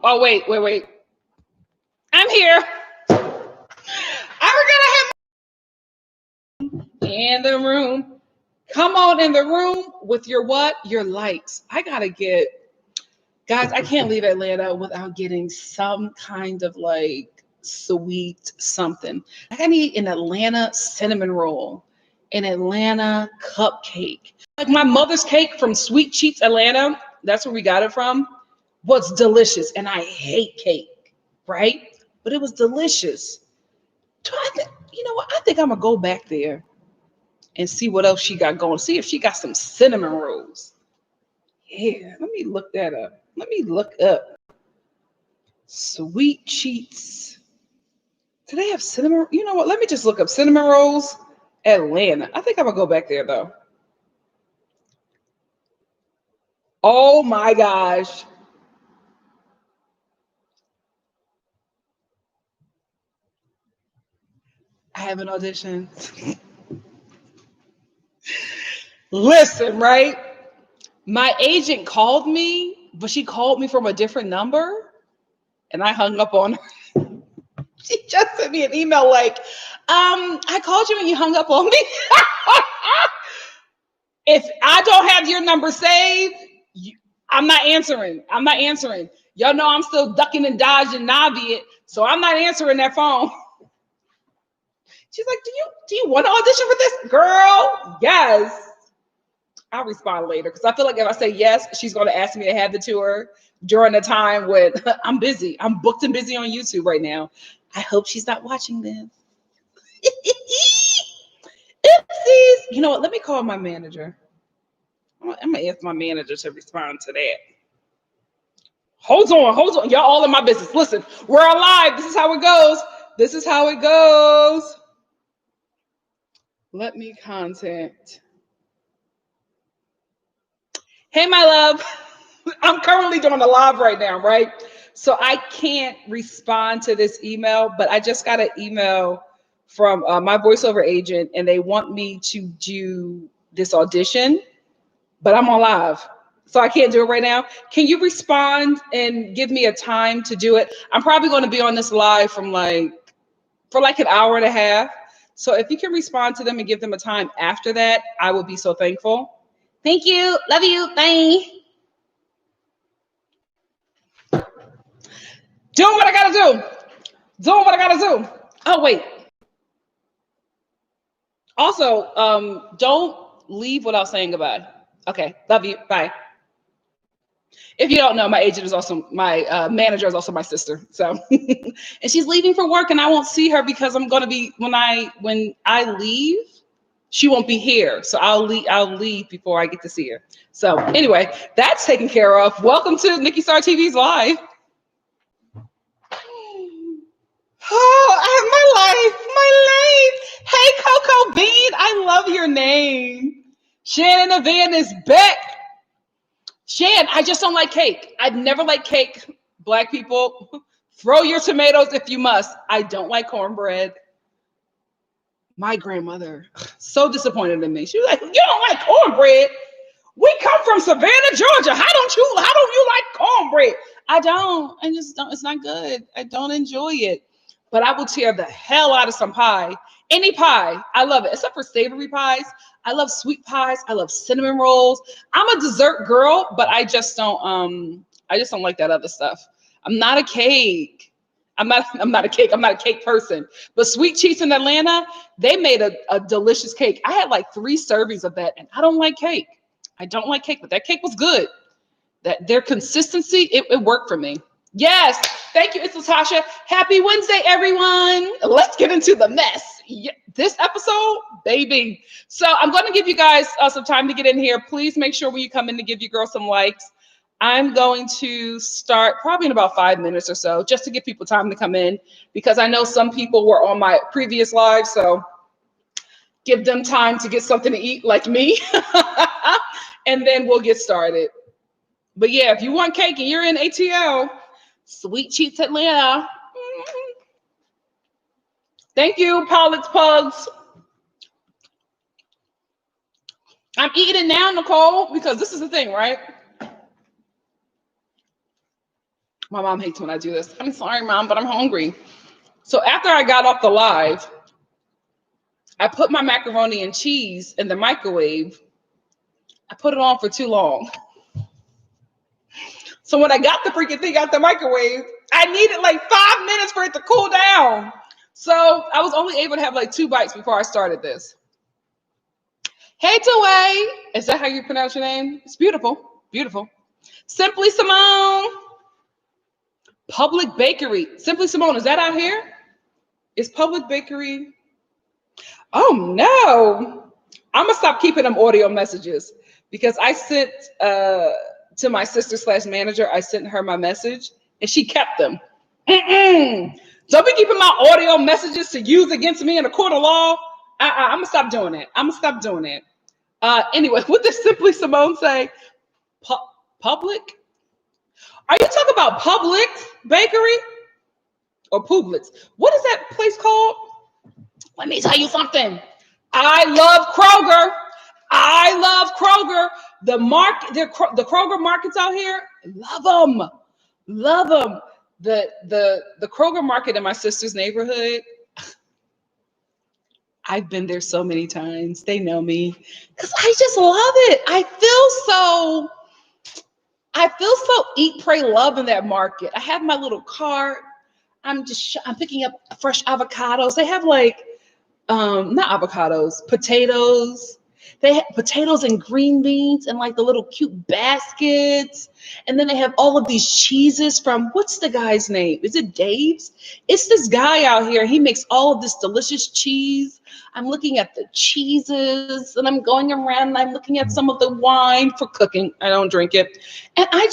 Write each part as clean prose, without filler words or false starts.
Oh, wait. I'm here. I forgot I have in the room. Come on in the room with your what? Your likes. I gotta get, guys, I can't leave Atlanta without getting some kind of like sweet something. Like I need an Atlanta cinnamon roll, an Atlanta cupcake. Like my mother's cake from Sweet Cheeks, Atlanta, that's where we got it from, was delicious. And I hate cake, right? But it was delicious. You know what? I think I'm gonna go back there and see what else she got going. See if she got some cinnamon rolls. Yeah, let me look that up. Let me look up Sweet Cheeks. Do they have cinnamon? You know what? Let me just look up cinnamon rolls, Atlanta. I think I'm gonna go back there though. Oh my gosh. I have an audition. Listen, right? My agent called me, but she called me from a different number, and I hung up on her. She just sent me an email like, I called you and you hung up on me. If I don't have your number saved, I'm not answering. I'm not answering. Y'all know I'm still ducking and dodging Navi, so I'm not answering that phone. She's like, do you want to audition for this? Girl, yes. I'll respond later because I feel like if I say yes, she's going to ask me to have the tour during the time when I'm busy. I'm booked and busy on YouTube right now. I hope she's not watching this. Oopsies. You know what? Let me call my manager. I'm going to ask my manager to respond to that. Hold on. Y'all all in my business. Listen, we're alive. This is how it goes. This is how it goes. Let me contact. Hey, my love. I'm currently doing a live right now, right? So I can't respond to this email, but I just got an email from my voiceover agent, and they want me to do this audition, but I'm on live. So I can't do it right now. Can you respond and give me a time to do it? I'm probably going to be on this live for like an hour and a half. So if you can respond to them and give them a time after that, I would be so thankful. Thank you. Love you. Bye. Doing what I gotta do. Doing what I gotta do. Oh wait. Also, don't leave without saying goodbye. Okay. Love you. Bye. If you don't know, my agent is also my manager is also my sister. So, and she's leaving for work, and I won't see her because I'm gonna be when I leave, she won't be here. So I'll leave before I get to see her. So anyway, that's taken care of. Welcome to NikkiStar TV's live. Oh, I have my life. Hey, Coco Bean, I love your name. Shannon Van is back. Shan, I just don't like cake. I've never liked cake. Black people, throw your tomatoes if you must. I don't like cornbread. My grandmother, so disappointed in me. She was like, "You don't like cornbread? We come from Savannah, Georgia. How don't you like cornbread?" I don't. I just don't. It's not good. I don't enjoy it. But I will tear the hell out of some pie. Any pie. I love it. Except for savory pies. I love sweet pies. I love cinnamon rolls. I'm a dessert girl, but I just don't like that other stuff. I'm not a cake. I'm not a cake. I'm not a cake person. But Sweet Cheeks in Atlanta, they made a delicious cake. I had like 3 servings of that, and I don't like cake. I don't like cake, but that cake was good. That their consistency, it worked for me. Yes, thank you. It's Latasha. Happy Wednesday, everyone. Let's get into the mess. This episode, baby. So I'm going to give you guys some time to get in here. Please make sure when you come in to give your girl some likes. I'm going to start probably in about 5 minutes or so, just to give people time to come in, because I know some people were on my previous live, so give them time to get something to eat like me, and then we'll get started. But yeah, if you want cake and you're in ATL, Sweet Cheeks Atlanta. Thank you, Pollock's Pugs. I'm eating it now, Nicole, because this is the thing, right? My mom hates when I do this. I'm sorry, Mom, but I'm hungry. So after I got off the live, I put my macaroni and cheese in the microwave. I put it on for too long. So when I got the freaking thing out the microwave, I needed like 5 minutes for it to cool down. So I was only able to have like 2 bites before I started this. Hey, Dwayne. Is that how you pronounce your name? It's beautiful. Beautiful. Simply Simone. Public Bakery. Simply Simone, is that out here? Is Public Bakery? Oh, no. I'm going to stop keeping them audio messages because I sent to my sister/manager, I sent her my message and she kept them. Don't be keeping my audio messages to use against me in a court of law. I'm going to stop doing it. I'm going to stop doing it. Anyway, what does Simply Simone say? Public? Are you talking about Publix Bakery or Publix? What is that place called? Let me tell you something. I love Kroger. I love Kroger. The Kroger markets out here, love them. Love them. The Kroger market in my sister's neighborhood, I've been there so many times. They know me because I just love it. I feel so eat, pray, love in that market. I have my little cart. I'm picking up fresh avocados. They have like not avocados, potatoes. They have potatoes and green beans and like the little cute baskets. And then they have all of these cheeses from, what's the guy's name? Is it Dave's? It's this guy out here. He makes all of this delicious cheese. I'm looking at the cheeses and I'm going around and I'm looking at some of the wine for cooking. I don't drink it. And I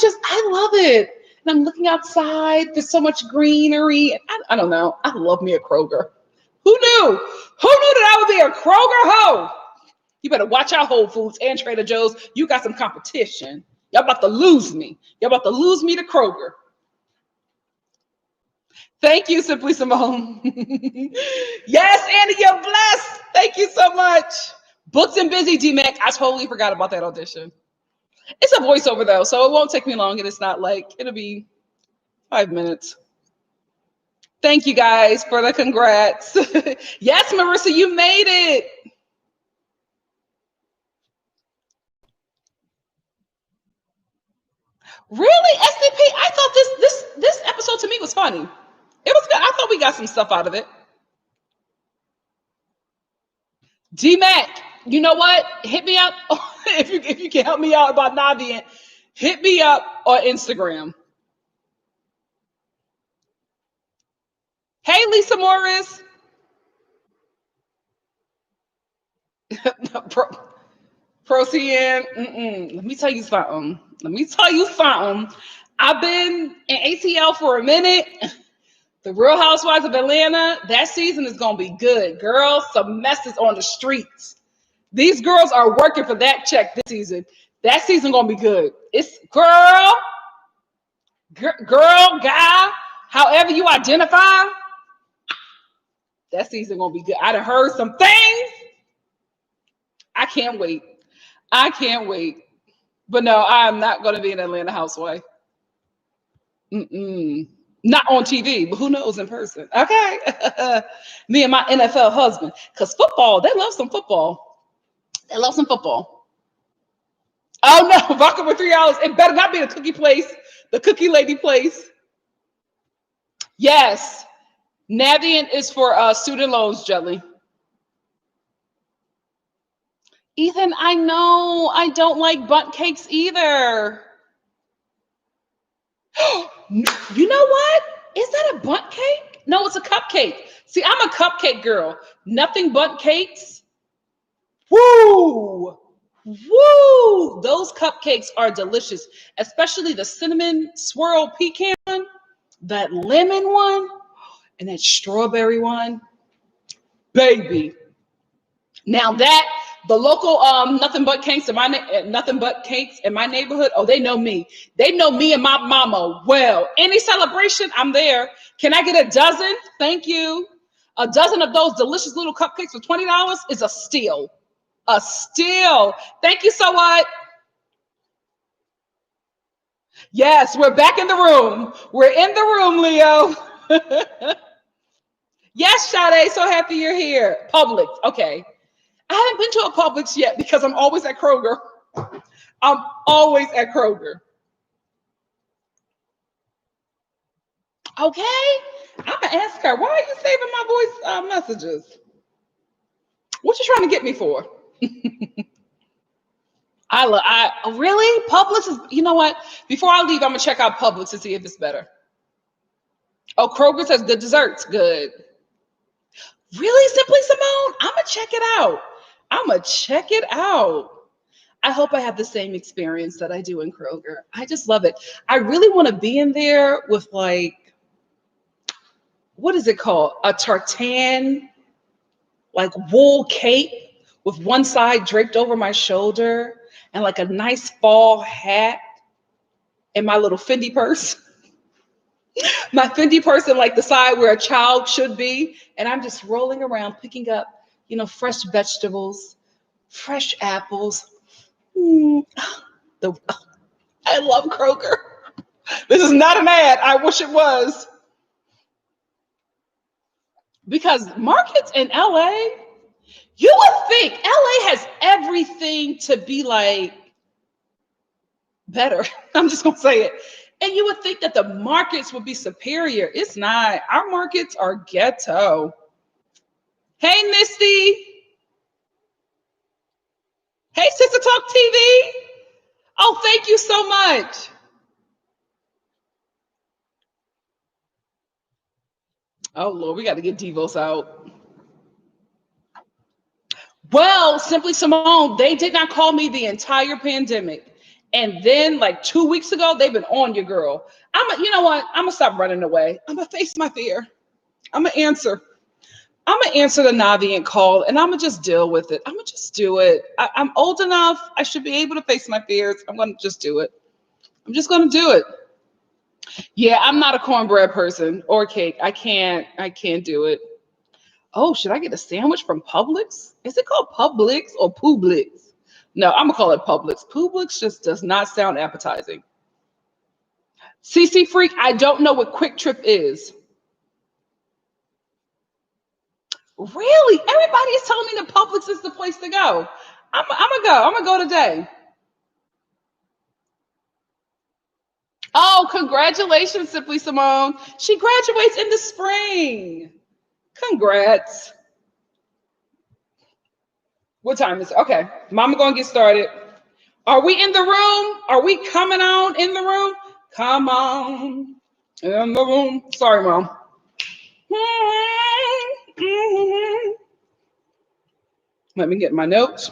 love it. And I'm looking outside. There's so much greenery. I don't know. I love me a Kroger. Who knew? Who knew that I would be a Kroger hoe? You better watch out, Whole Foods and Trader Joe's. You got some competition. Y'all about to lose me. Y'all about to lose me to Kroger. Thank you, Simply Simone. Yes, Andy, you're blessed. Thank you so much. Booked and busy, D-Mac. I totally forgot about that audition. It's a voiceover, though, so it won't take me long, and it's not like, it'll be 5 minutes. Thank you, guys, for the congrats. Yes, Marissa, you made it. Really, SDP? I thought this episode to me was funny. It was good. I thought we got some stuff out of it. D-Mac, you know what? Hit me up if you can help me out about Navient. Hit me up on Instagram. Hey, Lisa Morris. Procyan. Let me tell you something. I've been in ATL for a minute. The Real Housewives of Atlanta, that season is going to be good. Girls, some messes on the streets. These girls are working for that check this season. That season going to be good. It's girl, guy, however you identify, that season going to be good. I done heard some things. I can't wait. But no, I'm not going to be an Atlanta housewife. Not on TV, but who knows in person. Okay. Me and my NFL husband. Because football, they love some football. Oh no, vodka for 3 hours. It better not be the cookie place, the cookie lady place. Yes. Navient is for student loans, Jelly. Ethan, I know I don't like bundt cakes either. You know what? Is that a bundt cake? No, it's a cupcake. See, I'm a cupcake girl. Nothing but cakes. Woo! Those cupcakes are delicious, especially the cinnamon swirl pecan, that lemon one, and that strawberry one. Baby. Now that the local nothing but cakes in my neighborhood. Oh, they know me. They know me and my mama well. Any celebration, I'm there. Can I get a dozen? Thank you. A dozen of those delicious little cupcakes for $20 is a steal. A steal. Thank you so much. Yes, we're back in the room. We're in the room, Leo. Yes, Sade, so happy you're here. Publix, okay. I haven't been to a Publix yet because I'm always at Kroger. I'm always at Kroger. Okay, I'm gonna ask her. Why are you saving my voice messages? What you trying to get me for? I really Publix is. You know what? Before I leave, I'm gonna check out Publix to see if it's better. Oh, Kroger says good desserts. Good. Really, Simply Simone? I'm gonna check it out. I'm gonna check it out. I hope I have the same experience that I do in Kroger. I just love it. I really want to be in there with like, what is it called? A tartan, like wool cape with one side draped over my shoulder and like a nice fall hat and my little Fendi purse. My Fendi purse in like the side where a child should be. And I'm just rolling around picking up, fresh vegetables, fresh apples. Mm, the, I love Kroger. This is not an ad. I wish it was. Because markets in LA, you would think LA has everything to be like better. I'm just going to say it. And you would think that the markets would be superior. It's not. Our markets are ghetto. Hey, Misty. Hey, Sister Talk TV. Oh, thank you so much. Oh, Lord, we got to get Devos out. Well, Simply Simone, they did not call me the entire pandemic. And then, like 2 weeks ago, they've been on your girl. You know what? I'm gonna stop running away. I'm gonna face my fear. I'm gonna answer. I'm gonna answer the Navient call, and I'm gonna just deal with it. I'm gonna just do it. I'm old enough. I should be able to face my fears. I'm gonna just do it. I'm just gonna do it. Yeah, I'm not a cornbread person or cake. I can't. I can't do it. Oh, should I get a sandwich from Publix? Is it called Publix or Publix? No, I'm gonna call it Publix. Publix just does not sound appetizing. CC Freak, I don't know what Quick Trip is. Really? Everybody is telling me that Publix is the place to go. I'm gonna go. I'm gonna go today. Oh, congratulations, Simply Simone. She graduates in the spring. Congrats. What time is it? Okay, Mama gonna get started. Are we in the room? Are we coming on in the room? Come on in the room. Sorry, Mom. Let me get my notes.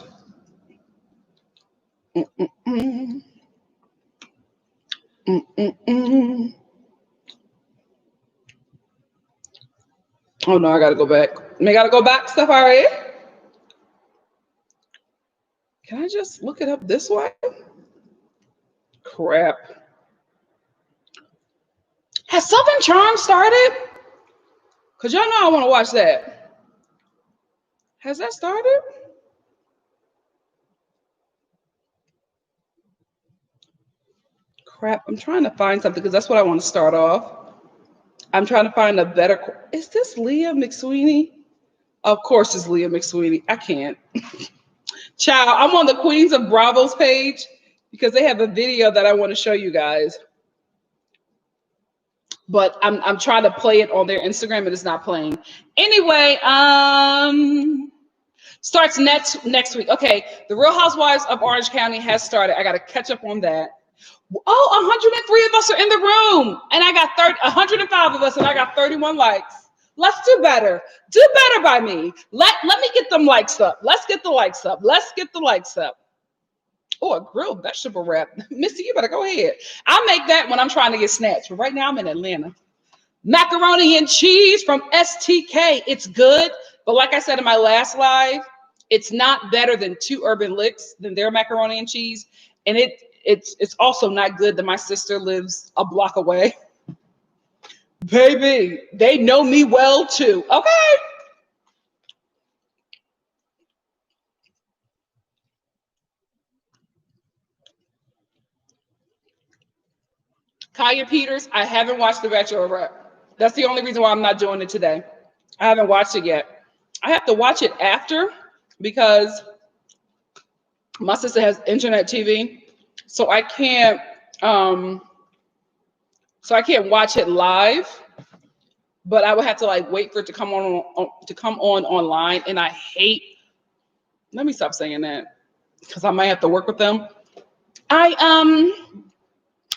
Oh no, I gotta go back. I gotta go back, Safari. Can I just look it up this way? Crap. Has Southern Charm started? Cause y'all know I want to watch that. Has that started? Crap. I'm trying to find something because that's what I want to start off. I'm trying to find a better. Is this Leah McSweeney? Of course, it's Leah McSweeney. I can't. Child, I'm on the Queens of Bravo's page because they have a video that I want to show you guys. But I'm trying to play it on their Instagram and it's not playing. Anyway, starts next week. Okay, the Real Housewives of Orange County has started. I got to catch up on that. Oh, 103 of us are in the room, and I got 105 of us, and I got 31 likes. Let's do better. Do better by me. Let me get them likes up. Let's get the likes up. Let's get the likes up. Oh, a grilled vegetable wrap. Missy, you better go ahead. I'll make that when I'm trying to get snatched. But right now I'm in Atlanta. Macaroni and cheese from STK. It's good. But like I said in my last live, it's not better than Two Urban Licks than their macaroni and cheese. And it's also not good that my sister lives a block away. Baby, they know me well too. Okay. Kaya Peters, I haven't watched The Bachelorette. That's the only reason why I'm not doing it today. I haven't watched it yet. I have to watch it after because my sister has internet TV, so I can't watch it live. But I would have to like wait for it to come on online, and I hate. Let me stop saying that because I might have to work with them.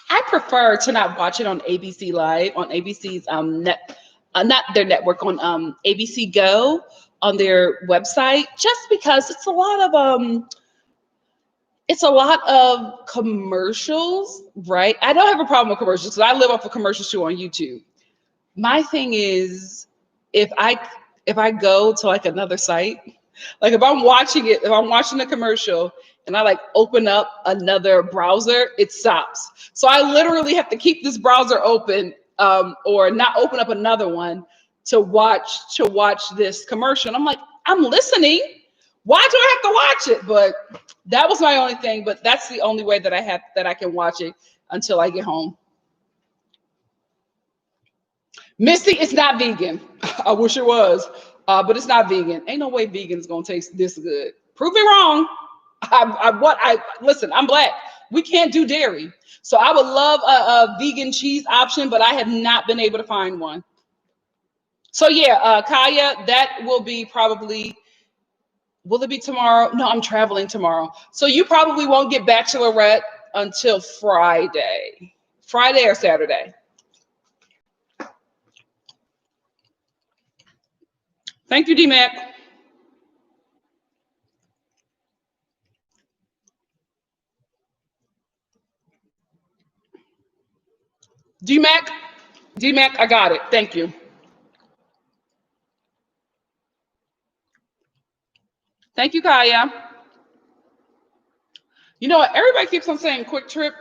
I prefer to not watch it on ABC Live, on ABC's not their network, on ABC Go, on their website, just because it's a lot of commercials, right? I don't have a problem with commercials because I live off a commercial show on YouTube. My thing is, if I go to like another site, like if I'm watching a commercial and I like open up another browser, it stops. So I literally have to keep this browser open, or not open up another one to watch this commercial. And I'm like, I'm listening. Why do I have to watch it? But that was my only thing. But that's the only way that I can watch it until I get home. Missy, it's not vegan. I wish it was, but it's not vegan. Ain't no way vegan's gonna taste this good. Prove me wrong. Listen, I'm Black. We can't do dairy, so I would love a vegan cheese option, but I have not been able to find one. So yeah, Kaya, that will be probably. Will it be tomorrow? No, I'm traveling tomorrow, so you probably won't get Bachelorette until Friday or Saturday. Thank you, D-Mac. D-Mac, D-Mac, I got it. Thank you. Thank you, Kaya. You know what? Everybody keeps on saying quick trip.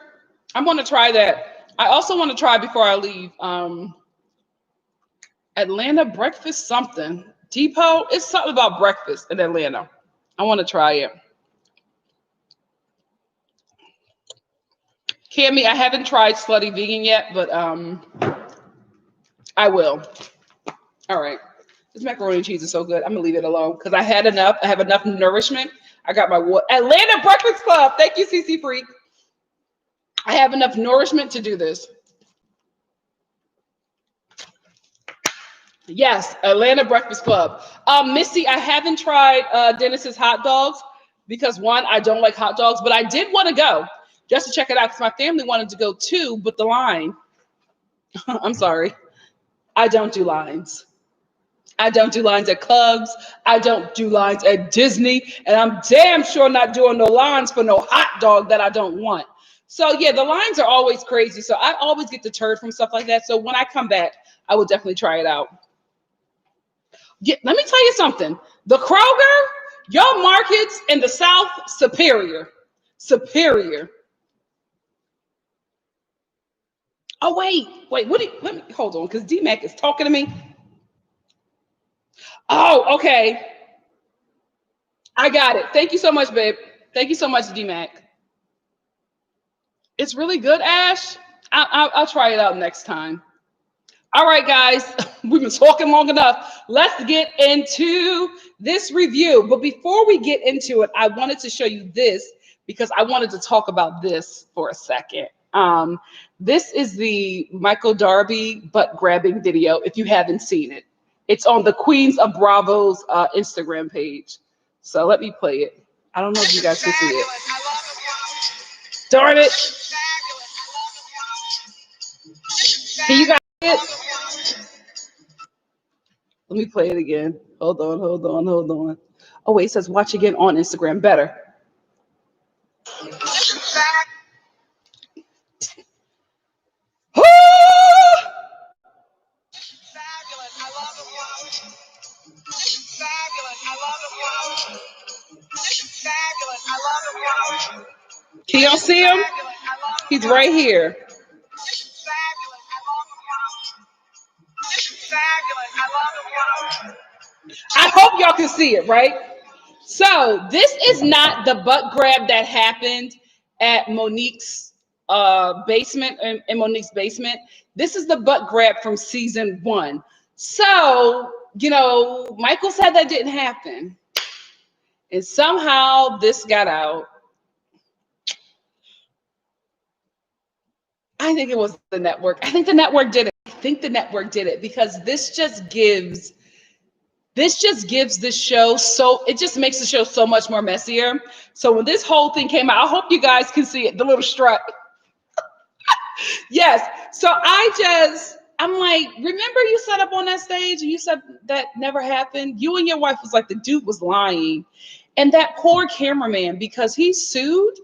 I'm going to try that. I also want to try before I leave Atlanta breakfast something. Depot. It's something about breakfast in Atlanta. I want to try it. Cammy, I haven't tried Slutty Vegan yet, but I will. All right. This macaroni and cheese is so good. I'm gonna leave it alone because I had enough. I have enough nourishment. I got my Atlanta Breakfast Club. Thank you, CC Freak. I have enough nourishment to do this. Yes, Atlanta Breakfast Club. Missy, I haven't tried Dennis's hot dogs because one, I don't like hot dogs, but I did want to go just to check it out because my family wanted to go too, but the line. I'm sorry, I don't do lines. I don't do lines at clubs. I don't do lines at Disney, and I'm damn sure not doing no lines for no hot dog that I don't want. So yeah, the lines are always crazy. So I always get deterred from stuff like that. So when I come back, I will definitely try it out. Yeah, let me tell you something. The Kroger, your markets in the South, superior. Superior. Oh, wait. Let me hold on, because D-Mac is talking to me. Oh, okay. I got it. Thank you so much, babe. Thank you so much, D-Mac. It's really good, Ash. I'll try it out next time. All right, guys, we've been talking long enough. Let's get into this review. But before we get into it, I wanted to show you this because I wanted to talk about this for a second. This is the Michael Darby butt grabbing video. If you haven't seen it, it's on the Queens of Bravo's Instagram page. So let me play it. I don't know if you guys can see it. Darn it. Can you guys see it? Let me play it again. Hold on. Oh, wait, it says watch again on Instagram. Better. Can y'all see him? He's right here. I hope y'all can see it, right? So this is not the butt grab that happened at Monique's basement in Monique's basement. This is the butt grab from season 1. So, Michael said that didn't happen. And somehow this got out. I think it was the network. I think the network did it. Because this just gives this show, so it just makes the show so much more messier. So when this whole thing came out, I hope you guys can see it, the little strut. Yes. So I'm like, remember you sat up on that stage and you said that never happened? You and your wife was like, the dude was lying. And that poor cameraman, because he sued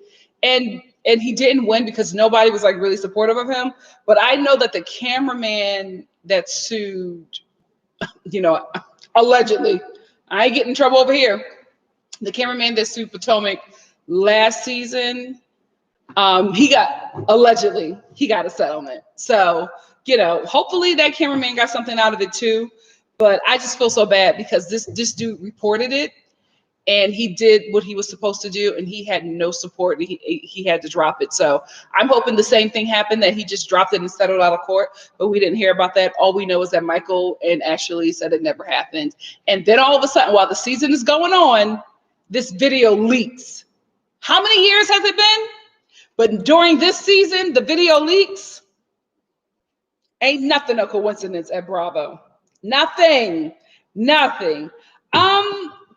and he didn't win because nobody was like really supportive of him. But I know that the cameraman that sued, allegedly, I ain't getting in trouble over here. The cameraman that sued Potomac last season, he got a settlement. So, hopefully that cameraman got something out of it too. But I just feel so bad because this dude reported it and he did what he was supposed to do and he had no support. He had to drop it. So I'm hoping the same thing happened, that he just dropped it and settled out of court, but we didn't hear about that. All we know is that Michael and Ashley said it never happened. And then all of a sudden, while the season is going on, this video leaks. How many years has it been? But during this season, the video leaks. Ain't nothing a coincidence at Bravo. Nothing.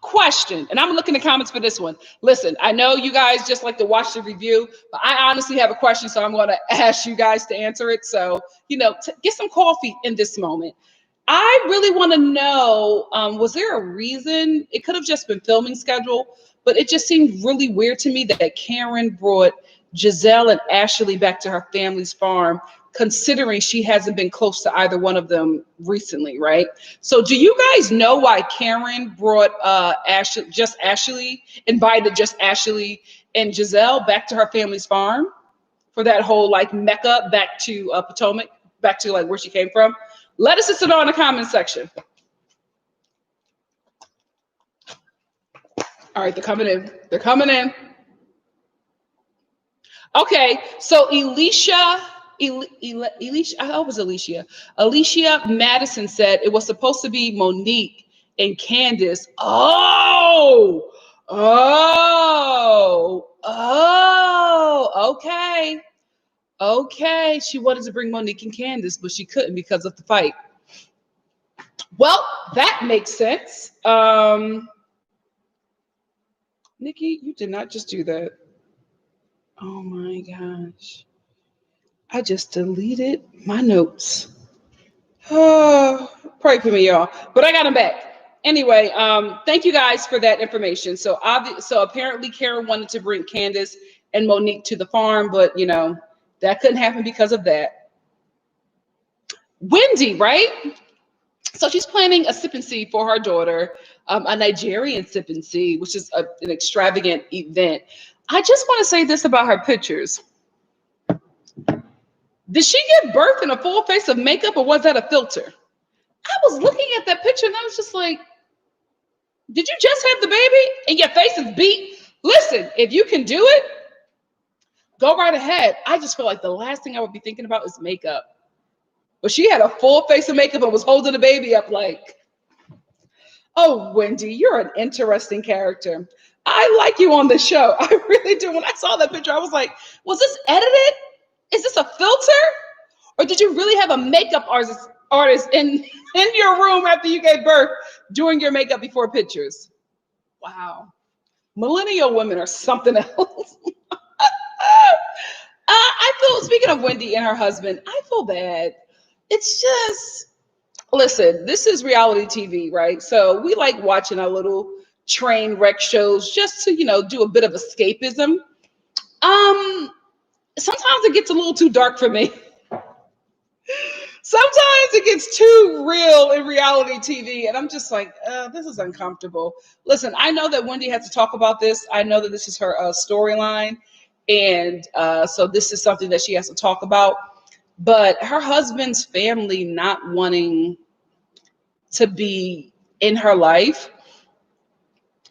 Question, and I'm looking in the comments for this one. Listen, I know you guys just like to watch the review, but I honestly have a question, so I'm going to ask you guys to answer it. So, get some coffee in this moment. I really want to know, was there a reason? It could have just been filming schedule, but it just seemed really weird to me that Karen brought Giselle and Ashley back to her family's farm, considering she hasn't been close to either one of them recently, right? So do you guys know why Karen brought invited just Ashley and Giselle back to her family's farm for that whole like Mecca back to Potomac, back to like where she came from? Let us know in the comment section. All right, they're coming in. Okay, so Alicia, Alicia Madison said it was supposed to be Monique and Candace. Okay. She wanted to bring Monique and Candace, but she couldn't because of the fight. Well, that makes sense. Nikki, you did not just do that. Oh my gosh. I just deleted my notes. Oh, pray for me, y'all. But I got them back. Anyway, thank you guys for that information. So apparently Karen wanted to bring Candace and Monique to the farm, but that couldn't happen because of that. Wendy, right? So she's planning a sip and see for her daughter, a Nigerian sip and see, which is an extravagant event. I just want to say this about her pictures. Did she give birth in a full face of makeup, or was that a filter? I was looking at that picture and I was just like, did you just have the baby and your face is beat? Listen, if you can do it, go right ahead. I just feel like the last thing I would be thinking about is makeup. But she had a full face of makeup and was holding the baby up like, oh, Wendy, you're an interesting character. I like you on the show. I really do. When I saw that picture, I was like, was this edited? Is this a filter? Or did you really have a makeup artist in your room after you gave birth doing your makeup before pictures? Wow. Millennial women are something else. I feel, speaking of Wendy and her husband, I feel bad. It's just, listen, this is reality TV, right? So we like watching our little train wreck shows just to, do a bit of escapism. Sometimes it gets a little too dark for me. Sometimes it gets too real in reality TV, and I'm just like, this is uncomfortable. Listen, I know that Wendy has to talk about this. I know that this is her storyline, and so this is something that she has to talk about. But her husband's family not wanting to be in her life,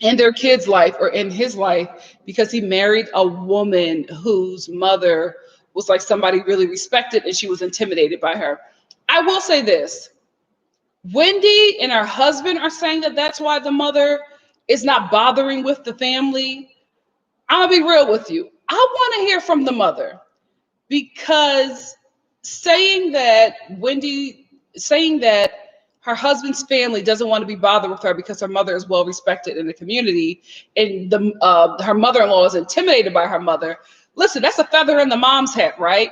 in their kid's life, or in his life, because he married a woman whose mother was like somebody really respected and she was intimidated by her. I will say this. Wendy and her husband are saying that that's why the mother is not bothering with the family. I'm gonna be real with you. I want to hear from the mother, because saying that her husband's family doesn't want to be bothered with her because her mother is well respected in the community, and her mother-in-law is intimidated by her mother. Listen, that's a feather in the mom's hat, right?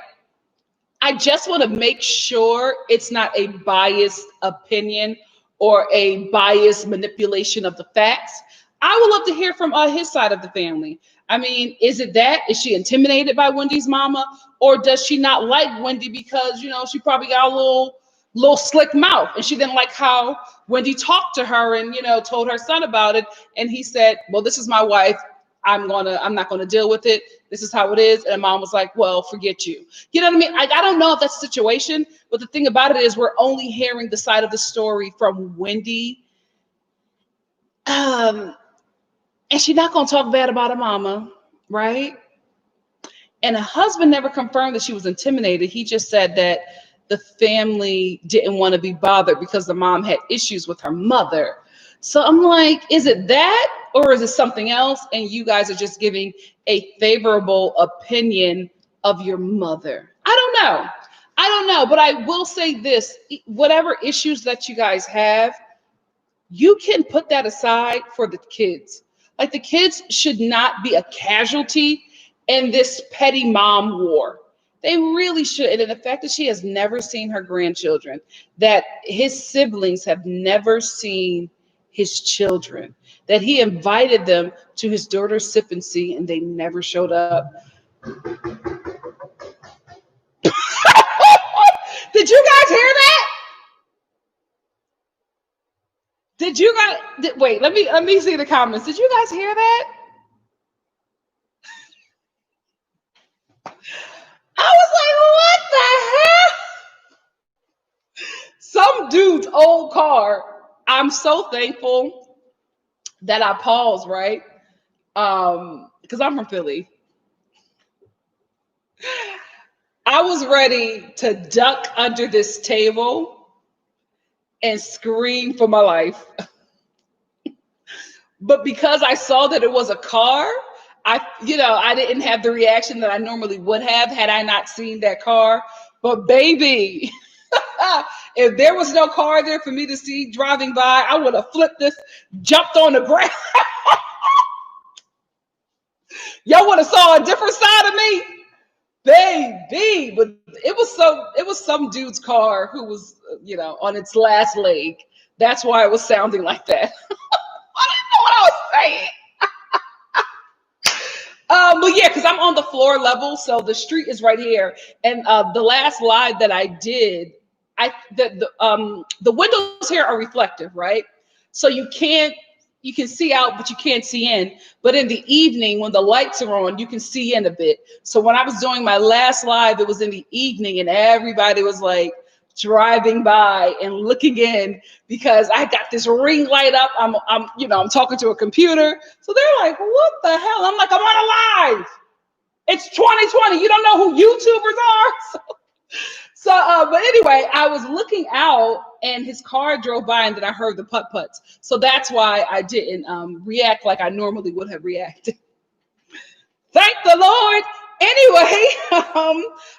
I just want to make sure it's not a biased opinion or a biased manipulation of the facts. I would love to hear from his side of the family. I mean, is it that? Is she intimidated by Wendy's mama? Or does she not like Wendy because, she probably got a little slick mouth and she didn't like how Wendy talked to her and, told her son about it. And he said, well, this is my wife. I'm not gonna deal with it. This is how it is. And mom was like, well, forget you. You know what I mean? I don't know if that's the situation, but the thing about it is we're only hearing the side of the story from Wendy. And she's not gonna talk bad about her mama, right? And her husband never confirmed that she was intimidated. He just said that the family didn't want to be bothered because the mom had issues with her mother. So I'm like, is it that or is it something else? And you guys are just giving a favorable opinion of your mother. I don't know, but I will say this, whatever issues that you guys have, you can put that aside for the kids. Like, the kids should not be a casualty in this petty mom war. They really should. And the fact that she has never seen her grandchildren, that his siblings have never seen his children, that he invited them to his daughter's sip and see and they never showed up. Did you guys hear that? Wait, let me see the comments. Did you guys hear that? I was like, what the hell? Some dude's old car. I'm so thankful that I paused, right? Because I'm from Philly. I was ready to duck under this table and scream for my life. But because I saw that it was a car, I didn't have the reaction that I normally would have had I not seen that car. But baby, if there was no car there for me to see driving by, I would have flipped this, jumped on the ground. Y'all would have saw a different side of me, baby. But it was some dude's car who was, on its last leg. That's why it was sounding like that. I didn't know what I was saying. But yeah, because I'm on the floor level, so the street is right here. And the last live that I did, the windows here are reflective, right? So you can see out, but you can't see in. But in the evening, when the lights are on, you can see in a bit. So when I was doing my last live, it was in the evening, and everybody was like driving by and looking in because I got this ring light up. I'm talking to a computer. So they're like, what the hell? I'm like, I'm on a live. It's 2020. You don't know who YouTubers are? But anyway, I was looking out and his car drove by and then I heard the putt-putts. So that's why I didn't react like I normally would have reacted. Thank the Lord. Anyway,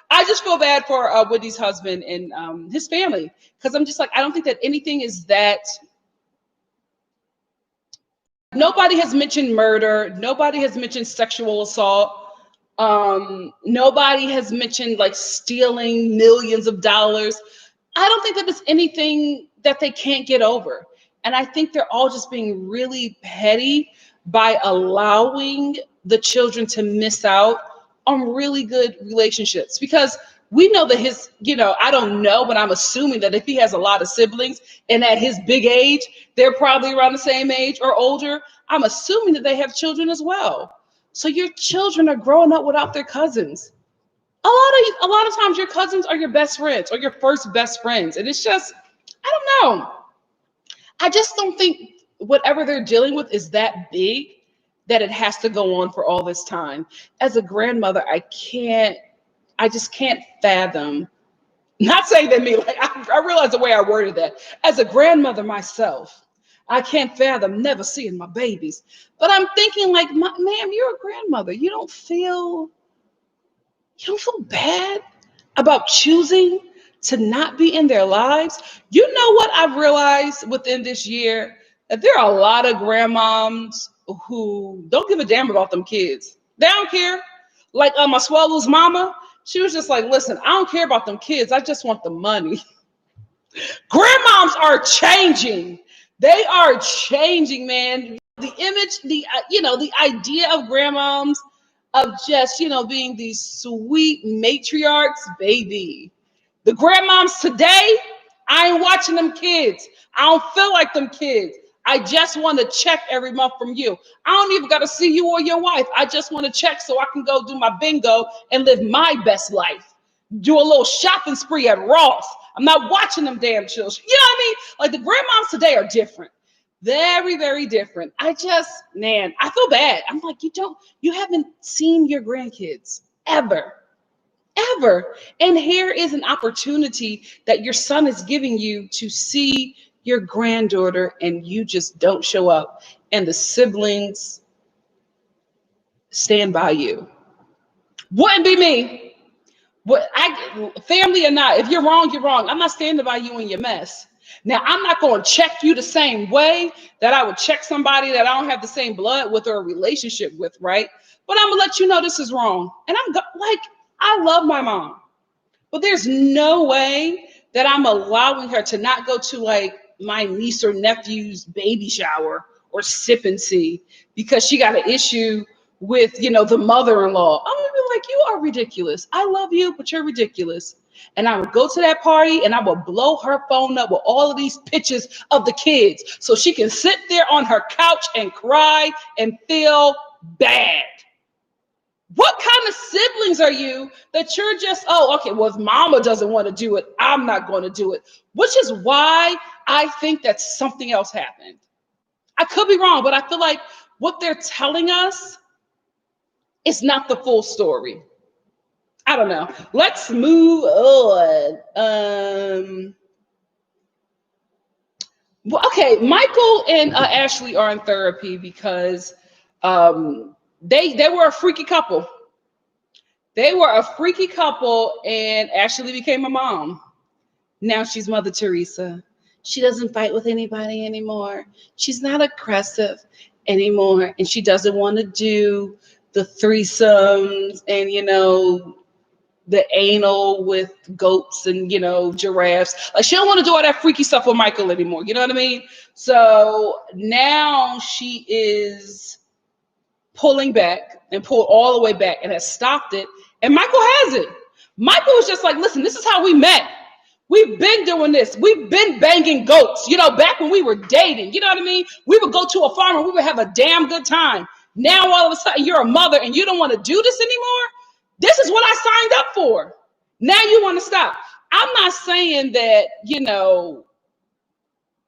I just feel bad for Wendy's husband and his family, because I'm just like, I don't think that anything is that. Nobody has mentioned murder. Nobody has mentioned sexual assault. Nobody has mentioned like stealing millions of dollars. I don't think that it's anything that they can't get over. And I think they're all just being really petty by allowing the children to miss out on really good relationships. Because we know that I don't know, but I'm assuming that if he has a lot of siblings and at his big age, they're probably around the same age or older, I'm assuming that they have children as well. So your children are growing up without their cousins. A lot of times your cousins are your best friends or your first best friends. And it's just, I don't know. I just don't think whatever they're dealing with is that big that it has to go on for all this time. As a grandmother, I can't I just can't fathom. Not saying that me, like I realize the way I worded that. As a grandmother myself, I can't fathom never seeing my babies. But I'm thinking, like, ma'am, you're a grandmother. You don't feel bad about choosing to not be in their lives. You know what I've realized within this year? That there are a lot of grandmoms who don't give a damn about them kids. They don't care. Like my swallow's mama, she was just like, listen, I don't care about them kids. I just want the money. Grandmoms are changing. They are changing, man. The image, the idea of grandmoms of just, being these sweet matriarchs, baby. The grandmoms today, I ain't watching them kids. I don't feel like them kids. I just want to check every month from you. I don't even got to see you or your wife. I just want to check so I can go do my bingo and live my best life. Do a little shopping spree at Ross. I'm not watching them damn children. You know what I mean? Like the grandmoms today are different. Very, very different. I feel bad. I'm like, you haven't seen your grandkids ever. Ever. And here is an opportunity that your son is giving you to see your granddaughter, and you just don't show up. And the siblings stand by you. Wouldn't be me. Family or not, if you're wrong, you're wrong. I'm not standing by you in your mess. Now, I'm not going to check you the same way that I would check somebody that I don't have the same blood with or a relationship with, right? But I'm going to let you know this is wrong. And I love my mom, but there's no way that I'm allowing her to not go to like my niece or nephew's baby shower or sip and see because she got an issue with, the mother-in-law. I'm gonna be like, you are ridiculous. I love you, but you're ridiculous. And I would go to that party and I would blow her phone up with all of these pictures of the kids so she can sit there on her couch and cry and feel bad. What kind of siblings are you that you're just, oh, okay, well, if mama doesn't want to do it, I'm not going to do it, which is why I think that something else happened. I could be wrong, but I feel like what they're telling us is not the full story. I don't know. Let's move on. Okay, Michael and Ashley are in therapy because they were a freaky couple. They were a freaky couple, and Ashley became a mom. Now she's Mother Teresa. She doesn't fight with anybody anymore. She's not aggressive anymore, and she doesn't want to do the threesomes and, the anal with goats and, giraffes. Like, she don't want to do all that freaky stuff with Michael anymore. You know what I mean? So now she is pulling back and pulled all the way back and has stopped it. And Michael hasn't. Michael was just like, listen, this is how we met. We've been doing this. We've been banging goats, back when we were dating. You know what I mean? We would go to a farm and we would have a damn good time. Now, all of a sudden, you're a mother and you don't want to do this anymore? This is what I signed up for. Now you want to stop. I'm not saying that,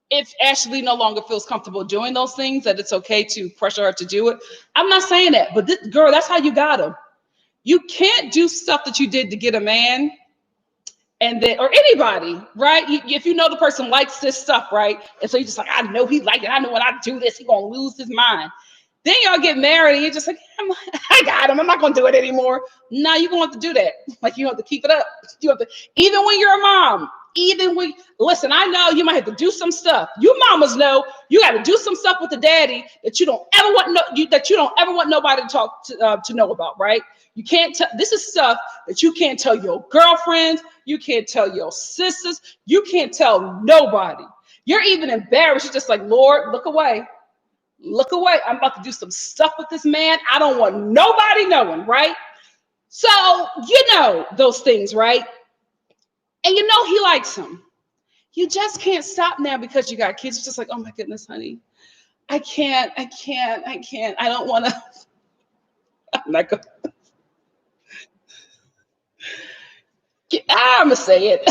if Ashley no longer feels comfortable doing those things, that it's okay to pressure her to do it. I'm not saying that. But girl, that's how you got him. You can't do stuff that you did to get a man and then, or anybody, right? If you know the person likes this stuff, right? And so you're just like, I know he liked it. I know when I do this, he's going to lose his mind. Then y'all get married and you're just like, I got him. I'm not going to do it anymore. No, you're going to have to do that. Like, you have to keep it up. You have to, even when you're a mom, listen, I know you might have to do some stuff. You mamas know you got to do some stuff with the daddy that you don't ever want nobody to talk to know about, right? You can't tell. This is stuff that you can't tell your girlfriends. You can't tell your sisters. You can't tell nobody. You're even embarrassed. You're just like, Lord, look away. Look away. I'm about to do some stuff with this man. I don't want nobody knowing, right? So, those things, right? And he likes him. You just can't stop now because you got kids. It's just like, oh my goodness, honey. I can't. I don't want to. I'm not going to. I'm going to say it.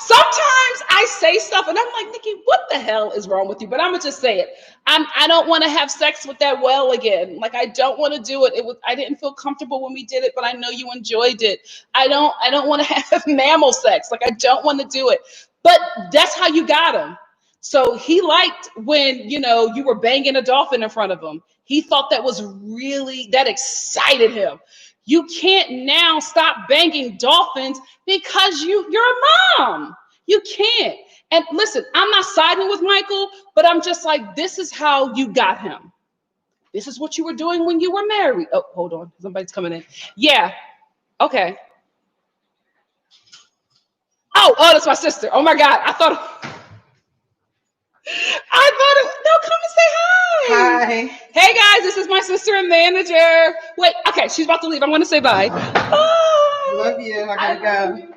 Sometimes I say stuff and I'm like, Nikki, what the hell is wrong with you? But I'm gonna just say it. I don't want to have sex with that well again. Like I don't want to do it. I didn't feel comfortable when we did it, but I know you enjoyed it. I don't want to have mammal sex. Like I don't want to do it. But that's how you got him. So he liked when, you were banging a dolphin in front of him. He thought that excited him. You can't now stop banging dolphins because you're a mom. You can't. And listen, I'm not siding with Michael, but I'm just like, this is how you got him. This is what you were doing when you were married. Oh, hold on. Somebody's coming in. Yeah. Okay. Oh, that's my sister. Oh my God. No, come and say hi. Hi. Hey guys, this is my sister and manager. Wait, okay, she's about to leave. I'm going to say bye. Bye. Love you. I gotta go.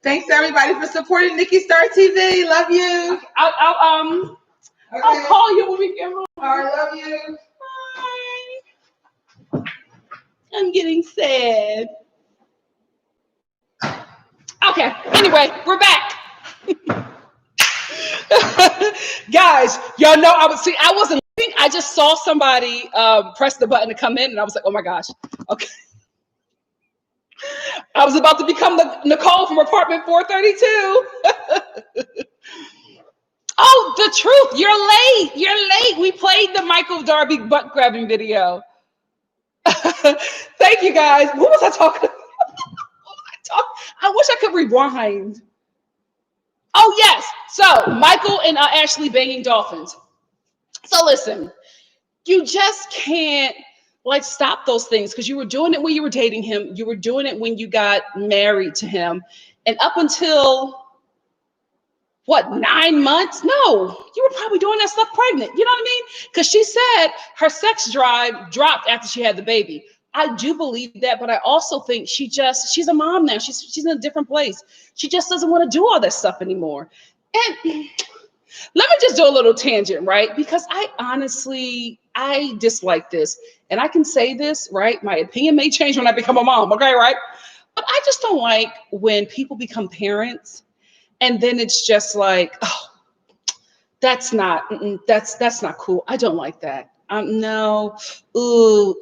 Thanks everybody for supporting NikkiStar TV. Love you. I'll call you when we get home. All right, love you. Bye. I'm getting sad. Okay, anyway, we're back. Guys, y'all know I wasn't leaving. I just saw somebody press the button to come in and I was like, oh my gosh. Okay. I was about to become the Nicole from apartment 432. Oh, the truth. You're late. We played the Michael Darby butt grabbing video. Thank you guys. What was I talking about? I wish I could rewind. Oh, yes. So Michael and Ashley banging dolphins. So listen, you just can't stop those things because you were doing it when you were dating him. You were doing it when you got married to him. And up until 9 months? No, you were probably doing that stuff pregnant. You know what I mean? Because she said her sex drive dropped after she had the baby. I do believe that, but I also think she's a mom now. She's in a different place. She just doesn't want to do all that stuff anymore. And let me just do a little tangent, right? Because I dislike this. And I can say this, right? My opinion may change when I become a mom, okay, right? But I just don't like when people become parents and then it's just like, oh, that's not cool. I don't like that. No. Ooh,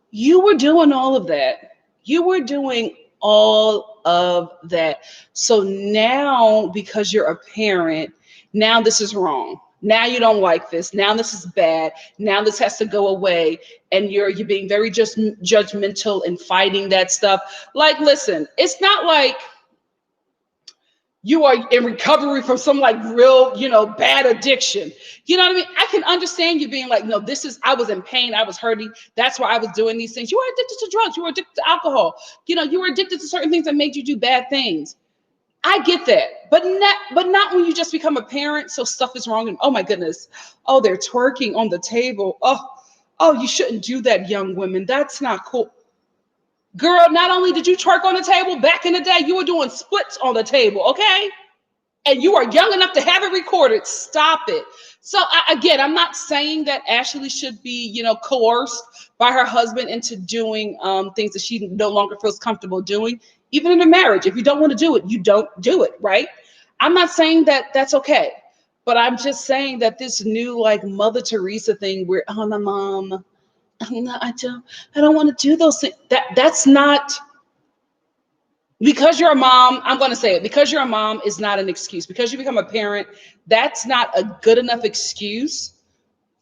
you were doing all of that. You were doing all of that. So now, because you're a parent, now this is wrong. Now you don't like this. Now this is bad. Now this has to go away. And you're being very just judgmental and fighting that stuff. Like, listen, it's not like you are in recovery from some real, bad addiction. You know what I mean? I can understand you being like, no, I was in pain. I was hurting. That's why I was doing these things. You were addicted to drugs. You were addicted to alcohol. You were addicted to certain things that made you do bad things. I get that, but not when you just become a parent. So stuff is wrong. And oh my goodness. Oh, they're twerking on the table. Oh, you shouldn't do that, young women. That's not cool. Girl, not only did you twerk on the table back in the day, you were doing splits on the table, okay? And you are young enough to have it recorded. Stop it. So again, I'm not saying that Ashley should be, coerced by her husband into doing things that she no longer feels comfortable doing, even in a marriage. If you don't want to do it, you don't do it, right? I'm not saying that that's okay, but I'm just saying that this new Mother Teresa thing where, oh, my mom, I don't want to do those things. That's not, because you're a mom, I'm going to say it, because you're a mom is not an excuse. Because you become a parent, that's not a good enough excuse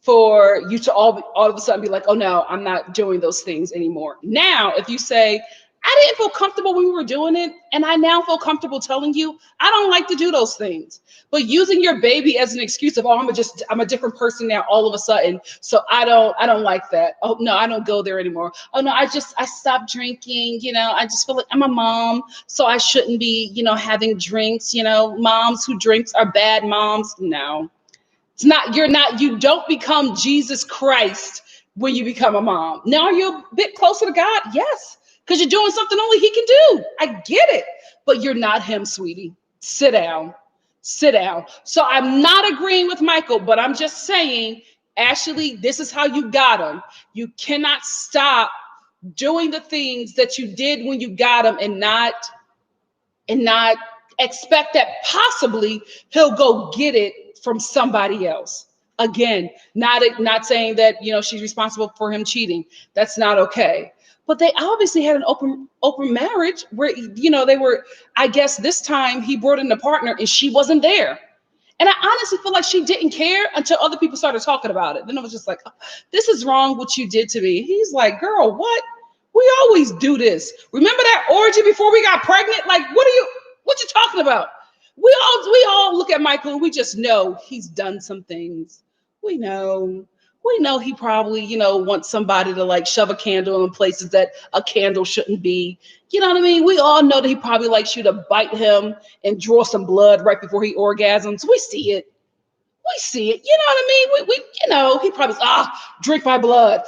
for you to all of a sudden be like, oh no, I'm not doing those things anymore. Now, if you say, I didn't feel comfortable when we were doing it, and I now feel comfortable telling you I don't like to do those things. But using your baby as an excuse of, oh, I'm a different person now all of a sudden, so I don't like that. Oh no, I don't go there anymore. Oh no, I stopped drinking. I just feel like I'm a mom, so I shouldn't be, having drinks. Moms who drinks are bad moms. No, it's not. You don't become Jesus Christ when you become a mom. Now are you a bit closer to God? Yes. Because you're doing something only he can do. I get it. But you're not him, sweetie. Sit down. Sit down. So I'm not agreeing with Michael, but I'm just saying, Ashley, this is how you got him. You cannot stop doing the things that you did when you got him and not expect that possibly he'll go get it from somebody else. Again, not saying that, you know, she's responsible for him cheating. That's not okay. But they obviously had an open marriage where, you know, they were, I guess this time he brought in a partner and she wasn't there. And I honestly feel like she didn't care until other people started talking about it. Then it was just like, oh, this is wrong what you did to me. He's like, girl, what? We always do this. Remember that orgy before we got pregnant? Like, what you talking about? We all look at Michael and we just know he's done some things. We know. We know he probably, you know, wants somebody to like shove a candle in places that a candle shouldn't be. You know what I mean? We all know that he probably likes you to bite him and draw some blood right before he orgasms. We see it. We see it. You know what I mean? We you know, he probably drink my blood.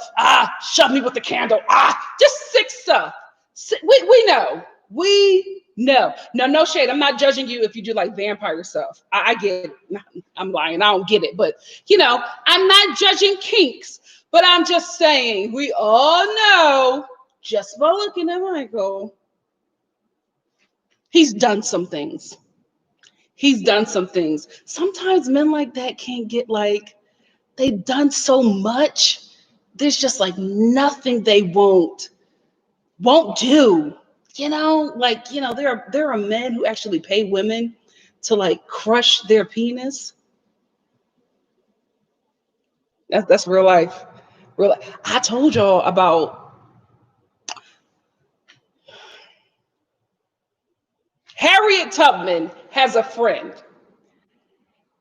Shove me with the candle. Just sick stuff. We know. We know. No shade. I'm not judging you if you do like vampire stuff. I get it. I'm lying. I don't get it. But, you know, I'm not judging kinks. But I'm just saying, we all know, just by looking at Michael, he's done some things. He's done some things. Sometimes men like that can't get like, they've done so much. There's just like nothing they won't do. You know, like, you know, there are men who actually pay women to like crush their penis. That's real life. Real life. I told y'all about Harriet Tubman has a friend,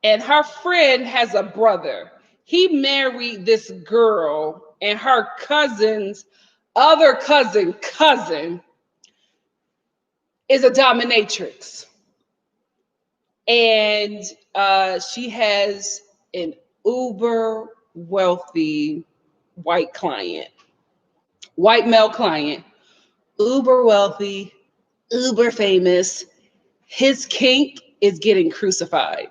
and her friend has a brother. He married this girl, and her cousin's other cousin is a dominatrix. And she has an uber wealthy white male client, uber wealthy, uber famous. His kink is getting crucified.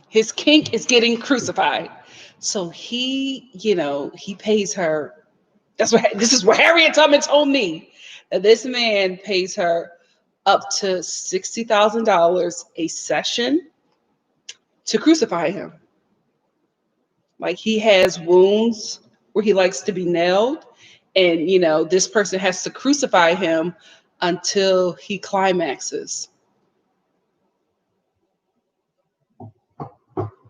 His kink is getting crucified. So he, you know, he pays her. This is what Harriet Tubman told me. That this man pays her up to $60,000 a session to crucify him. Like, he has wounds where he likes to be nailed, and you know, this person has to crucify him until he climaxes.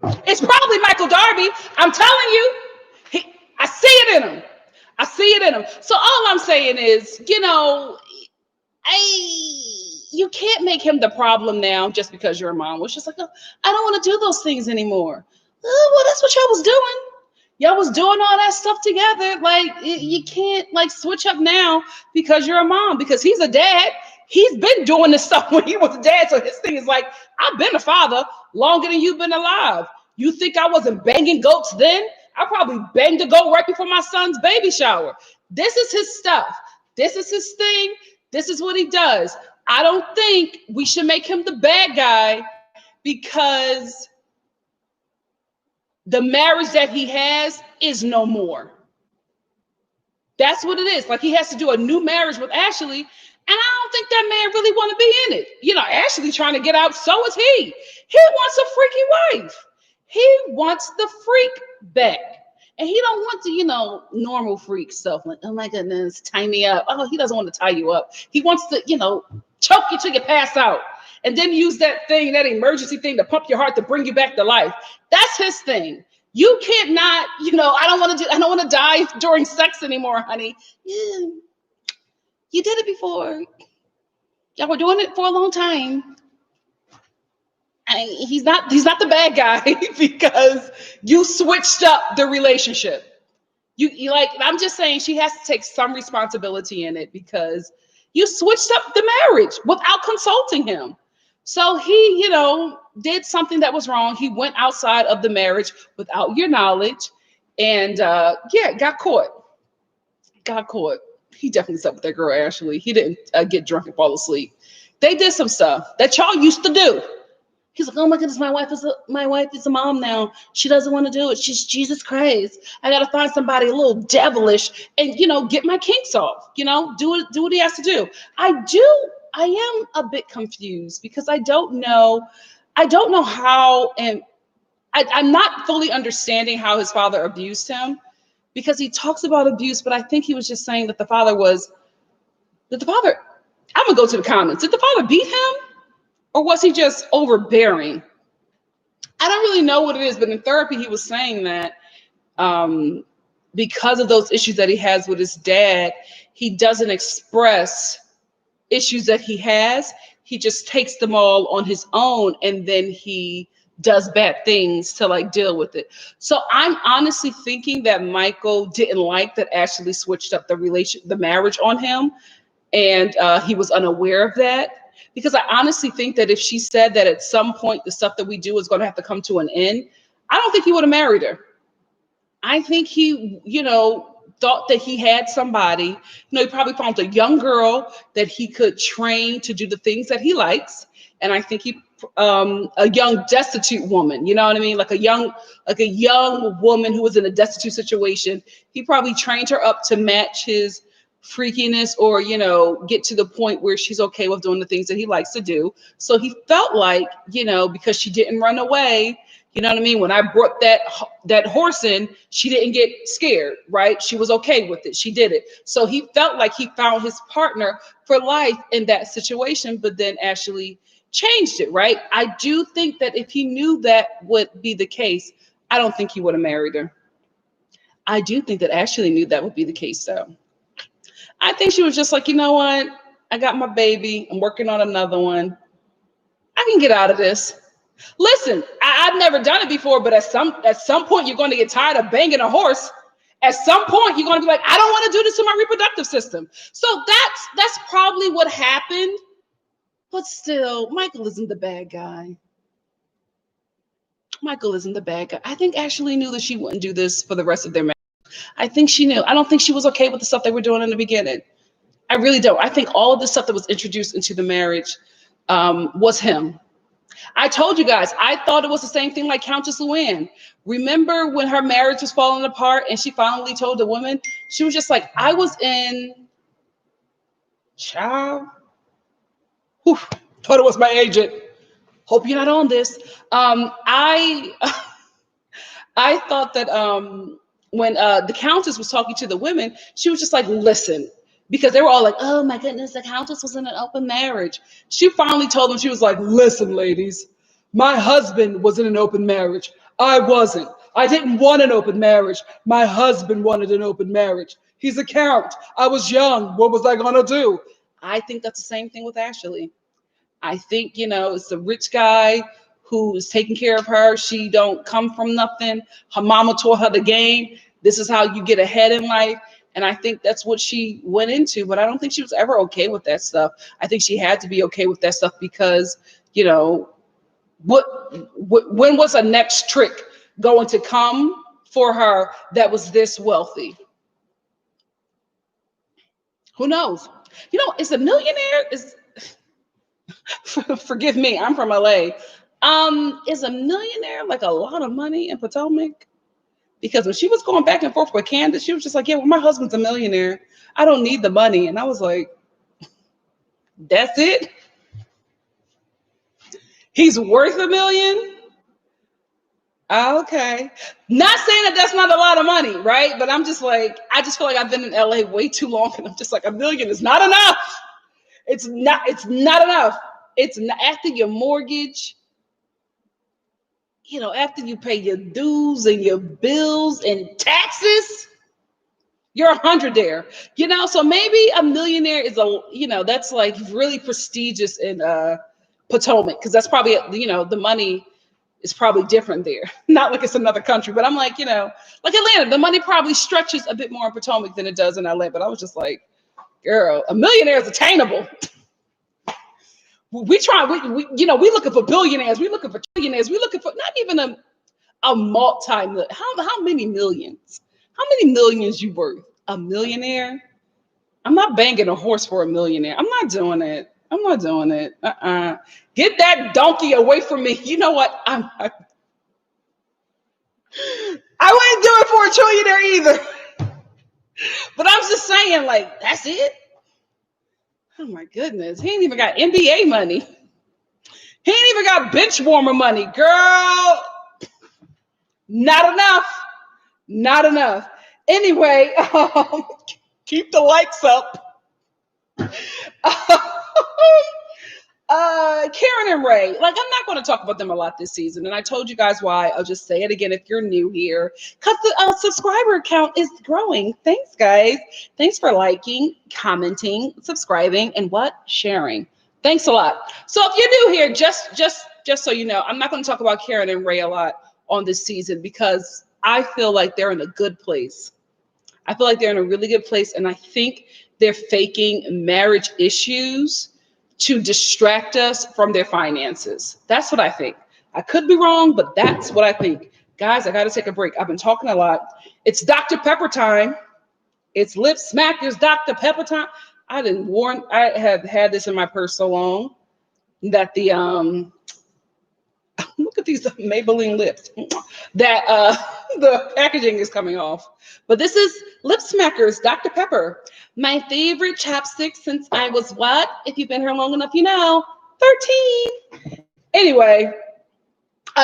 It's probably Michael Darby. I'm telling you. I see it in him. I see it in him. So all I'm saying is, you know, you can't make him the problem now just because your mom was just like, oh, I don't want to do those things anymore. Well, that's what y'all was doing. Y'all was doing all that stuff together. Like, you can't like switch up now because you're a mom, because he's a dad. He's been doing this stuff when he was a dad. So his thing is like, I've been a father longer than you've been alive. You think I wasn't banging goats then? I probably banged a goat right before my son's baby shower. This is his stuff. This is his thing. This is what he does. I don't think we should make him the bad guy because the marriage that he has is no more. That's what it is. Like, he has to do a new marriage with Ashley. And I don't think that man really want to be in it. You know, Ashley trying to get out. So is he. He wants a freaky wife. He wants the freak back. And he don't want the, you know, normal freak stuff. Like, oh my goodness, tie me up. Oh, he doesn't want to tie you up. He wants to, you know, choke you till you pass out. And then use that thing, that emergency thing to pump your heart to bring you back to life. That's his thing. You can't not, you know, I don't want to die during sex anymore, honey. Yeah, you did it before. Y'all were doing it for a long time. He's not the bad guy because you switched up the relationship. You like, I'm just saying she has to take some responsibility in it because you switched up the marriage without consulting him. So he, you know, did something that was wrong. He went outside of the marriage without your knowledge, and got caught. He definitely slept with that girl, Ashley. He didn't get drunk and fall asleep. They did some stuff that y'all used to do. He's like, oh my goodness, my wife is a mom now. She doesn't want to do it. She's Jesus Christ. I gotta find somebody a little devilish and get my kinks off. Do what he has to do. I am a bit confused because I don't know how, and I'm not fully understanding how his father abused him, because he talks about abuse, but I think he was just saying that I'm gonna go to the comments. Did the father beat him? Or was he just overbearing? I don't really know what it is, but in therapy, he was saying that because of those issues that he has with his dad, he doesn't express issues that he has. He just takes them all on his own, and then he does bad things to like deal with it. So I'm honestly thinking that Michael didn't like that Ashley switched up the marriage on him, and he was unaware of that. Because I honestly think that if she said that at some point the stuff that we do is going to have to come to an end, I don't think he would have married her. I think he, thought that he had somebody, he probably found a young girl that he could train to do the things that he likes. And I think a young destitute woman, you know what I mean? Like a young woman who was in a destitute situation. He probably trained her up to match his freakiness, or, get to the point where she's okay with doing the things that he likes to do. So he felt like, because she didn't run away, you know what I mean? When I brought that horse in, she didn't get scared, right? She was okay with it. She did it. So he felt like he found his partner for life in that situation, but then Ashley changed it, right? I do think that if he knew that would be the case, I don't think he would have married her. I do think that Ashley knew that would be the case, though. I think she was just like, you know what? I got my baby. I'm working on another one. I can get out of this. Listen, I've never done it before, but at some point, you're going to get tired of banging a horse. At some point, you're going to be like, I don't want to do this to my reproductive system. So that's probably what happened. But still, Michael isn't the bad guy. Michael isn't the bad guy. I think Ashley knew that she wouldn't do this for the rest of their marriage. I think she knew. I don't think she was okay with the stuff they were doing in the beginning. I really don't. I think all of the stuff that was introduced into the marriage was him. I told you guys, I thought it was the same thing like Countess Luann. Remember when her marriage was falling apart and she finally told the woman, she was just like, I was in, child, whew, thought it was my agent. Hope you're not on this. I thought that when the Countess was talking to the women, she was just like, listen, because they were all like, oh my goodness, the Countess was in an open marriage. She finally told them, she was like, listen, ladies, my husband was in an open marriage. I wasn't. I didn't want an open marriage. My husband wanted an open marriage. He's a count. I was young. What was I going to do? I think that's the same thing with Ashley. I think, it's the rich guy who is taking care of her. She don't come from nothing. Her mama taught her the game. This is how you get ahead in life. And I think that's what she went into. But I don't think she was ever okay with that stuff. I think she had to be okay with that stuff because, when was a next trick going to come for her that was this wealthy? Who knows? Is a millionaire is forgive me, I'm from LA. Is a millionaire like a lot of money in Potomac? Because when she was going back and forth with Candace, she was just like, yeah, well, my husband's a millionaire. I don't need the money. And I was like, that's it? He's worth $1 million? Okay. Not saying that that's not a lot of money, right? But I'm just like, I just feel like I've been in LA way too long. And I'm just like, $1 million is not enough. It's not enough. It's not, after your mortgage, after you pay your dues and your bills and taxes, you're 100 there. So maybe a millionaire is that's like really prestigious in Potomac, because that's probably, the money is probably different there. Not like it's another country, but I'm like, like Atlanta, the money probably stretches a bit more in Potomac than it does in LA. But I was just like, girl, a millionaire is attainable. We looking for billionaires. We looking for trillionaires. We looking for not even a multi-million. How many millions? How many millions you worth? A millionaire? I'm not banging a horse for a millionaire. I'm not doing it. I'm not doing it. Get that donkey away from me. You know what? I wouldn't do it for a trillionaire either. But I'm just saying, like, that's it. Oh my goodness. He ain't even got NBA money. He ain't even got bench warmer money. Girl, not enough. Not enough. Anyway, keep the likes up. Karen and Ray, like, I'm not going to talk about them a lot this season, and I told you guys why. I'll just say it again if you're new here, because the subscriber count is growing. Thanks, guys. Thanks for liking, commenting, subscribing, and what? Sharing. Thanks a lot. So if you're new here, just so you know, I'm not going to talk about Karen and Ray a lot on this season because I feel like they're in a good place. I feel like they're in a really good place, and I think they're faking marriage issues to distract us from their finances. That's what I think. I could be wrong, but that's what I think. Guys, I got to take a break. I've been talking a lot. It's Dr. Pepper time. It's lip smackers, Dr. Pepper time. I have had this in my purse so long that the look at these Maybelline lips. That the packaging is coming off. But this is Lip Smackers, Dr. Pepper. My favorite chapstick since I was what? If you've been here long enough, you know, 13. Anyway,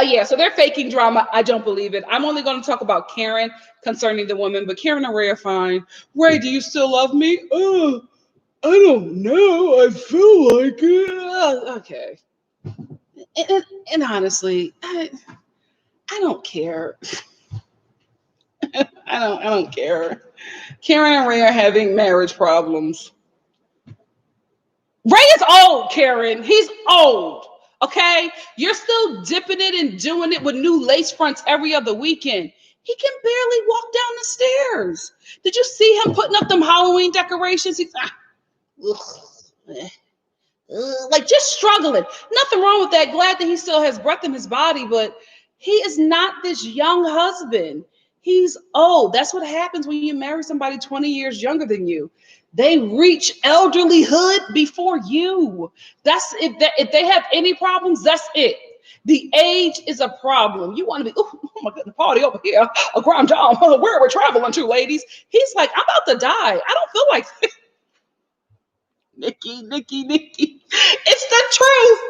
yeah, so they're faking drama. I don't believe it. I'm only going to talk about Karen concerning the woman, but Karen and Ray are fine. Ray, do you still love me? Oh, I don't know. I feel like it. Okay. And honestly, I don't care. I don't care. Karen and Ray are having marriage problems. Ray is old, Karen. He's old. Okay? You're still dipping it and doing it with new lace fronts every other weekend. He can barely walk down the stairs. Did you see him putting up them Halloween decorations? He's like just struggling. Nothing wrong with that. Glad that he still has breath in his body, but he is not this young husband. He's old. That's what happens when you marry somebody 20 years younger than you. They reach elderlyhood before you. That's if they have any problems, that's it. The age is a problem. You want to be, oh my goodness, party over here, a grand job. Where are we traveling to, ladies? He's like, I'm about to die. I don't feel like Nikki. It's the truth.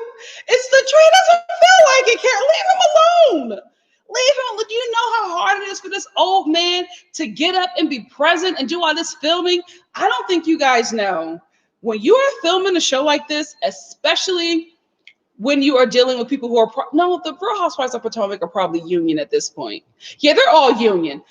It's the truth. He doesn't feel like it, Karen. Leave him alone. Leave him. Do you know how hard it is for this old man to get up and be present and do all this filming? I don't think you guys know. When you are filming a show like this, especially when you are dealing with people who are no, the Real Housewives of Potomac are probably union at this point. Yeah, they're all union.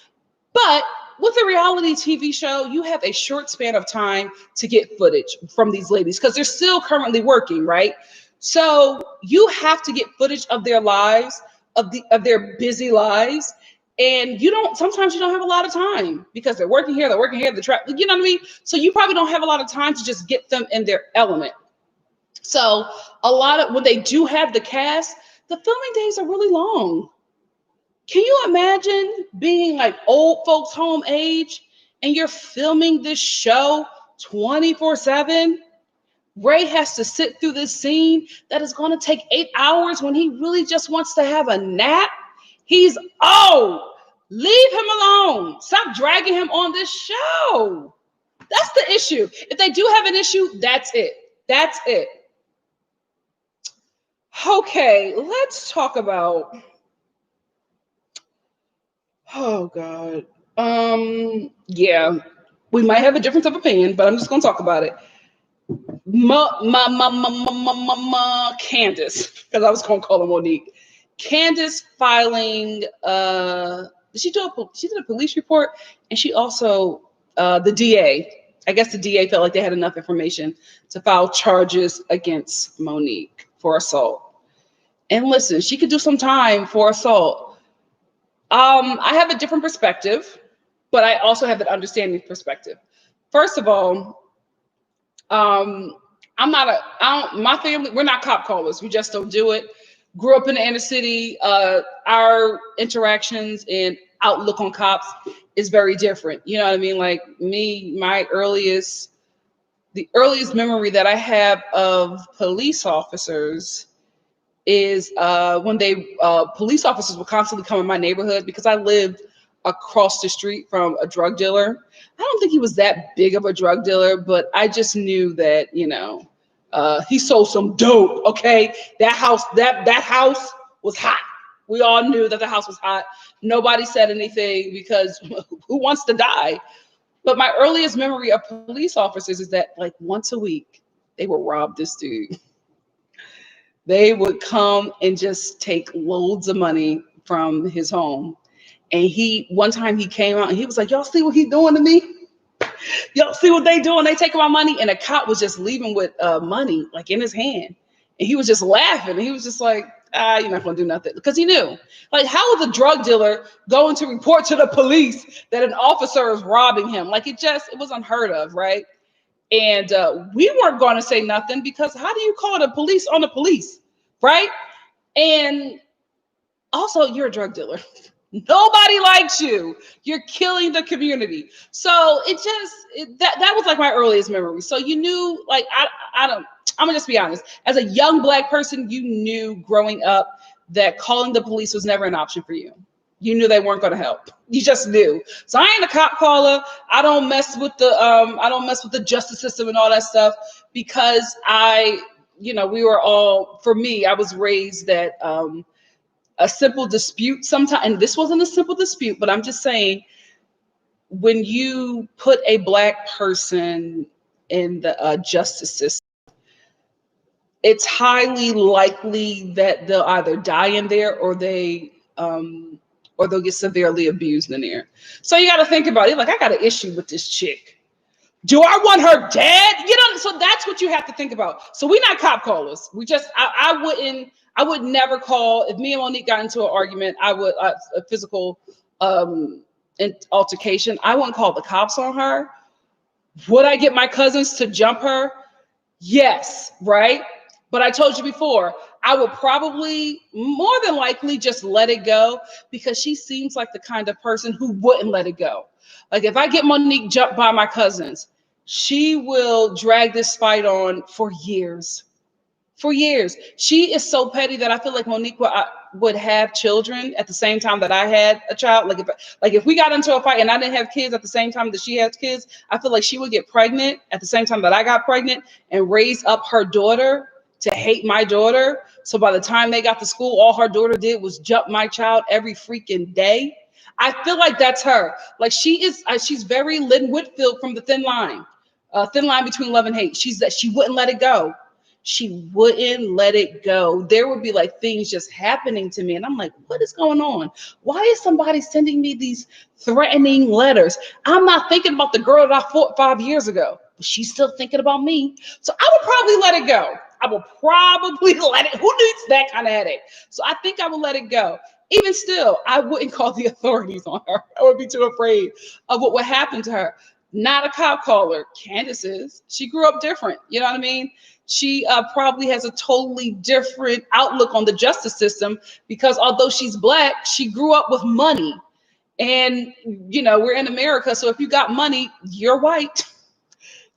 But with a reality TV show, you have a short span of time to get footage from these ladies because they're still currently working, right? So you have to get footage of their lives, of their busy lives. And sometimes you don't have a lot of time because they're working here, you know what I mean? So you probably don't have a lot of time to just get them in their element. So when they do have the cast, the filming days are really long. Can you imagine being like old folks home age and you're filming this show 24/7? Ray has to sit through this scene that is going to take 8 hours when he really just wants to have a nap. He's old. Leave him alone. Stop dragging him on this show. That's the issue. If they do have an issue, that's it. That's it. Okay, let's talk about. Oh God. Yeah, we might have a difference of opinion, but I'm just gonna talk about it. Candace, because I was gonna call her Monique. Candace filing. She did a police report, and she also the DA. I guess the DA felt like they had enough information to file charges against Monique for assault. And listen, she could do some time for assault. I have a different perspective, but I also have an understanding perspective. First of all, my family, we're not cop callers. We just don't do it. Grew up in the inner city. Our interactions and outlook on cops is very different. You know what I mean? Like me, my earliest the earliest memory that I have of police officers is when police officers would constantly come in my neighborhood because I lived across the street from a drug dealer. I don't think he was that big of a drug dealer, but I just knew that, he sold some dope. Okay. That house was hot. We all knew that the house was hot. Nobody said anything because who wants to die? But my earliest memory of police officers is that like once a week, they would rob this dude. They would come and just take loads of money from his home. And one time he came out and he was like, y'all see what he doing to me? Y'all see what they doing? They taking my money. And a cop was just leaving with money like in his hand. And he was just laughing. And he was just like, you're not going to do nothing. Because he knew. Like, how is a drug dealer going to report to the police that an officer is robbing him? Like, it was unheard of, right? And we weren't going to say nothing because how do you call the police on the police, right? And also, you're a drug dealer. Nobody likes you. You're killing the community. So that was like my earliest memory. So you knew, like, I'm gonna just be honest. As a young Black person, you knew growing up that calling the police was never an option for you. You knew they weren't going to help. You just knew. So I ain't a cop caller. I don't mess with the justice system and all that stuff because we were all, for me, I was raised that a simple dispute sometimes, and this wasn't a simple dispute, but I'm just saying, when you put a Black person in the justice system, it's highly likely that they'll either die in there or they'll get severely abused in there. So you got to think about it. Like, I got an issue with this chick. Do I want her dead? So that's what you have to think about. So we're not cop callers. I would never call, if me and Monique got into an argument, a physical altercation, I wouldn't call the cops on her. Would I get my cousins to jump her? Yes, right? But I told you before, I would probably more than likely just let it go because she seems like the kind of person who wouldn't let it go. Like, if I get Monique jumped by my cousins, she will drag this fight on for years. For years. She is so petty that I feel like Monique would have children at the same time that I had a child. Like if we got into a fight and I didn't have kids at the same time that she has kids, I feel like she would get pregnant at the same time that I got pregnant and raise up her daughter to hate my daughter. So by the time they got to school, all her daughter did was jump my child every freaking day. I feel like that's her. Like, she's very Lynn Whitfield from the Thin Line between love and hate. She wouldn't let it go. She wouldn't let it go. There would be like things just happening to me. And I'm like, what is going on? Why is somebody sending me these threatening letters? I'm not thinking about the girl that I fought 5 years ago, but she's still thinking about me. So I would probably let it go. I will probably let it. Who needs that kind of headache? So I think I would let it go. Even still, I wouldn't call the authorities on her. I would be too afraid of what would happen to her. Not a cop caller. Candace is. She grew up different. You know what I mean? She probably has a totally different outlook on the justice system because although she's Black, she grew up with money. And, we're in America. So if you got money, you're white.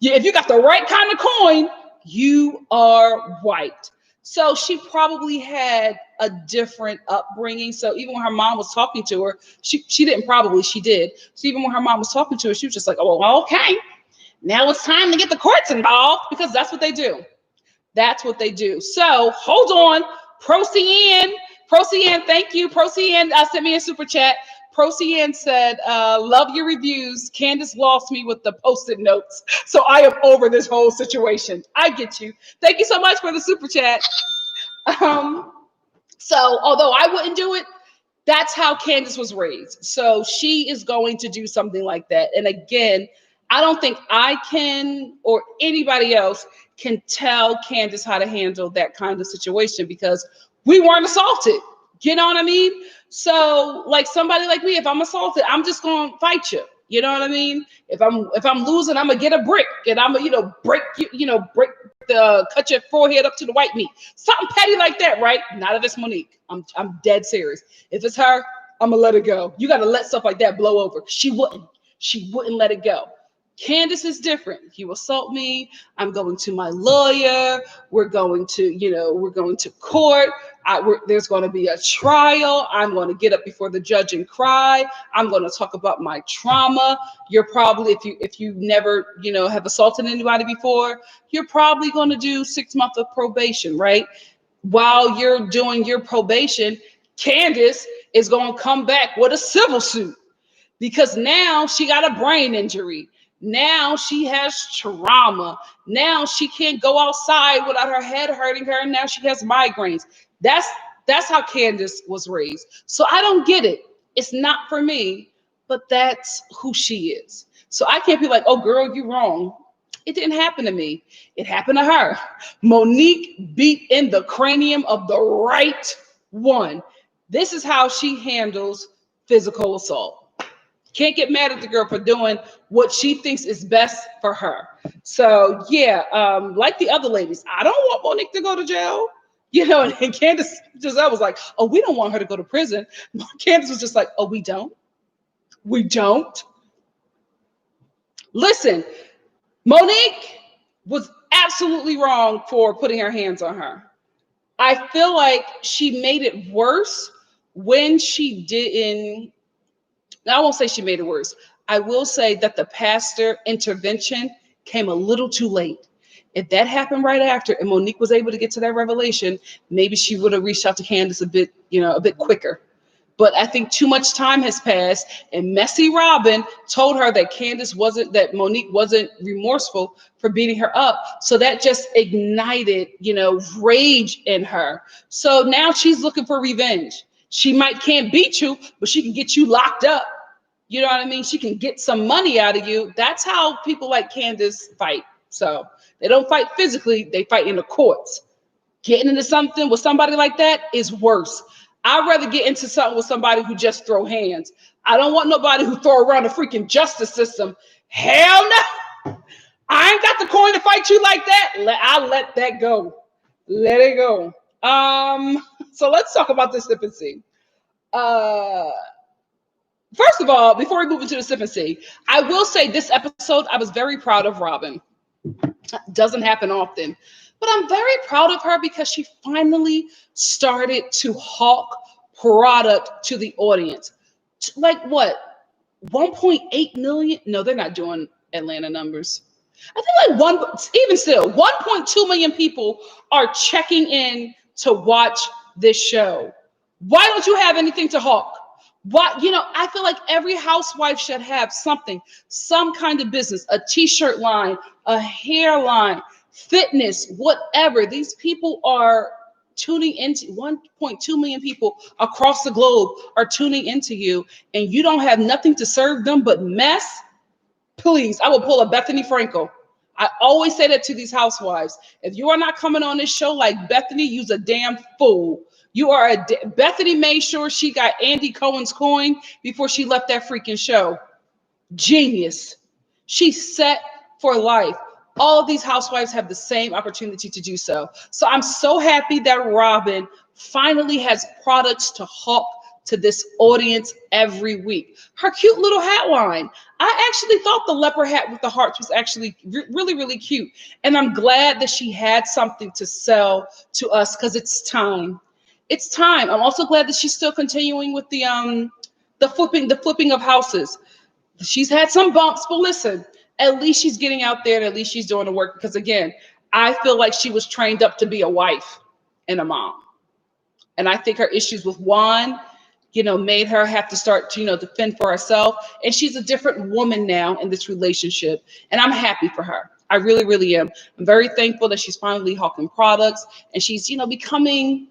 Yeah, if you got the right kind of coin, you are white. So she probably had a different upbringing. So even when her mom was talking to her, she did. So even when her mom was talking to her, she was just like, oh, well, okay, now it's time to get the courts involved because that's what they do. That's what they do. So hold on. Procyan, thank you. Procyan sent me a super chat. Procyan said, love your reviews. Candace lost me with the post-it notes. So I am over this whole situation. I get you. Thank you so much for the super chat. So although I wouldn't do it, that's how Candace was raised. So she is going to do something like that. And again, I don't think I can or anybody else can tell Candace how to handle that kind of situation because we weren't assaulted. You know what I mean? So like somebody like me, if I'm assaulted, I'm just going to fight you. You know what I mean? If I'm losing, I'm gonna get a brick and I'm gonna, cut your forehead up to the white meat. Something petty like that, right? Not if it's Monique. I'm dead serious. If it's her, I'm gonna let it go. You gotta let stuff like that blow over. She wouldn't let it go. Candace is different. You assault me, I'm going to my lawyer. We're going to court. There's going to be a trial. I'm going to get up before the judge and cry. I'm going to talk about my trauma. You're probably, if you never, have assaulted anybody before, you're probably going to do 6 months of probation, right? While you're doing your probation, Candace is going to come back with a civil suit because now she got a brain injury. Now she has trauma. Now she can't go outside without her head hurting her. Now she has migraines. That's how Candace was raised. So I don't get it. It's not for me, but that's who she is. So I can't be like, oh girl, you're wrong. It didn't happen to me. It happened to her. Monique beat in the cranium of the right one. This is how she handles physical assault. Can't get mad at the girl for doing what she thinks is best for her. So yeah, like the other ladies, I don't want Monique to go to jail. And Candace Giselle was like, oh, we don't want her to go to prison. Candace was just like, oh, we don't. We don't. Listen, Monique was absolutely wrong for putting her hands on her. I feel like she made it worse when she didn't. I won't say she made it worse. I will say that the pastor intervention came a little too late. If that happened right after and Monique was able to get to that revelation, maybe she would have reached out to Candace a bit quicker. But I think too much time has passed, and Messy Robin told her that Monique wasn't remorseful for beating her up. So that just ignited, rage in her. So now she's looking for revenge. She can't beat you, but she can get you locked up. You know what I mean? She can get some money out of you. That's how people like Candace fight. So they don't fight physically, they fight in the courts. Getting into something with somebody like that is worse. I'd rather get into something with somebody who just throw hands. I don't want nobody who throw around the freaking justice system. Hell no. I ain't got the coin to fight you like that. I'll let that go. Let it go. So let's talk about the sip and see. First of all, before we move into the sip and see, I will say this episode, I was very proud of Robin. Doesn't happen often. But I'm very proud of her because she finally started to hawk product to the audience. Like what? 1.8 million? No, they're not doing Atlanta numbers. I think even still, 1.2 million people are checking in to watch this show. Why don't you have anything to hawk? I feel like every housewife should have something, some kind of business, a t-shirt line, a hair line, fitness, whatever. These people are tuning into 1.2 million people across the globe are tuning into you, and you don't have nothing to serve them but mess. Please, I will pull a Bethany Frankel. I always say that to these housewives. If you are not coming on this show like Bethany, you's a damn fool. Bethany made sure she got Andy Cohen's coin before she left that freaking show. Genius. She's set for life. All of these housewives have the same opportunity to do so. So I'm so happy that Robin finally has products to hawk to this audience every week. Her cute little hat line. I actually thought the leopard hat with the hearts was actually really, really cute. And I'm glad that she had something to sell to us because it's time. It's time. I'm also glad that she's still continuing with the flipping of houses. She's had some bumps, but listen, at least she's getting out there and at least she's doing the work. Because again, I feel like she was trained up to be a wife and a mom. And I think her issues with Juan, made her have to start to, defend for herself. And she's a different woman now in this relationship. And I'm happy for her. I really, really am. I'm very thankful that she's finally hawking products and she's, becoming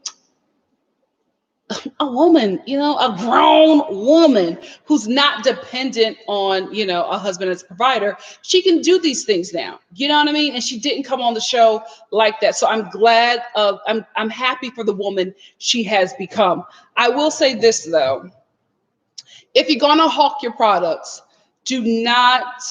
a woman, a grown woman who's not dependent on, a husband as a provider. She can do these things now. You know what I mean? And she didn't come on the show like that. So I'm glad I'm happy for the woman she has become. I will say this though. If you're going to hawk your products, do not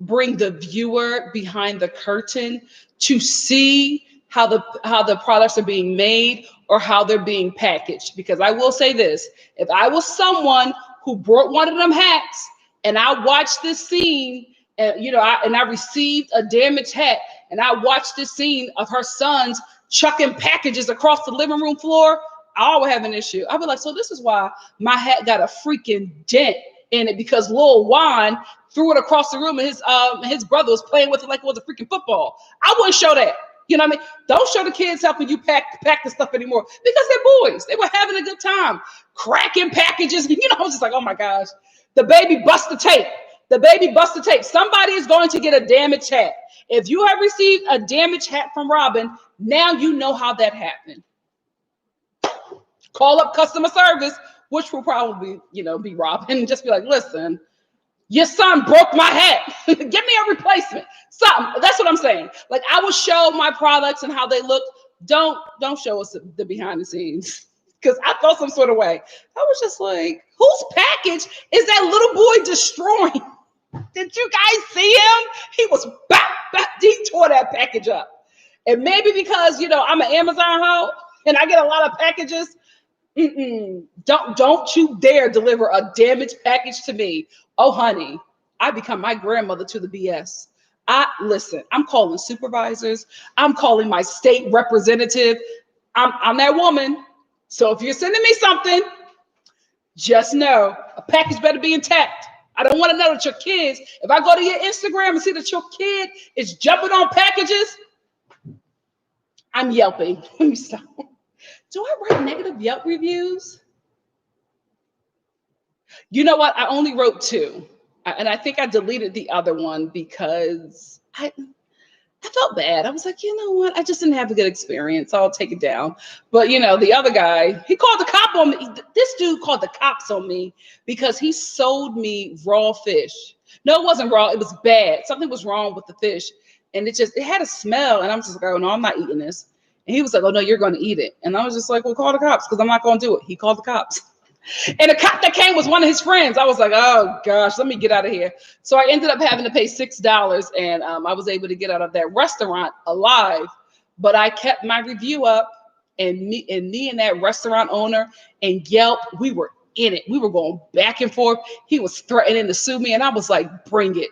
bring the viewer behind the curtain to see how the products are being made or how they're being packaged. Because I will say this, if I was someone who brought one of them hats and I watched this scene And I received a damaged hat, and I watched this scene of her sons chucking packages across the living room floor, I would have an issue. I'd be like, so this is why my hat got a freaking dent in it, because Lil Juan threw it across the room, and his brother was playing with it like it was a freaking football. I wouldn't show that. You know what I mean? Don't show the kids helping you pack the stuff anymore, because they're boys. They were having a good time, cracking packages. I was just like, oh my gosh, the baby bust the tape. The baby bust the tape. Somebody is going to get a damaged hat. If you have received a damaged hat from Robin, now you know how that happened. Call up customer service, which will probably, be Robin, and just be like, listen, your son broke my hat. Give me a replacement. Something. That's what I'm saying. Like, I will show my products and how they look. Don't show us the behind the scenes, because I felt some sort of way. I was just like, whose package is that little boy destroying? Did you guys see him? He was he tore that package up. And maybe because, I'm an Amazon hoe and I get a lot of packages. Don't you dare deliver a damaged package to me. Oh, honey, I become my grandmother to the BS. Listen, I'm calling supervisors. I'm calling my state representative. I'm that woman. So if you're sending me something, just know a package better be intact. I don't want to know that your kids, if I go to your Instagram and see that your kid is jumping on packages, I'm yelping. Let me stop. Do I write negative Yelp reviews? You know what? I only wrote 2. And I think I deleted the other one because I felt bad. I was like, you know what? I just didn't have a good experience. I'll take it down. But, the other guy, he called the cop on me. This dude called the cops on me because he sold me raw fish. No, it wasn't raw. It was bad. Something was wrong with the fish. And it had a smell. And I'm just like, oh, no, I'm not eating this. And he was like, oh, no, you're going to eat it. And I was just like, well, call the cops, because I'm not going to do it. He called the cops. And the cop that came was one of his friends. I was like, oh gosh, let me get out of here. So I ended up having to pay $6, and I was able to get out of that restaurant alive. But I kept my review up, and me and that restaurant owner and Yelp, we were in it. We were going back and forth. He was threatening to sue me, and I was like, bring it.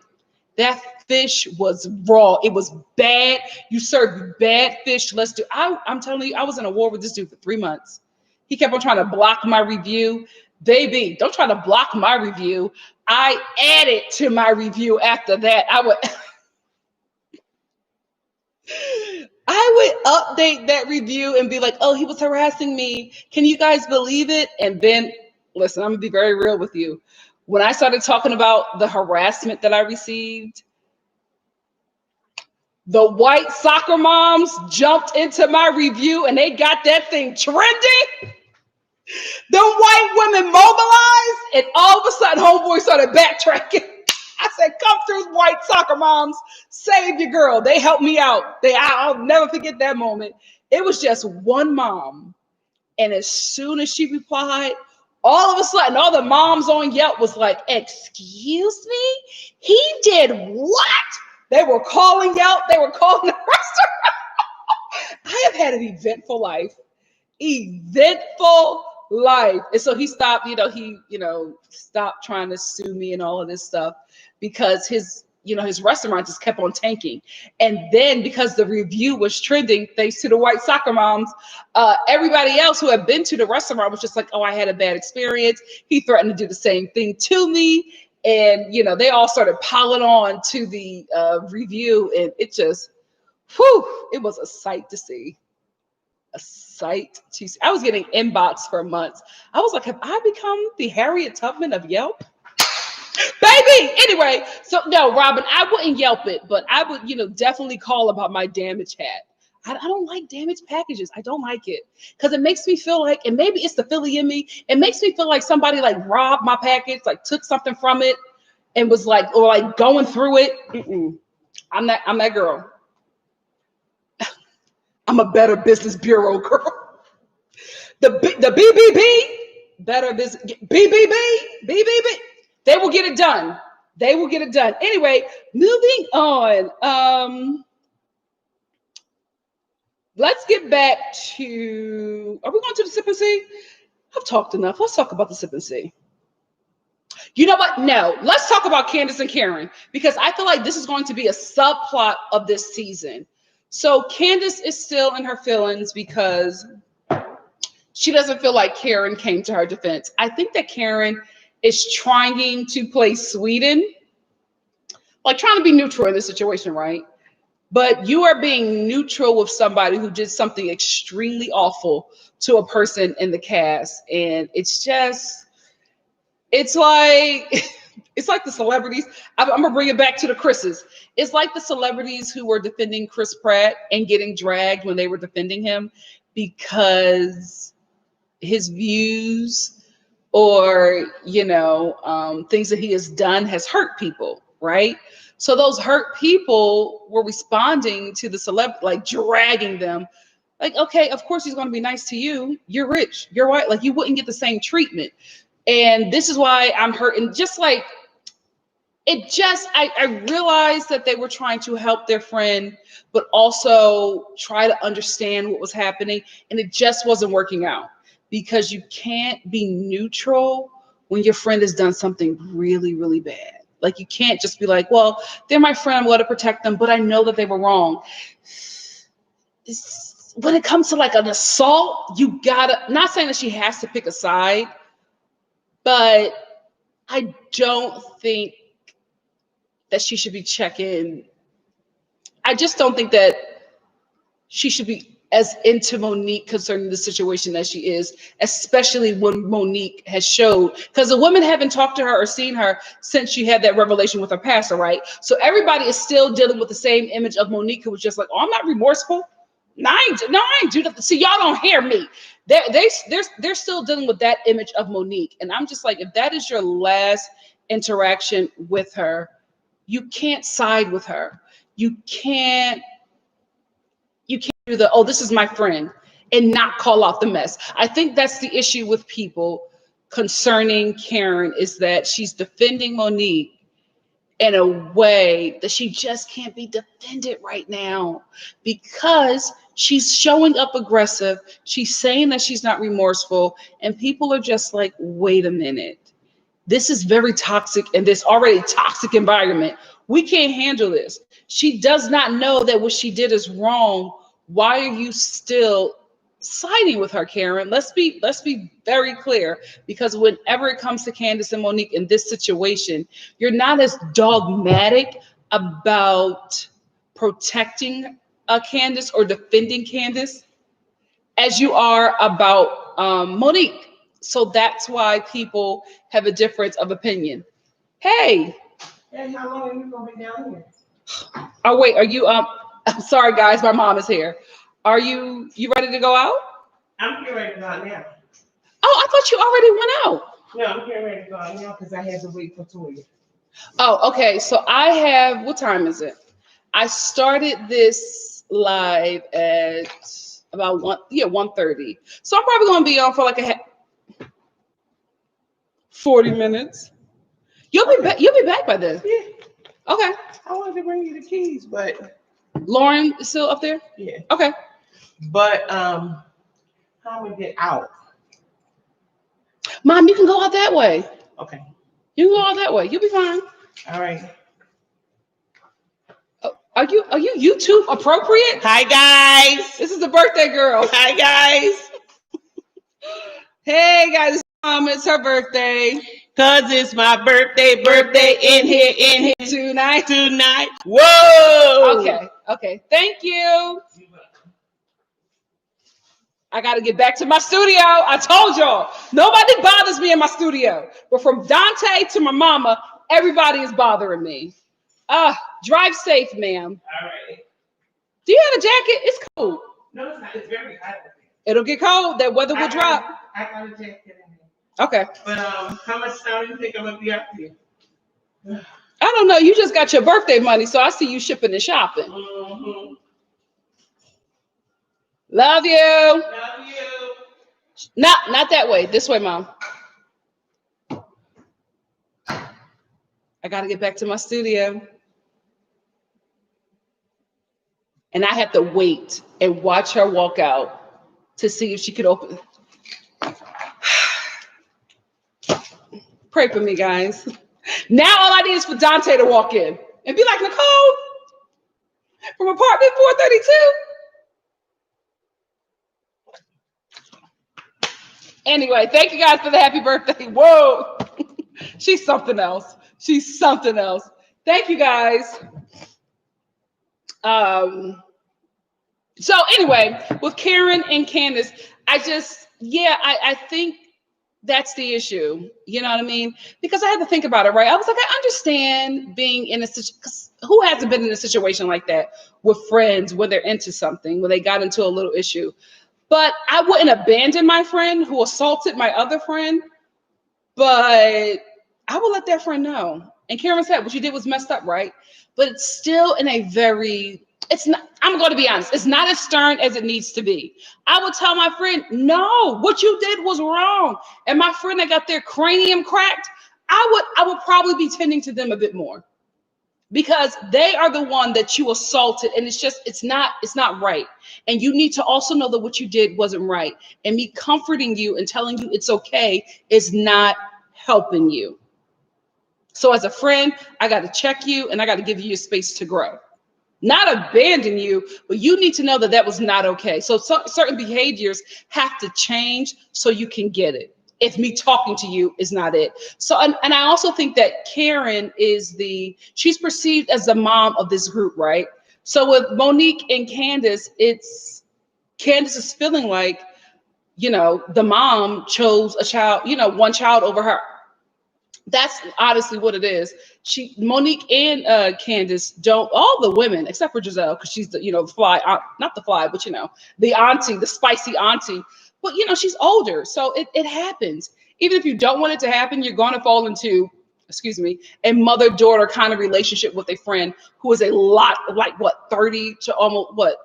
That fish was raw. It was bad. You served bad fish. Let's do. I'm telling you, I was in a war with this dude for 3 months. He kept on trying to block my review. Baby, don't try to block my review. I added to my review after that. I would update that review and be like, oh, he was harassing me. Can you guys believe it? And then, listen, I'm going to be very real with you. When I started talking about the harassment that I received, the white soccer moms jumped into my review and they got that thing trending. The white women mobilized, and all of a sudden, homeboy started backtracking. I said, come through, white soccer moms. Save your girl. They helped me out. I'll never forget that moment. It was just one mom. And as soon as she replied, all of a sudden, all the moms on Yelp was like, excuse me? He did what? They were calling Yelp. They were calling the restaurant. I have had an eventful life. Eventful life. And so he stopped, stopped trying to sue me and all of this stuff, because his restaurant just kept on tanking. And then because the review was trending, thanks to the white soccer moms, everybody else who had been to the restaurant was just like, oh, I had a bad experience. He threatened to do the same thing to me. And, they all started piling on to the review. And it just, it was a sight to see. A sight to see. I was getting inbox for months. I was like, have I become the Harriet Tubman of Yelp? Baby! Anyway, so no, Robin, I wouldn't Yelp it, but I would, definitely call about my damaged hat. I don't like damaged packages. I don't like it, because it makes me feel like, and maybe it's the Philly in me, it makes me feel like somebody like robbed my package, like took something from it and was like, or like going through it. I'm that girl. I'm a Better Business Bureau girl. The BBB, Better Business, BBB. They will get it done. They will get it done. Anyway, moving on. Let's get back to, are we going to the sip and see? I've talked enough. Let's talk about the sip and see. You know what? No, let's talk about Candace and Karen because I feel like this is going to be a subplot of this season. So Candace is still in her feelings because she doesn't feel like Karen came to her defense. I think that Karen is trying to play Sweden, like trying to be neutral in this situation, right? But you are being neutral with somebody who did something extremely awful to a person in the cast. And it's like, it's like the celebrities. I'm gonna bring it back to the Chris's. It's like the celebrities who were defending Chris Pratt and getting dragged when they were defending him because his views or things that he has done has hurt people, right? So those hurt people were responding to the celeb, like dragging them. Like, okay, of course he's going to be nice to you. You're rich. You're white. Like you wouldn't get the same treatment. And this is why I'm hurting. Just like I realized that they were trying to help their friend, but also try to understand what was happening. And it just wasn't working out because you can't be neutral when your friend has done something really, really bad. Like you can't just be like, well, they're my friend, I'm going to protect them, but I know that they were wrong. When it comes to like an assault, you gotta, not saying that she has to pick a side, but I don't think that she should be checking. I just don't think that she should be as into Monique concerning the situation as she is, especially when Monique has showed, because the women haven't talked to her or seen her since she had that revelation with her pastor, right? So everybody is still dealing with the same image of Monique, who was just like, oh, I'm not remorseful. No, I ain't do that. See, y'all don't hear me. They're still dealing with that image of Monique. And I'm just like, if that is your last interaction with her, you can't side with her. You can't do the, oh, this is my friend and not call out the mess. I think that's the issue with people concerning Karen is that she's defending Monique in a way that she just can't be defended right now because she's showing up aggressive. She's saying that she's not remorseful and people are just like, wait a minute. This is very toxic in this already toxic environment. We can't handle this. She does not know that what she did is wrong. Why are you still siding with her, Karen? Let's be very clear, because whenever it comes to Candace and Monique in this situation, you're not as dogmatic about protecting Candace or defending Candace as you are about Monique. So that's why people have a difference of opinion. Hey. Hey, how long are you gonna be down here? Oh wait, are you I'm sorry guys, my mom is here. Are you ready to go out? I'm getting ready to go out now. Oh, I thought you already went out. No, I'm getting ready to go out now because I had to wait for Toya. Oh, okay. So I have, what time is it? I started this live at about 1:30. So I'm probably gonna be on for like 40 minutes. You'll be back by then. Yeah. Okay. I wanted to bring you the keys, but Lauren is still up there? yeah. Okay. But how we get out? Mom, you can go out that way. Okay. You can go out that way. You'll be fine. All right. Are you YouTube appropriate? Hi guys. This is the birthday girl. Hi guys. Hey guys, Mom, it's her birthday. Cause it's my birthday in here tonight. Whoa. Okay. Thank you. I got to get back to my studio. I told y'all, nobody bothers me in my studio. But from Dante to my mama, everybody is bothering me. Drive safe, ma'am. All right. Do you have a jacket? It's cold. No, it's not. It's very hot. It'll get cold. That weather will drop. I got a jacket in here. Okay. But how much time do you think I'm gonna be up here? I don't know. You just got your birthday money, so I see you shipping and shopping. Mm-hmm. Love you. Love you. Not that way. This way, Mom. I got to get back to my studio. And I have to wait and watch her walk out to see if she could open. Pray for me, guys. Now all I need is for Dante to walk in and be like, Nicole from apartment 432. Anyway, thank you guys for the happy birthday. Whoa. She's something else. She's something else. Thank you guys. So anyway, with Karen and Candace, I think that's the issue. You know what I mean? Because I had to think about it, right? I was like, I understand being in a situation. Who hasn't been in a situation like that with friends when they're into something, when they got into a little issue? But I wouldn't abandon my friend who assaulted my other friend, but I will let that friend know. And Karen said, what you did was messed up, right? But it's still in a it's not, I'm going to be honest, it's not as stern as it needs to be. I would tell my friend, no, what you did was wrong. And my friend that got their cranium cracked, I would probably be tending to them a bit more because they are the one that you assaulted. And it's not right. And you need to also know that what you did wasn't right. And me comforting you and telling you it's okay is not helping you. So as a friend, I got to check you and I got to give you a space to grow. Not abandon you, but you need to know that that was not okay. So certain behaviors have to change so you can get it. If me talking to you is not it. So, and I also think that Karen she's perceived as the mom of this group, right? So with Monique and Candace, Candace is feeling like, the mom chose a child, one child over her. That's honestly what it is. Monique and Candace don't, all the women except for Giselle, because she's the fly, not the fly, but the auntie, the spicy auntie. But she's older, so it happens. Even if you don't want it to happen, you're going to fall into, excuse me, a mother-daughter kind of relationship with a friend who is a lot like 30 to almost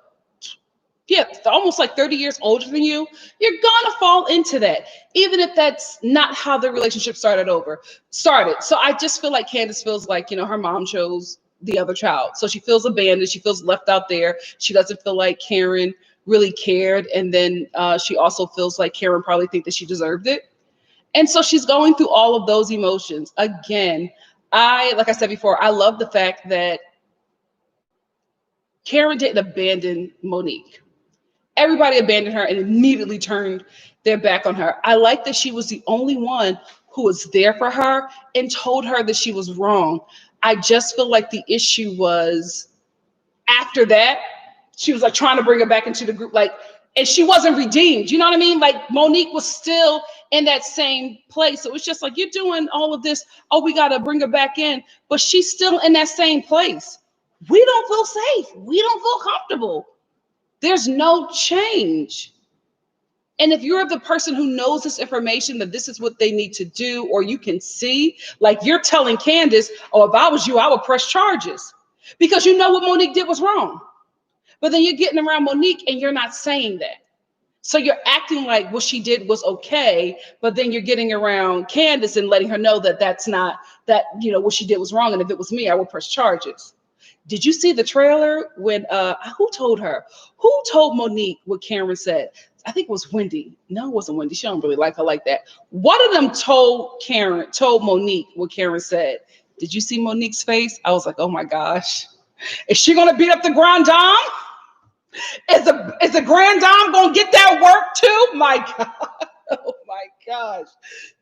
almost like 30 years older than you. You're gonna fall into that, even if that's not how the relationship started. So I just feel like Candace feels like, her mom chose the other child. So she feels abandoned. She feels left out there. She doesn't feel like Karen really cared. And then she also feels like Karen probably think that she deserved it. And so she's going through all of those emotions. Again, like I said before, I love the fact that Karen didn't abandon Monique. Everybody abandoned her and immediately turned their back on her. I like that she was the only one who was there for her and told her that she was wrong. I just feel like the issue was after that, she was like trying to bring her back into the group, and she wasn't redeemed. You know what I mean? Like Monique was still in that same place. So it's just like, you're doing all of this. Oh, we got to bring her back in, but she's still in that same place. We don't feel safe. We don't feel comfortable. There's no change. And if you're the person who knows this information, that this is what they need to do, or you can see, like you're telling Candace, oh, if I was you, I would press charges because you know what Monique did was wrong. But then you're getting around Monique and you're not saying that. So you're acting like what she did was okay, but then you're getting around Candace and letting her know that that's not, that, what she did was wrong. And if it was me, I would press charges. Did you see the trailer when who told her? Who told Monique what Karen said? I think it was Wendy. No, it wasn't Wendy. She don't really like her like that. One of them told Monique what Karen said. Did you see Monique's face? I was like, oh my gosh. Is she gonna beat up the grand dame? Is the grand dame gonna get that work too? My God. Oh my gosh.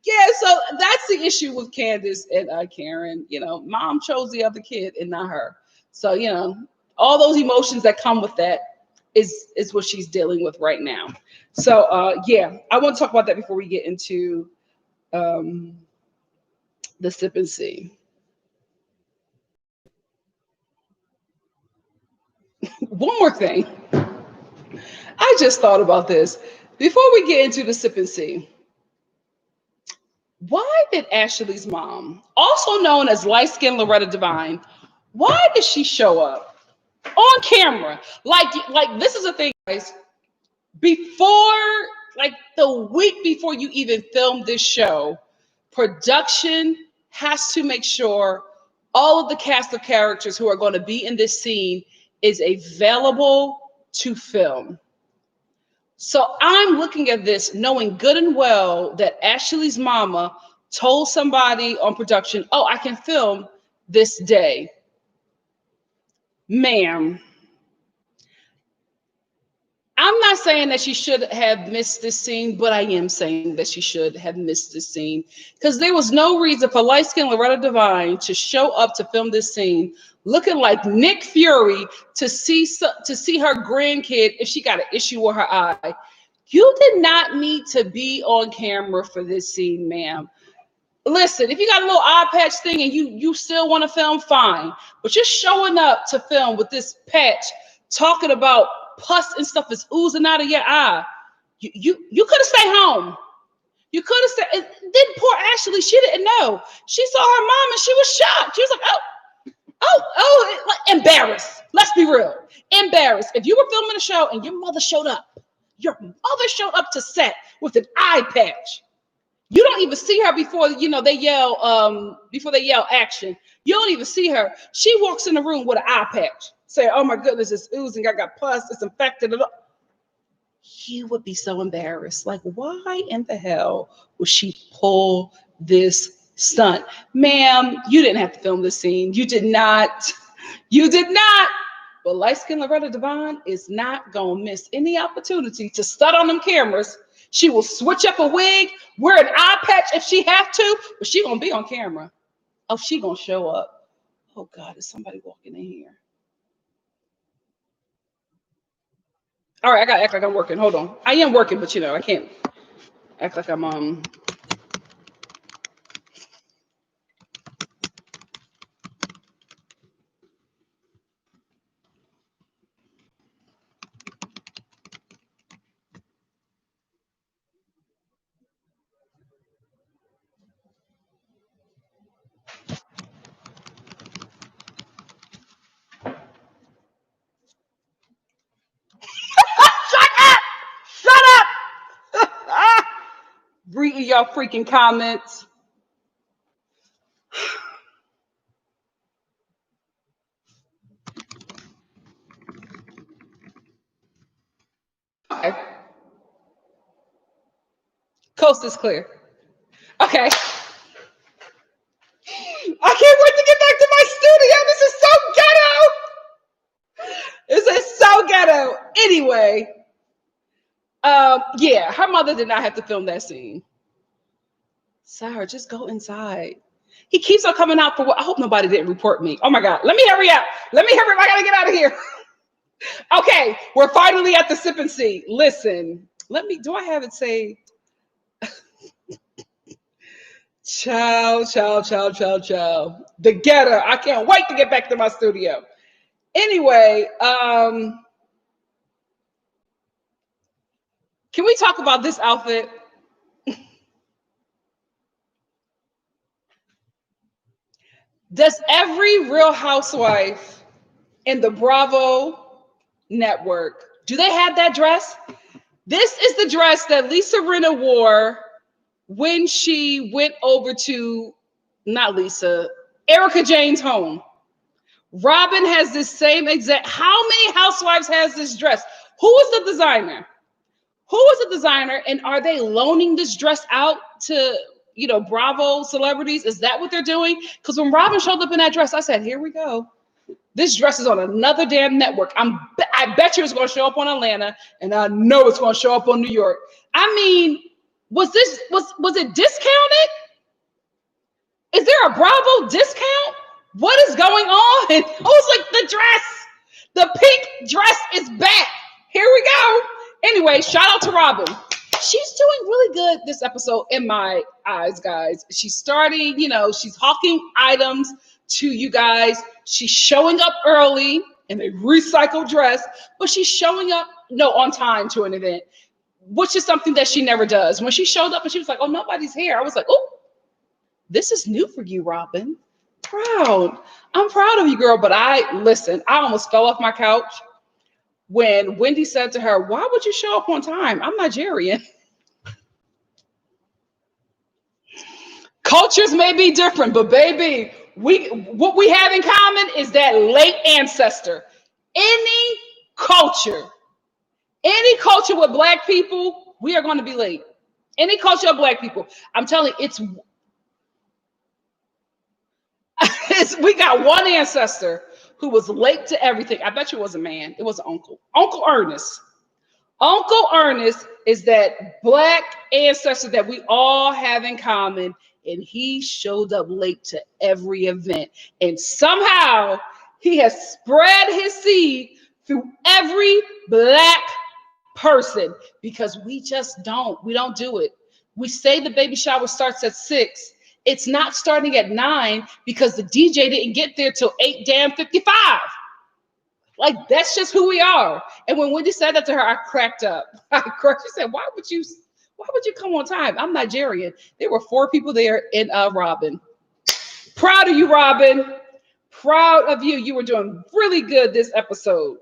Yeah, so that's the issue with Candace and Karen. Mom chose the other kid and not her. So, all those emotions that come with that is what she's dealing with right now. So, I want to talk about that before we get into the sip and see. One more thing. I just thought about this. Before we get into the sip and see, why did Ashley's mom, also known as light-skinned Loretta Devine, why did she show up on camera? Like this is a thing, guys. Before, like the week before you even film this show, production has to make sure all of the cast of characters who are going to be in this scene is available to film. So I'm looking at this knowing good and well that Ashley's mama told somebody on production, oh, I can film this day. Ma'am, I'm not saying that she should have missed this scene, but I am saying that she should have missed this scene because there was no reason for light-skinned Loretta Devine to show up to film this scene looking like Nick Fury to see her grandkid if she got an issue with her eye. You did not need to be on camera for this scene, ma'am. Listen, if you got a little eye patch thing and you still want to film, fine. But you're showing up to film with this patch, talking about pus and stuff is oozing out of your eye. You could have stayed home. You could have stayed. Then poor Ashley, she didn't know. She saw her mom and she was shocked. She was like, embarrassed. Let's be real. Embarrassed. If you were filming a show and your mother showed up to set with an eye patch. You don't even see her before they yell action. You don't even see her. She walks in the room with an eye patch, saying, "Oh my goodness, it's oozing. I got pus. It's infected." You would be so embarrassed. Like, why in the hell would she pull this stunt, ma'am? You didn't have to film this scene. You did not. You did not. But light-skinned Loretta Devine is not gonna miss any opportunity to stunt on them cameras. She will switch up a wig, wear an eye patch if she have to, but she gonna be on camera. Oh, she gonna show up. Oh God, is somebody walking in here? All right, I gotta act like I'm working. Hold on. I am working, but I can't act like I'm shut up! Reading y'all freaking comments. Okay. Coast is clear. Okay. I can't wait to get back to my studio. This is so ghetto. Anyway, yeah, her mother did not have to film that scene. Sarah, just go inside. He keeps on coming out for what? I hope nobody didn't report me. Oh my God, let me hurry up. I gotta get out of here. Okay, we're finally at the sip and see. Listen, do I have it say? Ciao. The getter. I can't wait to get back to my studio. Anyway, can we talk about this outfit? Does every Real Housewife in the Bravo network, do they have that dress? This is the dress that Lisa Rinna wore when she went over to, not Lisa, Erica Jane's home. Robin has this same exact, how many housewives has this dress? Who was the designer? And are they loaning this dress out to, Bravo celebrities? Is that what they're doing? Because when Robin showed up in that dress, I said, here we go. This dress is on another damn network. I bet you it's going to show up on Atlanta, and I know it's going to show up on New York. I mean, was it discounted? Is there a Bravo discount? What is going on? Who's like the pink dress is back. Here we go. Anyway, shout out to Robin. She's doing really good this episode in my eyes, guys. She's starting, she's hawking items to you guys. She's showing up early in a recycled dress, but she's showing up, on time to an event, which is something that she never does. When she showed up and she was like, oh, nobody's here. I was like, oh, this is new for you, Robin. I'm proud of you, girl. But I almost fell off my couch when Wendy said to her, why would you show up on time? I'm Nigerian. Cultures may be different, but baby, what we have in common is that late ancestor. Any culture with Black people, we are going to be late. Any culture of Black people. I'm telling you, We got one ancestor who was late to everything. I bet you it was a man. It was an uncle. Uncle Ernest. Uncle Ernest is that black ancestor that we all have in common, and he showed up late to every event. And somehow he has spread his seed through every black person because we don't do it. We say the baby shower starts at 6. It's not starting at 9 because the DJ didn't get there till 8:55. Like, that's just who we are. And when Wendy said that to her, I cracked up. She said, why would you come on time? I'm Nigerian. There were 4 people there in Robin. Proud of you, Robin. Proud of you. You were doing really good this episode.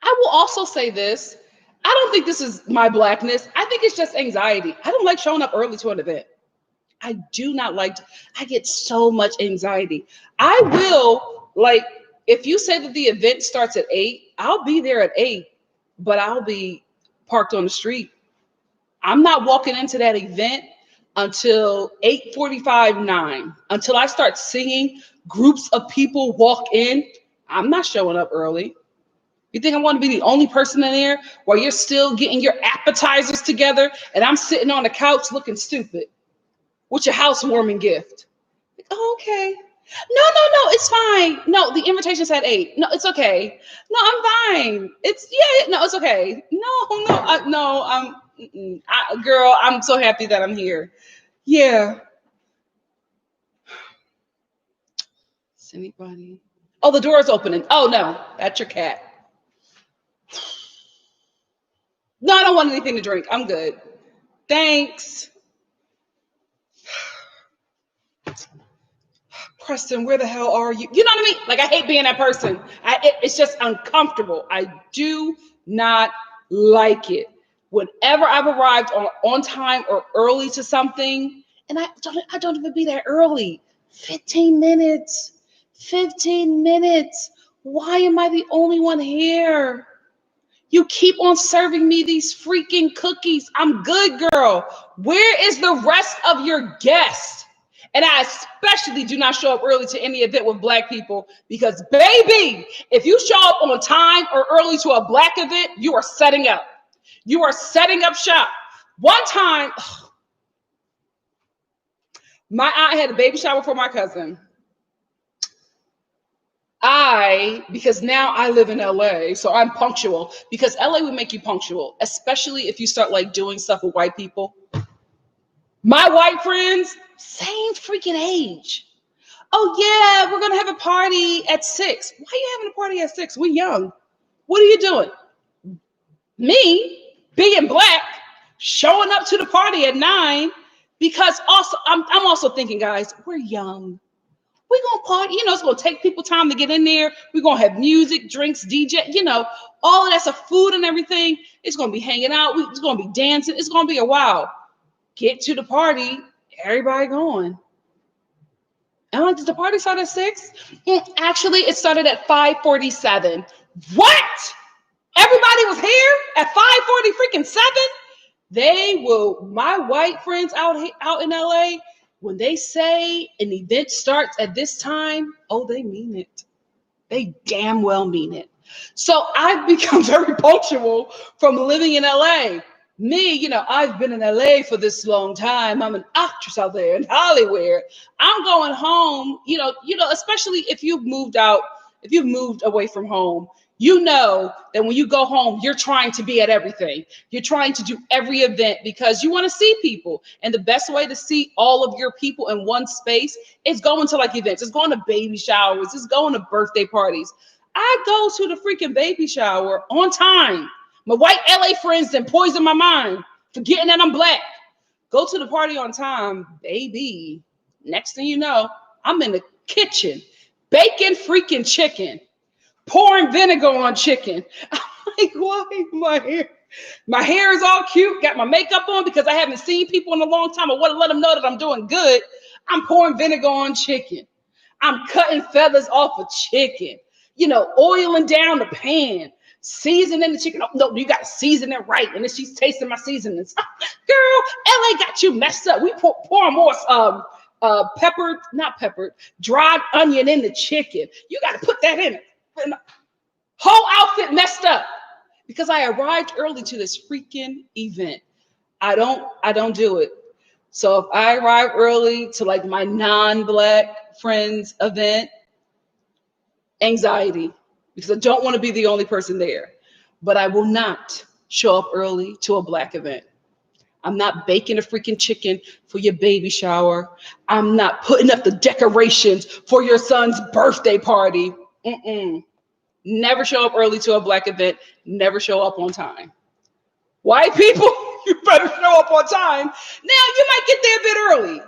I will also say this. I don't think this is my blackness. I think it's just anxiety. I don't like showing up early to an event. I do not like I get so much anxiety. I will, like, if you say that the event starts at 8, I'll be there at 8, but I'll be parked on the street. I'm not walking into that event until 8:45, 9. Until I start seeing groups of people walk in, I'm not showing up early. You think I want to be the only person in there while you're still getting your appetizers together and I'm sitting on the couch looking stupid with your housewarming gift? Like, oh, okay. No, it's fine. No, the invitation's at 8. No, it's okay. No, I'm fine. It's okay. Girl, I'm so happy that I'm here. Yeah. Is anybody? Oh, the door's opening. Oh no, that's your cat. No, I don't want anything to drink. I'm good. Thanks. Preston, where the hell are you? You know what I mean? Like, I hate being that person. It's just uncomfortable. I do not like it. Whenever I've arrived on time or early to something, and I don't even be that early. 15 minutes. 15 minutes. Why am I the only one here? You keep on serving me these freaking cookies. I'm good, girl. Where is the rest of your guests? And I especially do not show up early to any event with black people because, baby, if you show up on time or early to a black event, you are setting up. You are setting up shop. One time, my aunt had a baby shower for my cousin. Because now I live in LA, so I'm punctual, because LA would make you punctual, especially if you start like doing stuff with white people. My white friends, same freaking age. Oh yeah, we're gonna have a party at 6. Why are you having a party at 6? We're young. What are you doing? Me, being black, showing up to the party at 9, because also I'm also thinking, guys, we're young. We're gonna party, it's gonna take people time to get in there. We're gonna have music, drinks, DJ, all of that stuff, food and everything. It's gonna be hanging out. It's gonna be dancing. It's gonna be a while. Get to the party, everybody going. And I'm like, did the party start at 6? Actually, it started at 5:47. What? Everybody was here at 5:40 freaking 7? My white friends out in LA, when they say an event starts at this time, oh, they mean it. They damn well mean it. So I've become very punctual from living in LA. Me, I've been in LA for this long time. I'm an actress out there in Hollywood. I'm going home, especially if you've moved away from home. That when you go home, you're trying to be at everything. You're trying to do every event because you want to see people. And the best way to see all of your people in one space is going to like events. It's going to baby showers. It's going to birthday parties. I go to the freaking baby shower on time. My white LA friends then poison my mind, forgetting that I'm black. Go to the party on time, baby. Next thing you know, I'm in the kitchen, baking freaking chicken, pouring vinegar on chicken. I'm like, why my hair is all cute, got my makeup on because I haven't seen people in a long time. I want to let them know that I'm doing good. I'm pouring vinegar on chicken. I'm cutting feathers off of chicken, oiling down the pan, seasoning the chicken. Oh, no, you got to season it right. And then she's tasting my seasonings. Girl, LA got you messed up. We pour more dried onion in the chicken. You got to put that in it. Whole outfit messed up because I arrived early to this freaking event. I don't do it. So if I arrive early to like my non-black friends event, anxiety, because I don't want to be the only person there. But I will not show up early to a black event. I'm not baking a freaking chicken for your baby shower. I'm not putting up the decorations for your son's birthday party. Mm-mm. Never show up early to a black event. Never show up on time. White people, you better show up on time. Now, you might get there a bit early.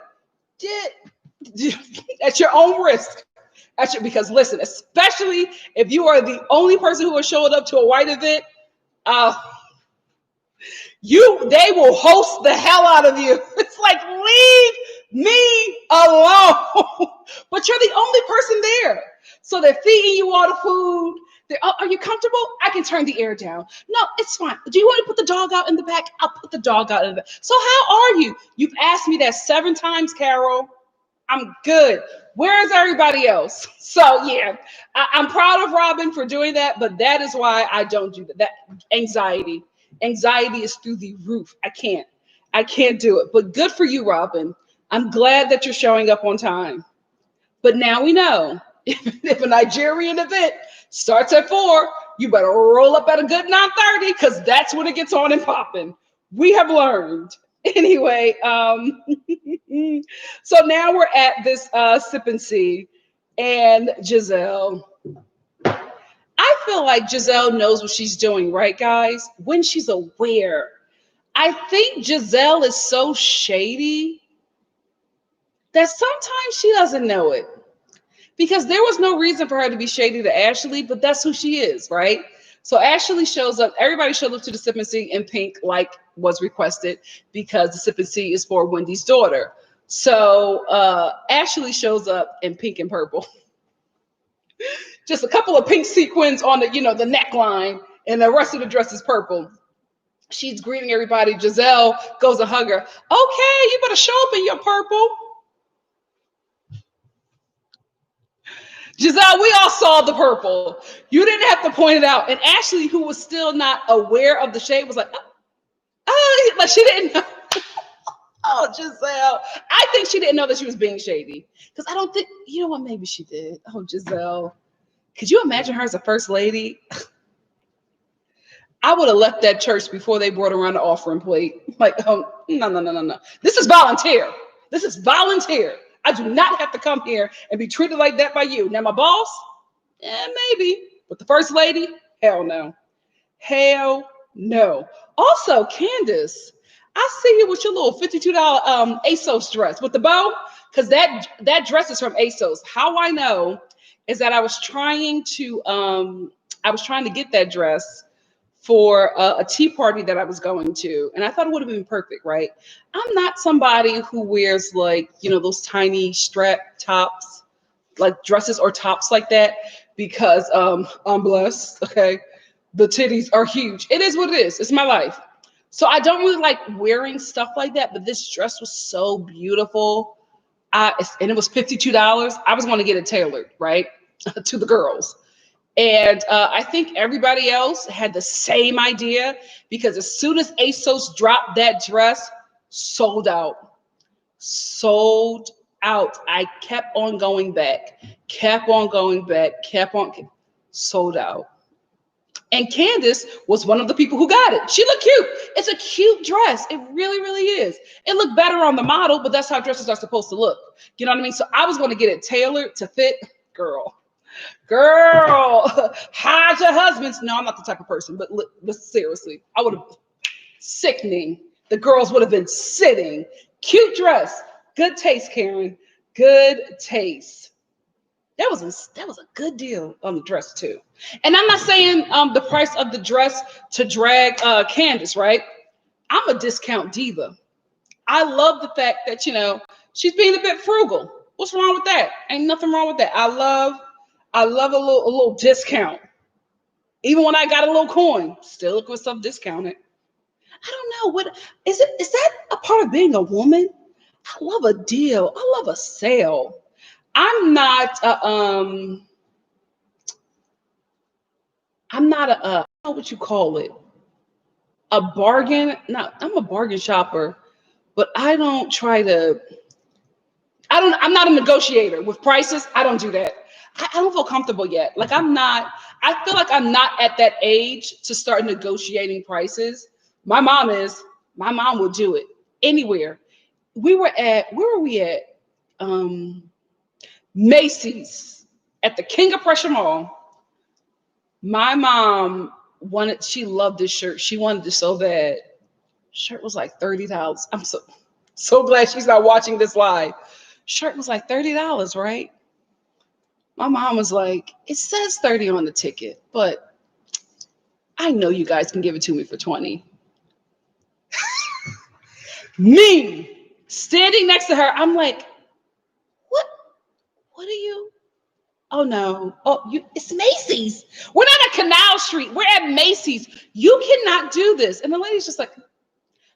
At your own risk. Because listen, especially if you are the only person who has showed up to a white event, uh, they will host the hell out of you. It's like, leave me alone. But you're the only person there. So they're feeding you all the food. Are you comfortable? I can turn the air down. No, it's fine. Do you want to put the dog out in the back? I'll put the dog out in the back. So how are you? You've asked me that 7 times, Carol. I'm good. Where is everybody else? So yeah, I'm proud of Robin for doing that, but that is why I don't do that. That anxiety is through the roof. I can't do it. But good for you, Robin. I'm glad that you're showing up on time. But now we know if a Nigerian event starts at 4, you better roll up at a good 9:30 because that's when it gets on and popping. We have learned. Anyway, so now we're at this sip and see, and Giselle. I feel like Giselle knows what she's doing, right, guys? When she's aware. I think Giselle is so shady that sometimes she doesn't know it. Because there was no reason for her to be shady to Ashley, but that's who she is, right? So Ashley shows up. Everybody showed up to the sip and see in pink, like was requested, because the sip and see is for Wendy's daughter. So Ashley shows up in pink and purple. Just a couple of pink sequins on the neckline, and the rest of the dress is purple. She's greeting everybody. Giselle goes to hug her. Okay, you better show up in your purple. Giselle, we all saw the purple. You didn't have to point it out. And Ashley, who was still not aware of the shade, was like, like she didn't know. Oh, Giselle. I think she didn't know that she was being shady. Because I don't think, you know what, maybe she did. Oh, Giselle. Could you imagine her as a first lady? I would have left that church before they brought around the offering plate. Like, oh, no. This is volunteer. I do not have to come here and be treated like that by you. Now, my boss, maybe. But the first lady, hell no. Hell no. Also, Candace, I see you with your little $52 ASOS dress with the bow, because that dress is from ASOS. How I know is that I was trying to get that dress for a tea party that I was going to. And I thought it would have been perfect, right? I'm not somebody who wears like, those tiny strap tops, like dresses or tops like that, because I'm blessed, okay? The titties are huge. It is what it is. It's my life. So I don't really like wearing stuff like that, but this dress was so beautiful. And it was $52. I was going to get it tailored, right? To the girls. And I think everybody else had the same idea, because as soon as ASOS dropped that dress, sold out. I kept on going back, sold out. And Candace was one of the people who got it. She looked cute. It's a cute dress. It really, really is. It looked better on the model, but that's how dresses are supposed to look. You know what I mean? So I was going to get it tailored to fit. Girl, hide your husbands. No, I'm not the type of person, but seriously, I would have sickening. The girls would have been sitting. Cute dress. Good taste, Karen. Good taste. That was a good deal on the dress too. And I'm not saying the price of the dress to drag Candace, right? I'm a discount diva. I love the fact that she's being a bit frugal. What's wrong with that? Ain't nothing wrong with that. I love a little discount. Even when I got a little coin, still look for stuff discounted. I don't know what is it. Is that a part of being a woman? I love a deal. I love a sale. I'm not I don't know what you call it. A bargain. No, I'm a bargain shopper, but I'm not a negotiator with prices. I don't do that. I don't feel comfortable yet. Like I feel like I'm not at that age to start negotiating prices. My mom is. My mom will do it anywhere. Where were we at? Um, Macy's at the King of Prussia Mall. My mom she loved this shirt. She wanted it so bad. Shirt was like $30. I'm so glad she's not watching this live. Shirt was like $30, right? My mom was like, it says 30 on the ticket, but I know you guys can give it to me for 20. Me standing next to her, I'm like, what? What are you? Oh no. It's Macy's. We're not at Canal Street. We're at Macy's. You cannot do this. And the lady's just like,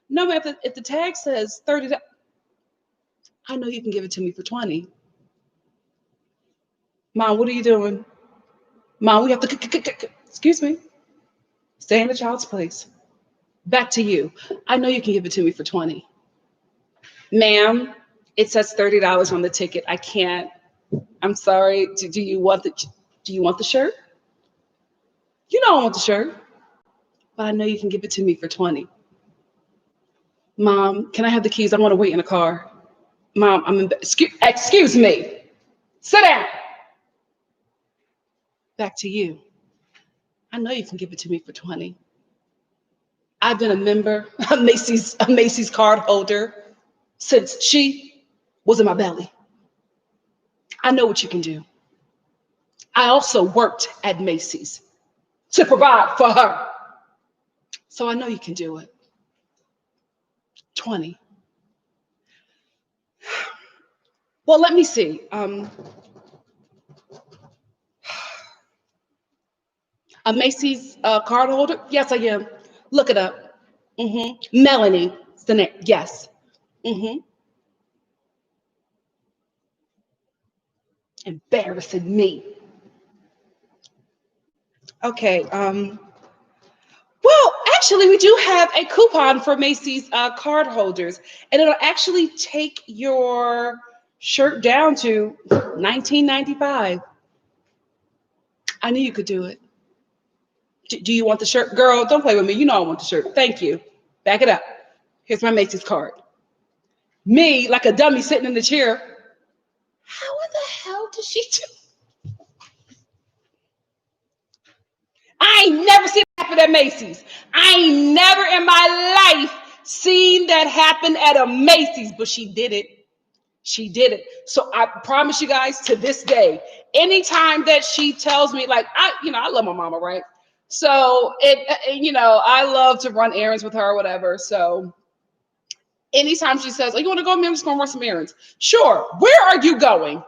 no, man, if the tag says 30, I know you can give it to me for 20. Mom, what are you doing? Mom, we have to, excuse me, stay in the child's place. Back to you. I know you can give it to me for 20. Ma'am, it says $30 on the ticket. I can't. I'm sorry. Do you want the shirt? You know I want the shirt, but I know you can give it to me for 20. Mom, can I have the keys? I want to wait in the car. Mom, I'm in bed. Excuse me. Sit down. Back to you. I know you can give it to me for 20. I've been a member, a Macy's card holder since she was in my belly. I know what you can do. I also worked at Macy's to provide for her. So I know you can do it. 20. Well, let me see. A Macy's card holder? Yes, I am. Look it up. Melanie. It's the name. Yes. Embarrassing me. Okay. Well, actually, we do have a coupon for Macy's card holders, and it'll actually take your shirt down to $19.95. I knew you could do it. Do you want the shirt? Girl, don't play with me. You know I want the shirt. Thank you. Back it up. Here's my Macy's card. Me, like a dummy sitting in the chair. How in the hell did she do? I ain't never seen that happen at Macy's. I ain't never in my life seen that happen at a Macy's, but she did it. She did it. So I promise you guys, to this day, anytime that she tells me, like, I love my mama, right? So I love to run errands with her or whatever. So anytime she says, oh, you want to go? I'm just going to run some errands. Sure. Where are you going?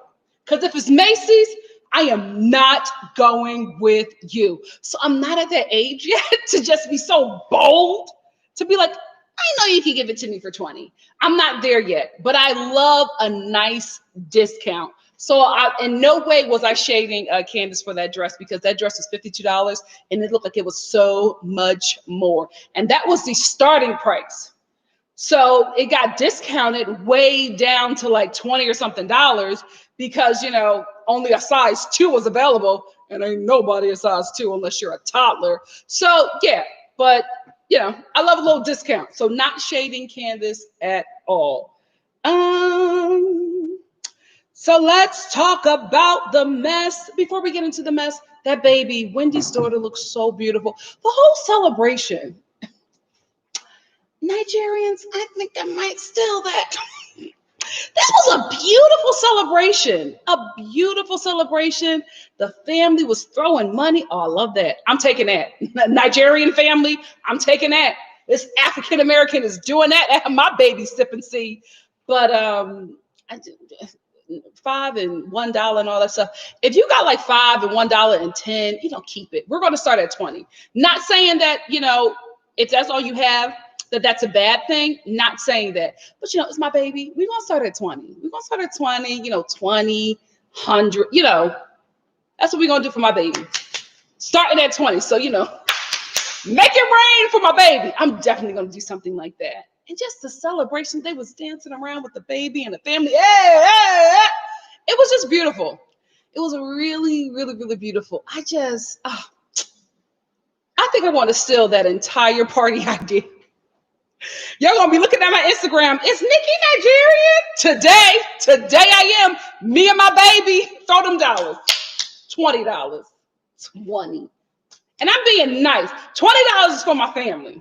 Because if it's Macy's, I am not going with you. So I'm not at that age yet to just be so bold to be like, I know you can give it to me for 20. I'm not there yet, but I love a nice discount. So in no way was I shading Candace for that dress, because that dress was $52 and it looked like it was so much more. And that was the starting price. So it got discounted way down to like 20 or something dollars because, only a size 2 was available, and ain't nobody a size 2 unless you're a toddler. So yeah, but I love a little discount. So not shading Candace at all. So let's talk about the mess. Before we get into the mess, that baby, Wendy's daughter, looks so beautiful. The whole celebration. Nigerians, I think I might steal that. This was a beautiful celebration. A beautiful celebration. The family was throwing money. Oh, I love that. I'm taking that. Nigerian family, I'm taking that. This African American is doing that. My baby sip and see. But $5 and $1 and all that stuff. If you got like $5 and $1 and 10, keep it. We're going to start at 20. Not saying that, if that's all you have, that that's a bad thing. Not saying that, but it's my baby. We're gonna start at 20. We're gonna start at 20. 20, 100. That's what we're gonna do for my baby. Starting at 20. So make it rain for my baby. I'm definitely gonna do something like that. And just the celebration, they was dancing around with the baby and the family. Hey, hey, hey. It was just beautiful. It was really, really, really beautiful. I think I want to steal that entire party idea. Y'all gonna be looking at my Instagram. Is Nikki Nigerian? Today I am. Me and my baby. Throw them dollars. $20. 20. And I'm being nice. $20 is for my family.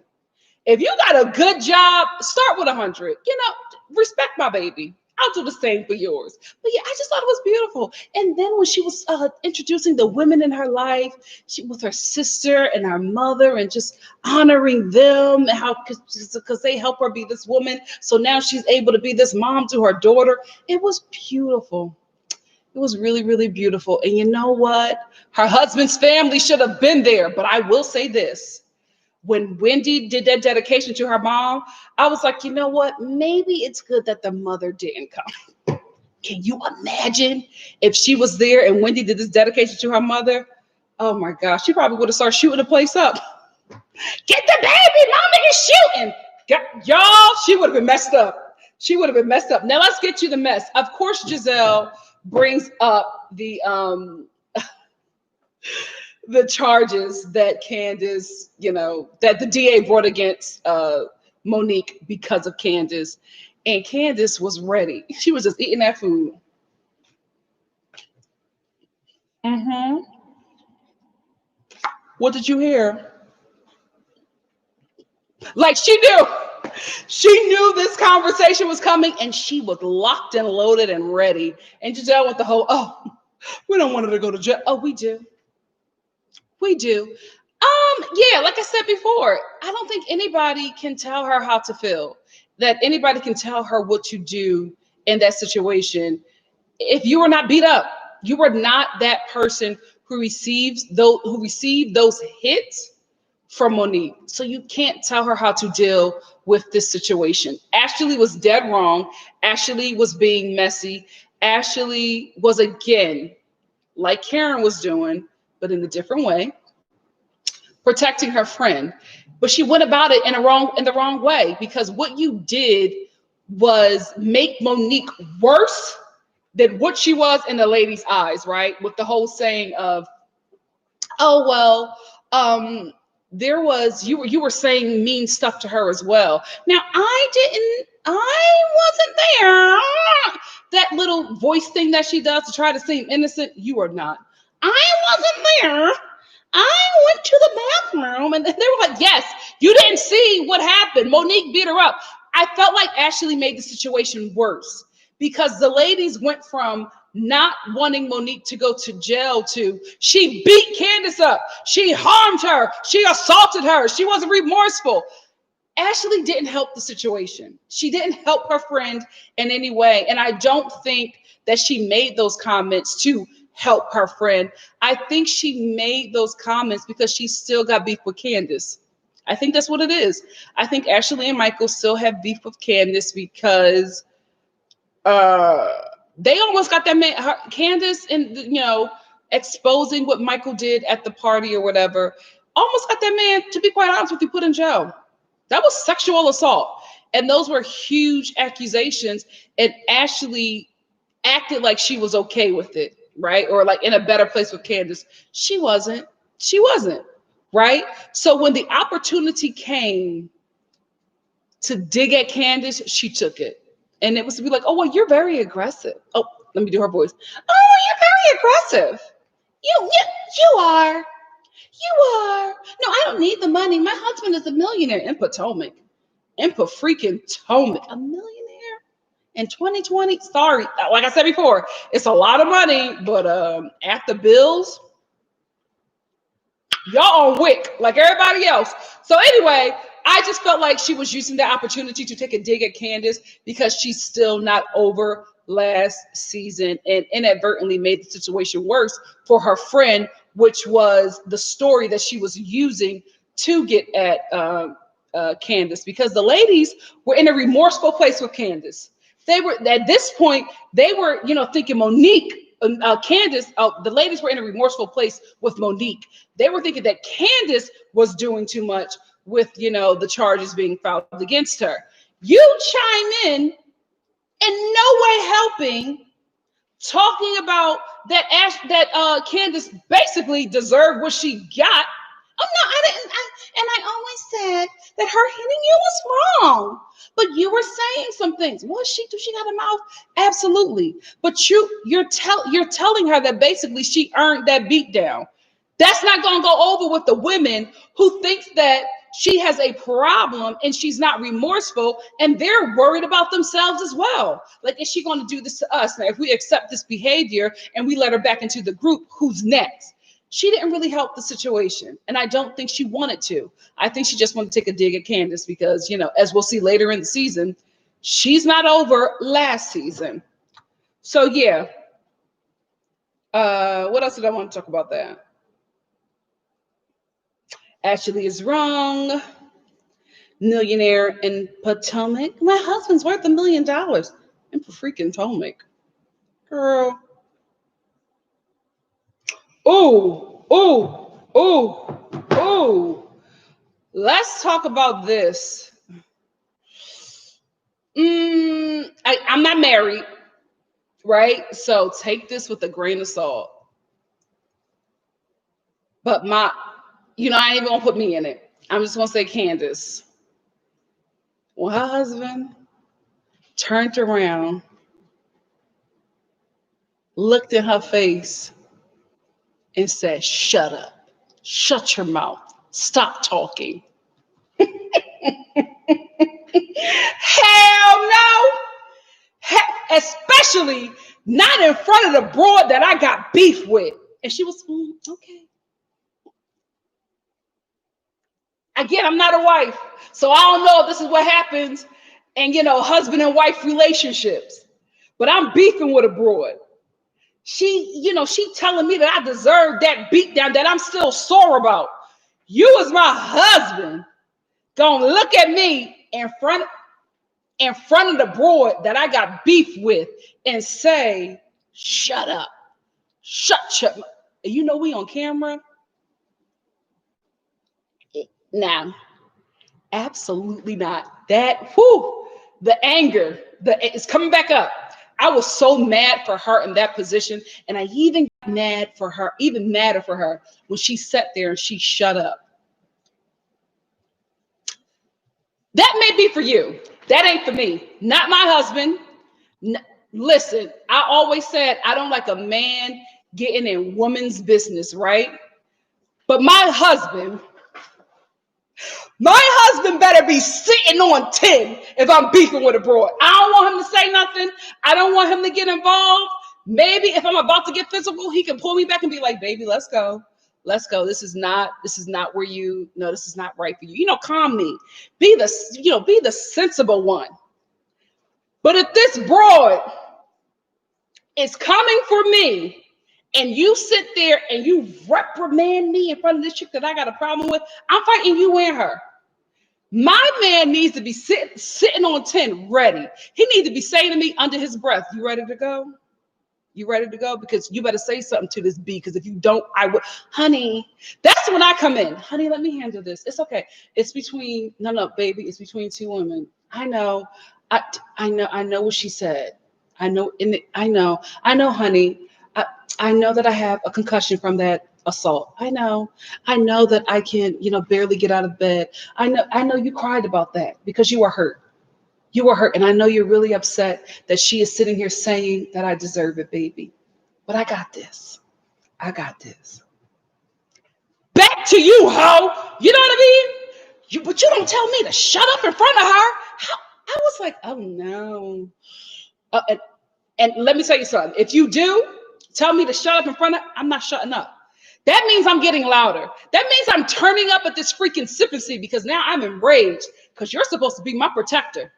If you got a good job, start with 100. Respect my baby. I'll do the same for yours. But yeah, I just thought it was beautiful. And then when she was introducing the women in her life, with her sister and her mother, and just honoring them, and how because they help her be this woman. So now she's able to be this mom to her daughter. It was beautiful. It was really, really beautiful. And you know what? Her husband's family should have been there. But I will say this. When Wendy did that dedication to her mom, I was like, you know what? Maybe it's good that the mother didn't come. Can you imagine if she was there and Wendy did this dedication to her mother? Oh my gosh, she probably would have started shooting the place up. Get the baby, mommy is shooting. Y'all, she would have been messed up. She would have been messed up. Now let's get to the mess. Of course, Giselle brings up the charges that Candace, that the DA brought against Monique because of Candace. And Candace was ready. She was just eating that food. Mm-hmm. What did you hear? Like she knew. She knew this conversation was coming, and she was locked and loaded and ready. And Giselle with the whole, we don't want her to go to jail. Oh, we do. We do. Yeah, like I said before, I don't think anybody can tell her how to feel. That anybody can tell her what to do in that situation. If you were not beat up, you were not that person who received those hits from Monique. So you can't tell her how to deal with this situation. Ashley was dead wrong. Ashley was being messy. Ashley was, again, like Karen was doing, but in a different way, protecting her friend. But she went about it in the wrong way, because what you did was make Monique worse than what she was in the lady's eyes, right? With the whole saying of, oh, well, there was, you were saying mean stuff to her as well. Now, I wasn't there. That little voice thing that she does to try to seem innocent, you are not. I wasn't there. I went to the bathroom, and they were like, yes, you didn't see what happened. Monique beat her up. I felt like Ashley made the situation worse, because the ladies went from not wanting Monique to go to jail to she beat Candace up. She harmed her. She assaulted her. She wasn't remorseful. Ashley didn't help the situation. She didn't help her friend in any way. And I don't think that she made those comments to help her friend. I think she made those comments because she still got beef with Candace. I think that's what it is. I think Ashley and Michael still have beef with Candace because they almost got that man, Candace, and exposing what Michael did at the party or whatever, almost got that man, to be quite honest with you, put in jail. That was sexual assault. And those were huge accusations. And Ashley acted like she was okay with it, right? Or like in a better place with Candace. She wasn't, right? So when the opportunity came to dig at Candace, she took it. And it was to be like, oh, well, you're very aggressive. Oh, let me do her voice. Oh, you're very aggressive. You are. You are. No, I don't need the money. My husband is a millionaire in Potomac. In freaking Potomac. A millionaire in 2020. Sorry. Like I said before, it's a lot of money, but at the bills, y'all on wick like everybody else. So anyway, I just felt like she was using the opportunity to take a dig at Candace because she's still not over last season, and inadvertently made the situation worse for her friend, which was the story that she was using to get at Candace, because the ladies were in a remorseful place with Candace. They were at this point, they were, thinking Monique, Candace, the ladies were in a remorseful place with Monique. They were thinking that Candace was doing too much with, the charges being filed against her. You chime in no way helping, talking about that Candace basically deserved what she got. Oh no, I didn't. And I always said that her hitting you was wrong, but you were saying some things. Was she? Do she got a mouth? Absolutely. But you're telling her that basically she earned that beat down. That's not going to go over with the women who thinks that she has a problem and she's not remorseful, and they're worried about themselves as well. Like, is she going to do this to us? Now, if we accept this behavior and we let her back into the group, who's next? She didn't really help the situation, and I don't think she wanted to. I think she just wanted to take a dig at Candace because, as we'll see later in the season, she's not over last season. So, yeah. What else did I want to talk about that? Ashley is wrong. Millionaire in Potomac. My husband's worth $1 million in freaking Potomac. Girl. Oh. Let's talk about this. I'm not married, right? So take this with a grain of salt. But I ain't even gonna put me in it. I'm just gonna say Candace. Well, her husband turned around, looked in her face, and said, "Shut up. Shut your mouth. Stop talking." Hell no. Especially not in front of the broad that I got beef with. And she was, okay. Again, I'm not a wife, so I don't know if this is what happens in, husband and wife relationships. But I'm beefing with a broad. She telling me that I deserve that beat down that I'm still sore about. You as my husband gonna look at me in front of the broad that I got beef with and say, "Shut up, shut up." We on camera. Nah, absolutely not. That the anger, it's coming back up. I was so mad for her in that position, and I even got madder for her when she sat there and she shut up. That may be for you. That ain't for me. Not my husband. Listen, I always said I don't like a man getting in woman's business, right? But my husband better be sitting on 10 if I'm beefing with a broad. I don't want him to say nothing. I don't want him to get involved. Maybe if I'm about to get physical, he can pull me back and be like, "Baby, let's go. Let's go. This is not where this is not right for you. Calm me. Be the sensible one." But if this broad is coming for me and you sit there and you reprimand me in front of this chick that I got a problem with, I'm fighting you and her. My man needs to be sitting on 10 ready. He needs to be saying to me under his breath, "You ready to go? You ready to go? Because you better say something to this B, because if you don't, I will." Honey, that's when I come in. "Honey, let me handle this. It's okay. It's between, no, baby, it's between two women. I know. I know what she said. I know, honey. I know that I have a concussion from that assault. I know that I can, barely get out of bed. I know you cried about that because you were hurt. You were hurt. And I know you're really upset that she is sitting here saying that I deserve it, baby. But I got this. Back to you, ho. You know what I mean? But you don't tell me to shut up in front of her." I was like, oh no. And let me tell you something. If you do tell me to shut up in front of, I'm not shutting up. That means I'm getting louder. That means I'm turning up at this freaking sympathy, because now I'm enraged, because you're supposed to be my protector.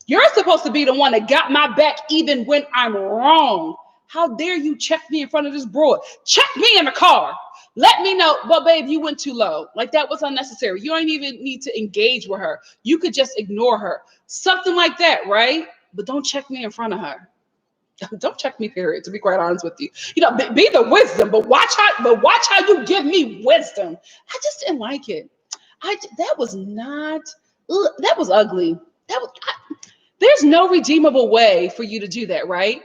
You're supposed to be the one that got my back even when I'm wrong. How dare you check me in front of this broad? Check me in the car. Let me know. But babe, you went too low. Like that was unnecessary. You don't even need to engage with her. You could just ignore her. Something like that, right? But don't check me in front of her. Don't check me, period, to be quite honest with you. You know, be the wisdom, but watch how you give me wisdom. I just didn't like it. That was not that was ugly. There's no redeemable way for you to do that, right?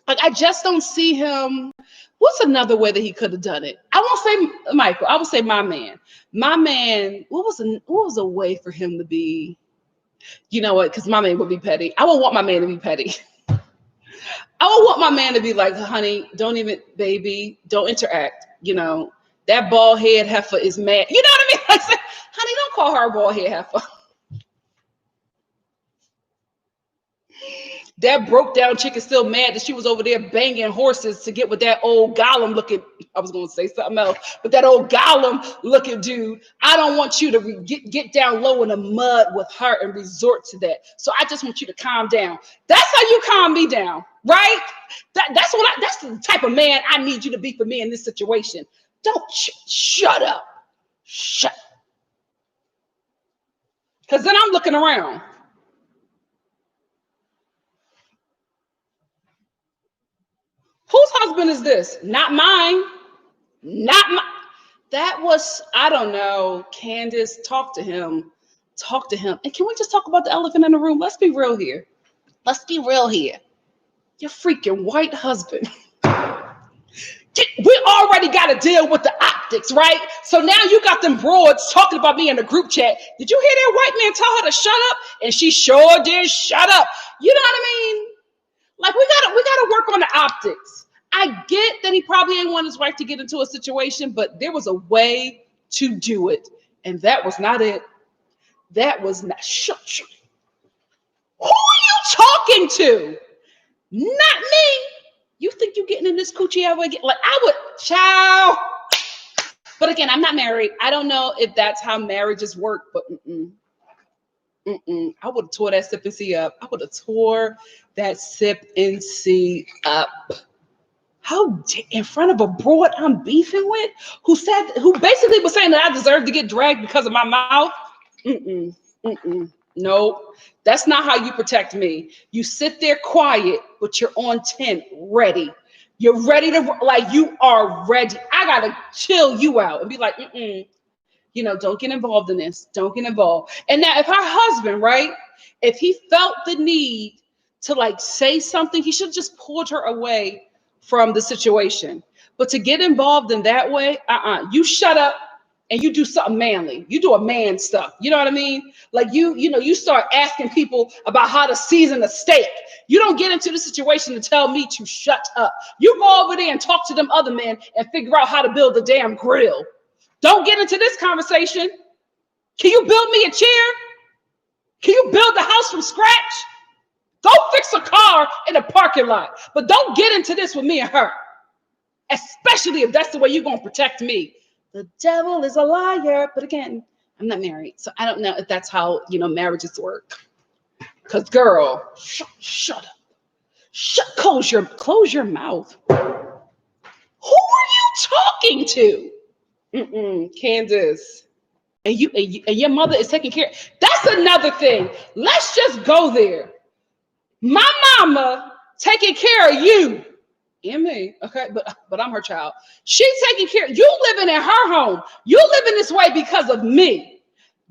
Like I just don't see him. What's another way that he could have done it? I won't say Michael. I would say my man. My man. What was a way for him to be? You know what? Because my man would be petty. I would want my man to be petty. I would want my man to be like, honey, don't even, baby, don't interact. You know, that bald head heifer is mad. You know what I mean? Like, honey, don't call her a bald head heifer. That broke down chick is still mad that she was over there banging horses to get with that old Gollum looking. I was going to say something else, but that old Gollum looking dude. I don't want you to get down low in the mud with her and resort to that. So I just want you to calm down. That's how you calm me down, right? That's the type of man I need you to be for me in this situation. Don't shut up, shut. Because then I'm looking around. Whose husband is this? Not mine. Not my. That was, I don't know. Candace, talk to him. Talk to him. And can we just talk about the elephant in the room? Let's be real here. Let's be real here. Your freaking white husband. We already got to deal with the optics, right? So now you got them broads talking about me in the group chat. Did you hear that white man tell her to shut up? And she sure did shut up. You know what I mean? Like we gotta work on the optics. I get that he probably didn't want his wife to get into a situation, but there was a way to do it, and that was not it. That was not. Shut. Who are you talking to? Not me. You think you getting in this coochie ever again? Like I would, child. But again, I'm not married. I don't know if that's how marriages work, but I would have tore that sip and see up. I would have tore that sip and see up. How in front of a broad I'm beefing with, who basically was saying that I deserve to get dragged because of my mouth. No, that's not how you protect me. You sit there quiet, but you're on 10, ready. You're ready to, like, you are ready. I gotta chill you out and be like, you know, don't get involved in this. Don't get involved. And now if her husband, right, if he felt the need to like say something, he should have just pulled her away from the situation. But to get involved in that way, you shut up and you do something manly. You do a man stuff. You know what I mean? Like you start asking people about how to season a steak. You don't get into the situation to tell me to shut up. You go over there and talk to them other men and figure out how to build a damn grill. Don't get into this conversation. Can you build me a chair? Can you build the house from scratch? Go fix a car in a parking lot. But don't get into this with me and her. Especially if that's the way you're going to protect me. The devil is a liar. But again, I'm not married. So I don't know if that's how, marriages work. Because girl, shut up. Close your mouth. Who are you talking to? Candace. And your mother is taking care. That's another thing. Let's just go there. My mama taking care of you and me, okay? But I'm her child. She's taking care. You living in her home. You living this way because of me.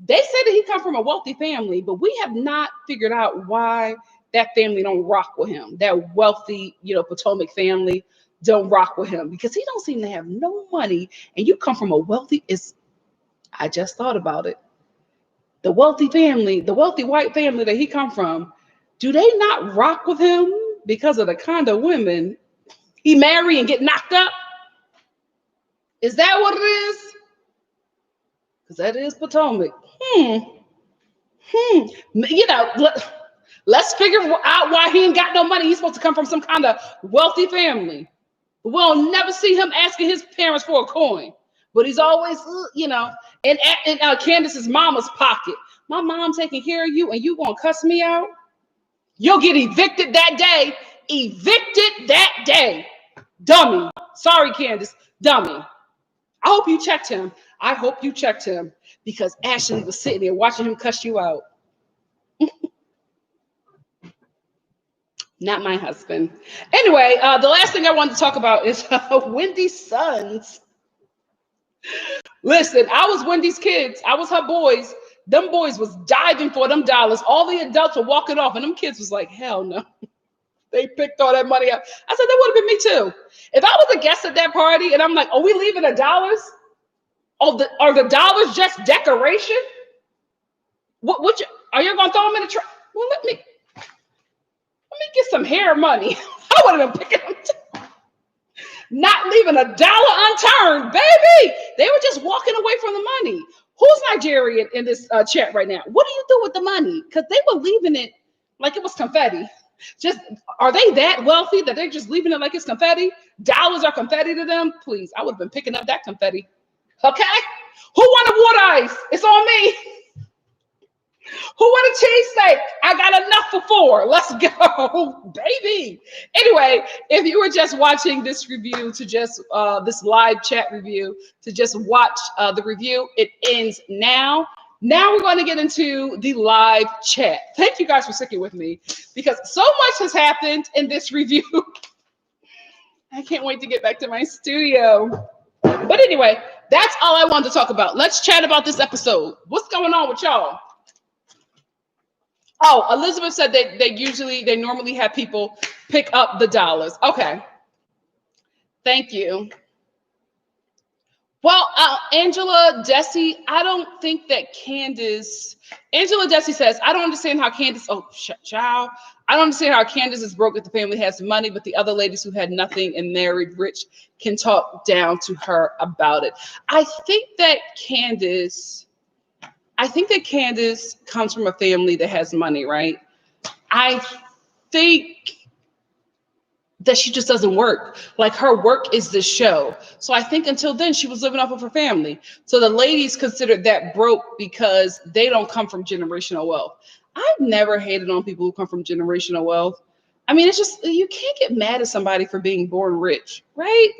They say that he come from a wealthy family, but we have not figured out why that family don't rock with him. That wealthy, Potomac family don't rock with him because he don't seem to have no money. And you come from a wealthy. I just thought about it. The wealthy family, the wealthy white family that he come from, do they not rock with him because of the kind of women he marry and get knocked up? Is that what it is? Because that is Potomac. Let's figure out why he ain't got no money. He's supposed to come from some kind of wealthy family. We'll never see him asking his parents for a coin. But he's always, in Candace's mama's pocket. My mom taking care of you and you gonna cuss me out? You'll get evicted that day. Evicted that day. Dummy. Sorry, Candace. Dummy. I hope you checked him. I hope you checked him because Ashley was sitting there watching him cuss you out. Not my husband. Anyway, the last thing I wanted to talk about is Wendy's sons. Listen, I was Wendy's kids. I was her boys. Them boys was diving for them dollars. All the adults were walking off, and them kids was like, hell no. They picked all that money up. I said, that would have been me too. If I was a guest at that party and I'm like, are we leaving the dollars? Oh, are the dollars just decoration? What are you gonna throw them in the trash? Well, let me get some hair money. I would have been picking them too. Not leaving a dollar unturned, baby. They were just walking away from the money. Who's Nigerian in this chat right now? What do you do with the money? Because they were leaving it like it was confetti. Just are they that wealthy that they're just leaving it like it's confetti? Dollars are confetti to them? Please, I would have been picking up that confetti. Okay? Who wanted water ice? It's on me. Who want a cheesesteak? I got enough for 4. Let's go, baby. Anyway, if you were just watching this review to just this live chat review to just watch the review, it ends now. Now we're going to get into the live chat. Thank you guys for sticking with me because so much has happened in this review. I can't wait to get back to my studio. But anyway, that's all I wanted to talk about. Let's chat about this episode. What's going on with y'all? Oh, Elizabeth said they normally have people pick up the dollars. Okay. Thank you. Well, Angela Desi, I don't think that Angela Desi says, I don't understand how Candace, child. I don't understand how Candace is broke if the family has money, but the other ladies who had nothing and married rich can talk down to her about it. I think that Candace comes from a family that has money, right? I think that she just doesn't work. Like her work is the show. So I think until then she was living off of her family. So the ladies considered that broke because they don't come from generational wealth. I've never hated on people who come from generational wealth. I mean, it's just, you can't get mad at somebody for being born rich, right?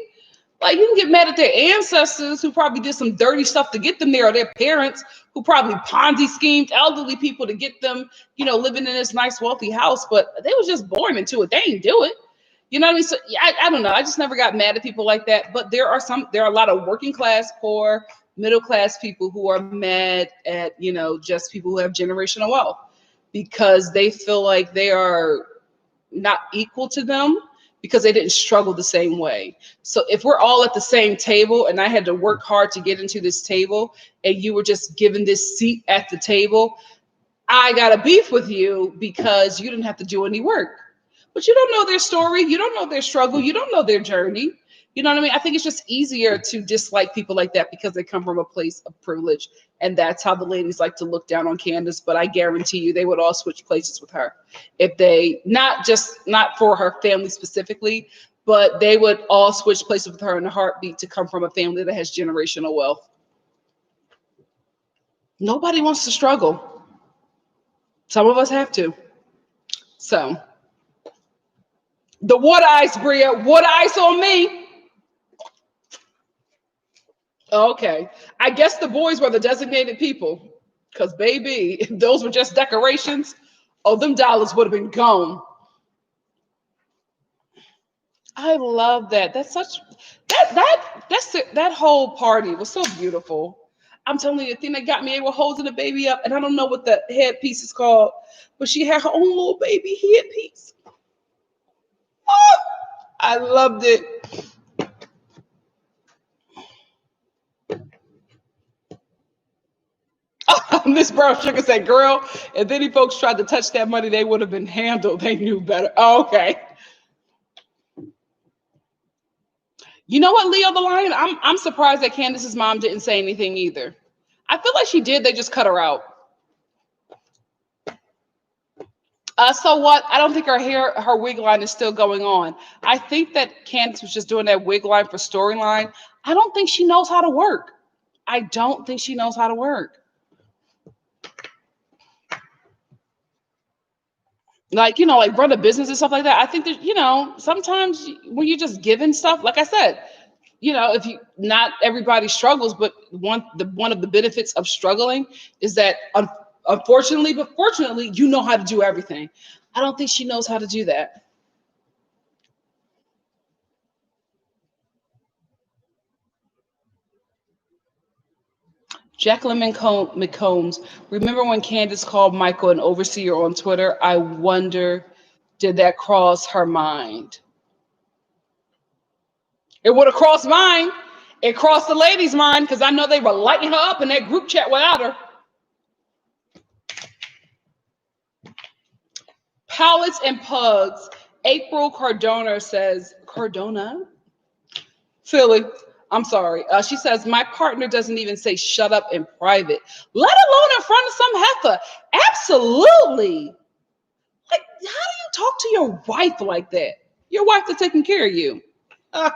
Like you can get mad at their ancestors who probably did some dirty stuff to get them there, or their parents who probably Ponzi schemed elderly people to get them, living in this nice wealthy house, but they was just born into it. They ain't do it. You know what I mean? So I don't know. I just never got mad at people like that. But there are a lot of working class, poor, middle class people who are mad at, just people who have generational wealth because they feel like they are not equal to them because they didn't struggle the same way. So if we're all at the same table and I had to work hard to get into this table and you were just given this seat at the table, I got a beef with you because you didn't have to do any work. But you don't know their story. You don't know their struggle. You don't know their journey. You know what I mean? I think it's just easier to dislike people like that because they come from a place of privilege. And that's how the ladies like to look down on Candace. But I guarantee you they would all switch places with her. If they, not for her family specifically, but they would all switch places with her in a heartbeat to come from a family that has generational wealth. Nobody wants to struggle. Some of us have to. So. The water ice, Bria. Water ice on me. Okay. I guess the boys were the designated people. Because, baby, if those were just decorations, them dollars would have been gone. I love that. That's such that whole party was so beautiful. I'm telling you, the thing that got me, they were holding the baby up, and I don't know what the headpiece is called, but she had her own little baby headpiece. Oh, I loved it. Miss Brown Sugar said, girl, if any folks tried to touch that money, they would have been handled. They knew better. Oh, okay. You know what, Leo the Lion? I'm surprised that Candace's mom didn't say anything either. I feel like she did. They just cut her out. So what? I don't think her wig line is still going on. I think that Candace was just doing that wig line for storyline. I don't think she knows how to work. I don't think she knows how to work. Like, like run a business and stuff like that. I think that, sometimes when you're just given stuff, like I said, if you, not everybody struggles, but one of the benefits of struggling is that unfortunately, but fortunately, you know how to do everything. I don't think she knows how to do that. Jacqueline McCombs, remember when Candace called Michael an overseer on Twitter? I wonder, did that cross her mind? It would have crossed mine. It crossed the lady's mind because I know they were lighting her up in that group chat without her. Pallets and pugs. April Cardona says, Cardona? Philly. I'm sorry. She says, my partner doesn't even say shut up in private, let alone in front of some heifer. Absolutely. Like, how do you talk to your wife like that? Your wife is taking care of you. I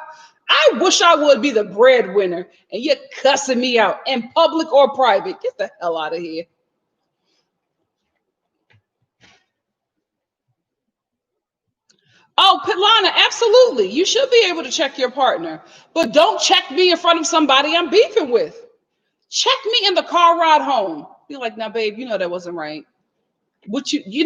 wish I would be the breadwinner and you're cussing me out in public or private. Get the hell out of here. Oh, Pitlana, absolutely. You should be able to check your partner, but don't check me in front of somebody I'm beefing with. Check me in the car ride home. Be like, now, babe, you know that wasn't right. What give me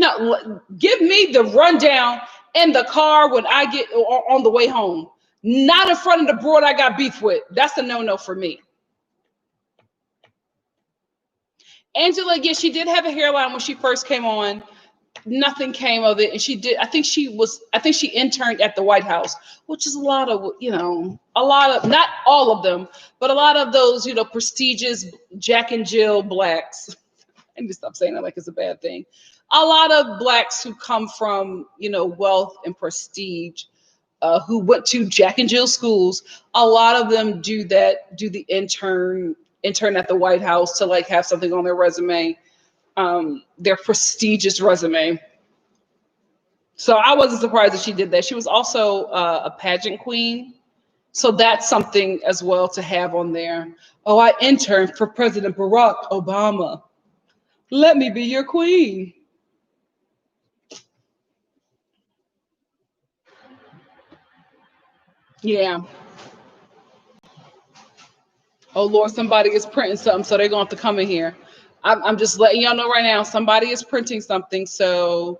the rundown in the car when I get on the way home, not in front of the broad I got beef with. That's a no-no for me. Angela, yeah, she did have a hairline when she first came on. Nothing came of it, and she did. I think she interned at the White House, which is a lot of, not all of them, but a lot of those, prestigious Jack and Jill blacks. I need to stop saying that like it's a bad thing. A lot of blacks who come from, wealth and prestige, who went to Jack and Jill schools. A lot of them do the intern at the White House to like have something on their resume, their prestigious resume. So I wasn't surprised that she did that. She was also a pageant queen. So that's something as well to have on there. Oh, I interned for President Barack Obama. Let me be your queen. Yeah. Oh, Lord, somebody is printing something, so they're going to have to come in here. I'm just letting y'all know right now, somebody is printing something, so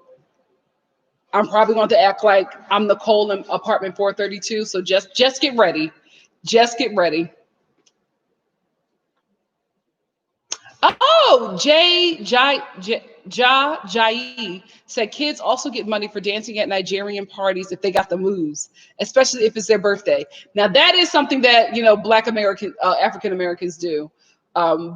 I'm probably going to act like I'm Nicole in apartment 432, so just get ready. Just get ready. Oh, Jai said kids also get money for dancing at Nigerian parties if they got the moves, especially if it's their birthday. Now that is something that Black American African Americans do.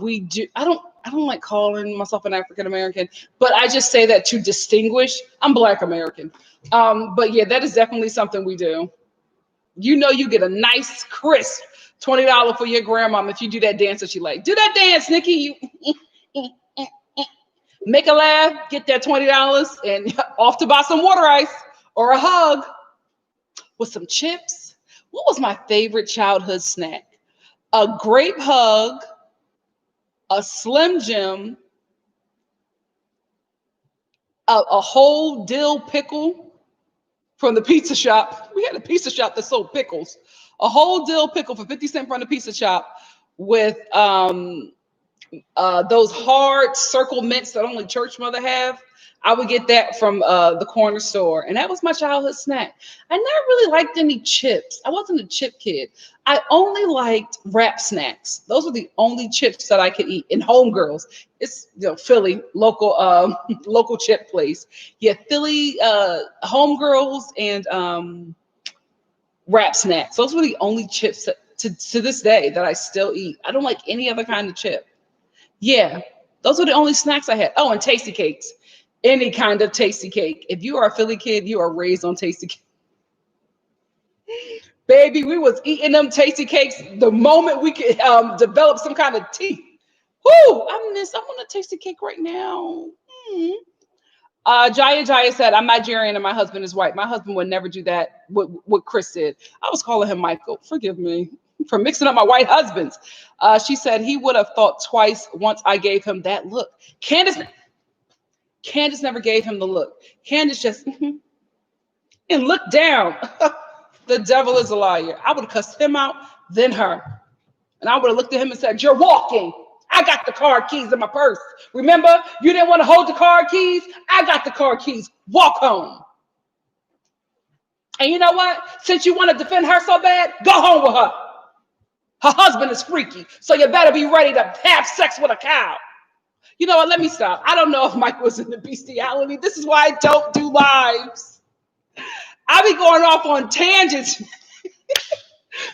We do. I don't like calling myself an African American, but I just say that to distinguish. I'm Black American. But yeah, that is definitely something we do. You get a nice crisp $20 for your grandmom if you do that dance that she like. Do that dance, Nikki. You make her laugh, get that $20, and off to buy some water ice or a hug with some chips. What was my favorite childhood snack? A grape hug, a Slim Jim, a whole dill pickle from the pizza shop. We had a pizza shop that sold pickles. A whole dill pickle for 50 cents from the pizza shop with those hard circle mints that only church mother have. I would get that from the corner store, and that was my childhood snack. I never really liked any chips. I wasn't a chip kid. I only liked wrap snacks. Those were the only chips that I could eat. And Homegirls, it's Philly local local chip place. Yeah, Philly Homegirls and wrap snacks. Those were the only chips that, to this day that I still eat. I don't like any other kind of chip. Yeah, those were the only snacks I had. Oh, and tasty cakes. Any kind of tasty cake. If you are a Philly kid, you are raised on tasty cake. Baby, we was eating them tasty cakes the moment we could develop some kind of teeth. Whoo! I want a tasty cake right now. Jaya said, I'm Nigerian and my husband is white. My husband would never do that, what Chris did. I was calling him Michael. Forgive me for mixing up my white husbands. She said he would have thought twice once I gave him that look. Candace never gave him the look. Candace just and looked down. The devil is a liar. I would have cussed him out than her. And I would have looked at him and said, you're walking. I got the car keys in my purse. Remember, you didn't want to hold the car keys? I got the car keys. Walk home. And you know what? Since you want to defend her so bad, go home with her. Her husband is freaky, so you better be ready to have sex with a cow. You know what? Let me stop. I don't know if Mike was into bestiality. This is why I don't do lives. I be going off on tangents.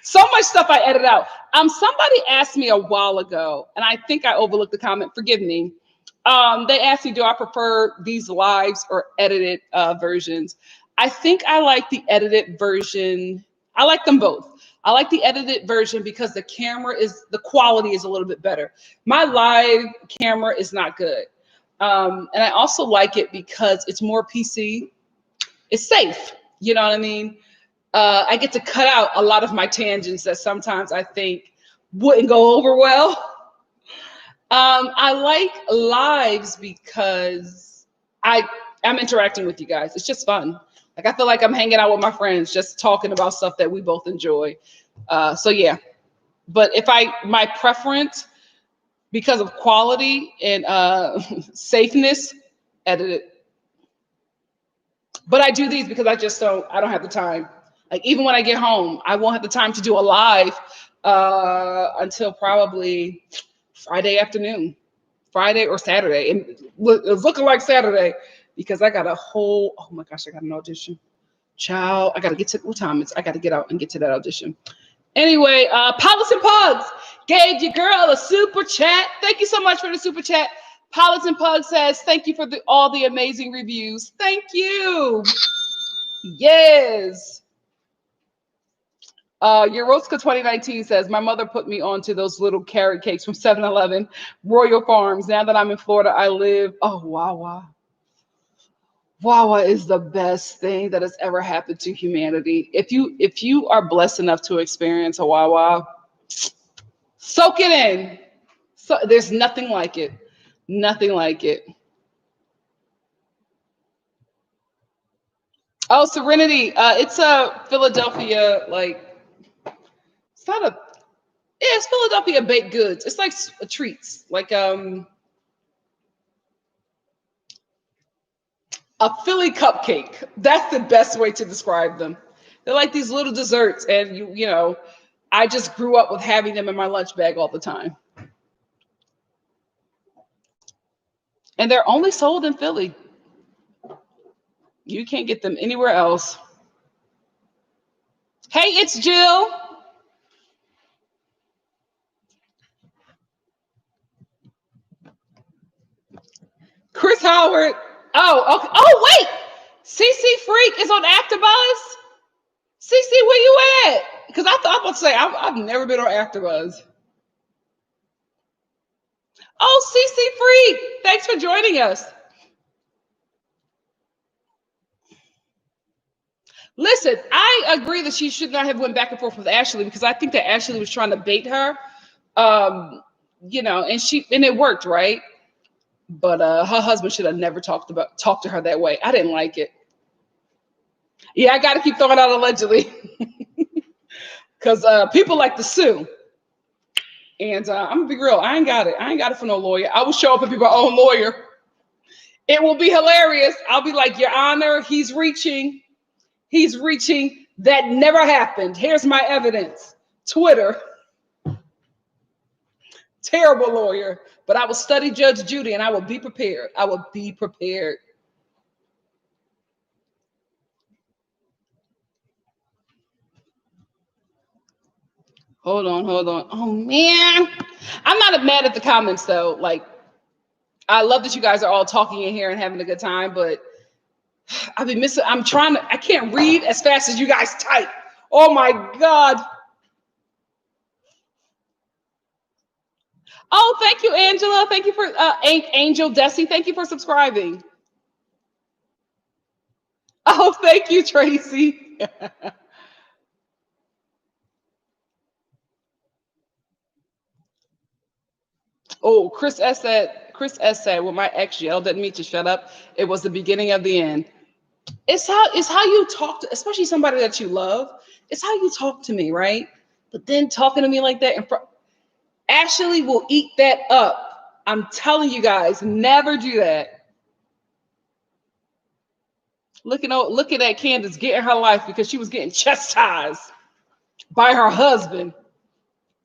So much stuff I edit out. Somebody asked me a while ago, and I think I overlooked the comment. Forgive me. They asked me, do I prefer these lives or edited versions? I think I like the edited version. I like them both. I like the edited version because the quality is a little bit better. My live camera is not good. And I also like it because it's more PC. It's safe. You know what I mean? I get to cut out a lot of my tangents that sometimes I think wouldn't go over well. I like lives because I'm interacting with you guys. It's just fun. Like I feel like I'm hanging out with my friends, just talking about stuff that we both enjoy. So yeah, but my preference because of quality and safeness, edit it. But I do these because I don't have the time. Like even when I get home, I won't have the time to do a live until probably Friday afternoon, Friday or Saturday. And it's looking like Saturday because I got oh my gosh, I got an audition. Child, I got to get to, what time is, I got to get out and get to that audition. Anyway, Pilots and Pugs gave your girl a super chat. Thank you so much for the super chat. Pilots and Pugs says, thank you for all the amazing reviews. Thank you. Yes. Euroska 2019 says, my mother put me onto those little carrot cakes from 7-Eleven, Royal Farms. Now that I'm in Florida, I live, Wawa. Wawa is the best thing that has ever happened to humanity. If you are blessed enough to experience a Wawa, soak it in. So there's nothing like it. Nothing like it. Oh, Serenity. It's a Philadelphia, it's Philadelphia baked goods. It's like treats, like a Philly cupcake. That's the best way to describe them. They're like these little desserts, and you know, I just grew up with having them in my lunch bag all the time. And they're only sold in Philly. You can't get them anywhere else. Hey, it's Jill. Chris Howard. Oh, okay. Oh, wait. CC Freak is on AfterBuzz. CC, where you at? Because I thought I was about to say I've never been on AfterBuzz. Oh, CC Freak. Thanks for joining us. Listen, I agree that she should not have went back and forth with Ashley because I think that Ashley was trying to bait her. You know, and it worked, right? But her husband should have never talked to her that way. I didn't like it. Yeah, I got to keep throwing out allegedly because people like to sue. And I'm gonna be real. I ain't got it for no lawyer. I will show up and be my own lawyer. It will be hilarious. I'll be like, Your Honor, he's reaching. That never happened. Here's my evidence. Twitter. Terrible lawyer. But I will study Judge Judy and I will be prepared. I will be prepared. Hold on. Oh, man. I'm not mad at the comments, though. Like, I love that you guys are all talking in here and having a good time, but I've been missing. I can't read as fast as you guys type. Oh, my God. Oh, thank you, Angela. Thank you for Angel Desi. Thank you for subscribing. Oh, thank you, Tracy. Oh, Chris S said, when my ex yelled at me to shut up, it was the beginning of the end. It's how you talk to, especially somebody that you love. It's how you talk to me, right? But then talking to me like that in front, Ashley will eat that up. I'm telling you guys, never do that. Looking at Candace getting her life because she was getting chastised by her husband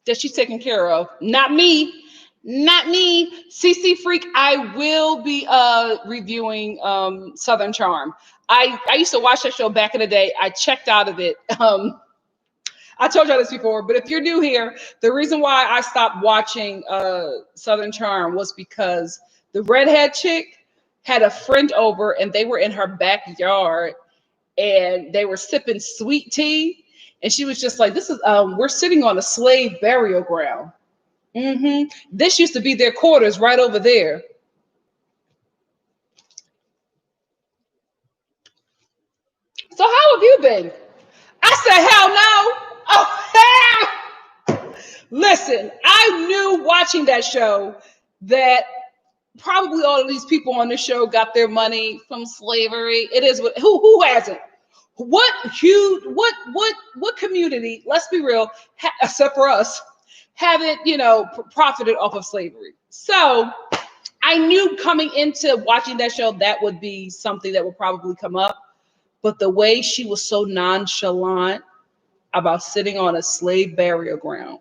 that she's taking care of. Not me. Not me. CC Freak, I will be reviewing Southern Charm. I used to watch that show back in the day. I checked out of it. I told y'all this before, but if you're new here, the reason why I stopped watching Southern Charm was because the redhead chick had a friend over and they were in her backyard and they were sipping sweet tea. And she was just like, this is, we're sitting on a slave burial ground. This used to be their quarters right over there. So how have you been? I said, hell no. Oh, hell. Listen, I knew watching that show that probably all of these people on the show got their money from slavery. It is what who hasn't? What community, let's be real, except for us, haven't, profited off of slavery? So I knew coming into watching that show that would be something that would probably come up. But the way she was so nonchalant about sitting on a slave burial ground,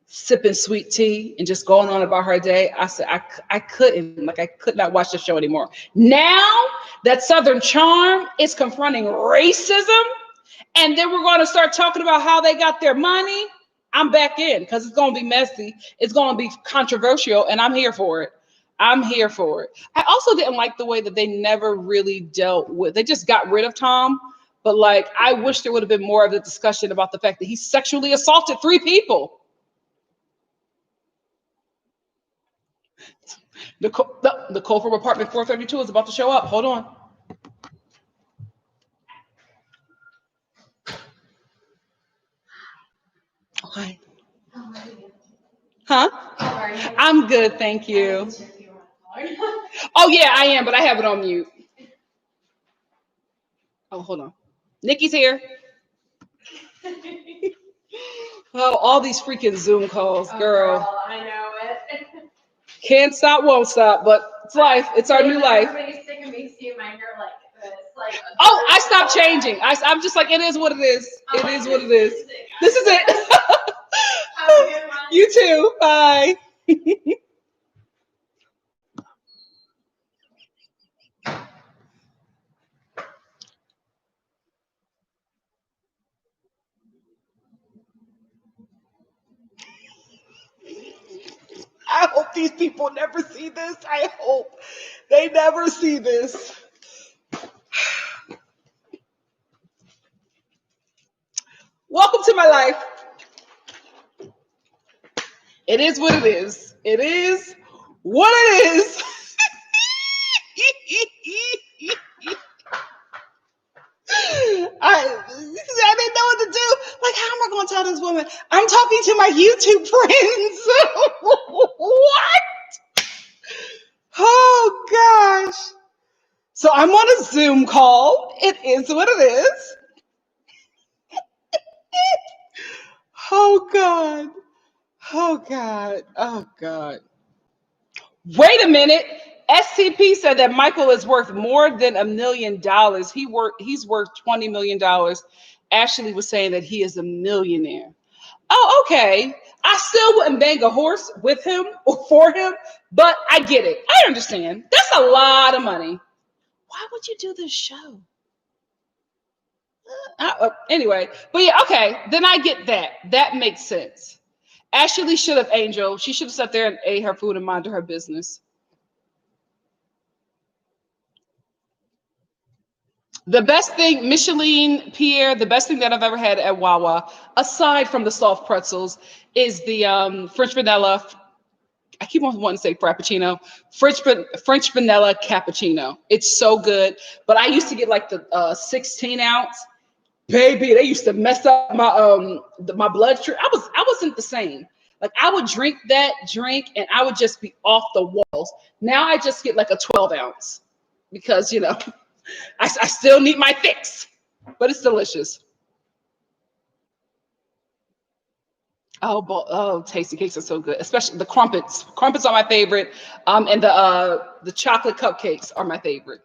sipping sweet tea and just going on about her day, I said I could not watch the show anymore. Now that Southern Charm is confronting racism, and then we're going to start talking about how they got their money, I'm back in because it's going to be messy. It's going to be controversial, and I'm here for it. I'm here for it. I also didn't like the way that they never really dealt with, they just got rid of Tom. But like, I wish there would have been more of a discussion about the fact that he sexually assaulted 3 people. Nicole from apartment 432 is about to show up. Hold on. Hi. Huh? I'm good, thank you. Oh yeah, I am, but I have it on mute. Oh, hold on. Nikki's here. Oh, all these freaking Zoom calls, girl. I know it. Can't stop, won't stop, but it's life. It's our new life. Everybody's sick of me seeing my hair like this. Oh, I stopped changing. I'm just like, it is what it is. It is what it is. This is it. Have a good one. You too. Bye. I hope these people never see this. I hope they never see this. Welcome to my life. It is what it is. It is what it is. I didn't know what to do. Like, how am I going to tell this woman? I'm talking to my YouTube friends. What? Oh, gosh. So I'm on a Zoom call. It is what it is. Oh, God. Oh, God. Oh, God. Wait a minute. SCP said that Michael is worth more than $1 million. He's worth $20 million. Ashley was saying that he is a millionaire. Oh, okay. I still wouldn't bang a horse with him or for him, but I get it. I understand. That's a lot of money. Why would you do this show? Anyway, but yeah, okay. Then I get that. That makes sense. Ashley should have, Angel. She should have sat there and ate her food and minded her business. The best thing, Micheline Pierre, the best thing that I've ever had at Wawa, aside from the soft pretzels, is the French vanilla. I keep on wanting to say frappuccino, French vanilla cappuccino. It's so good. But I used to get like the 16 ounce. Baby, they used to mess up my blood sugar. I wasn't the same. Like, I would drink that drink and I would just be off the walls. Now I just get like a 12 ounce because I still need my fix, but it's delicious. Oh, tasty cakes are so good, especially the crumpets. Crumpets are my favorite. And the chocolate cupcakes are my favorite.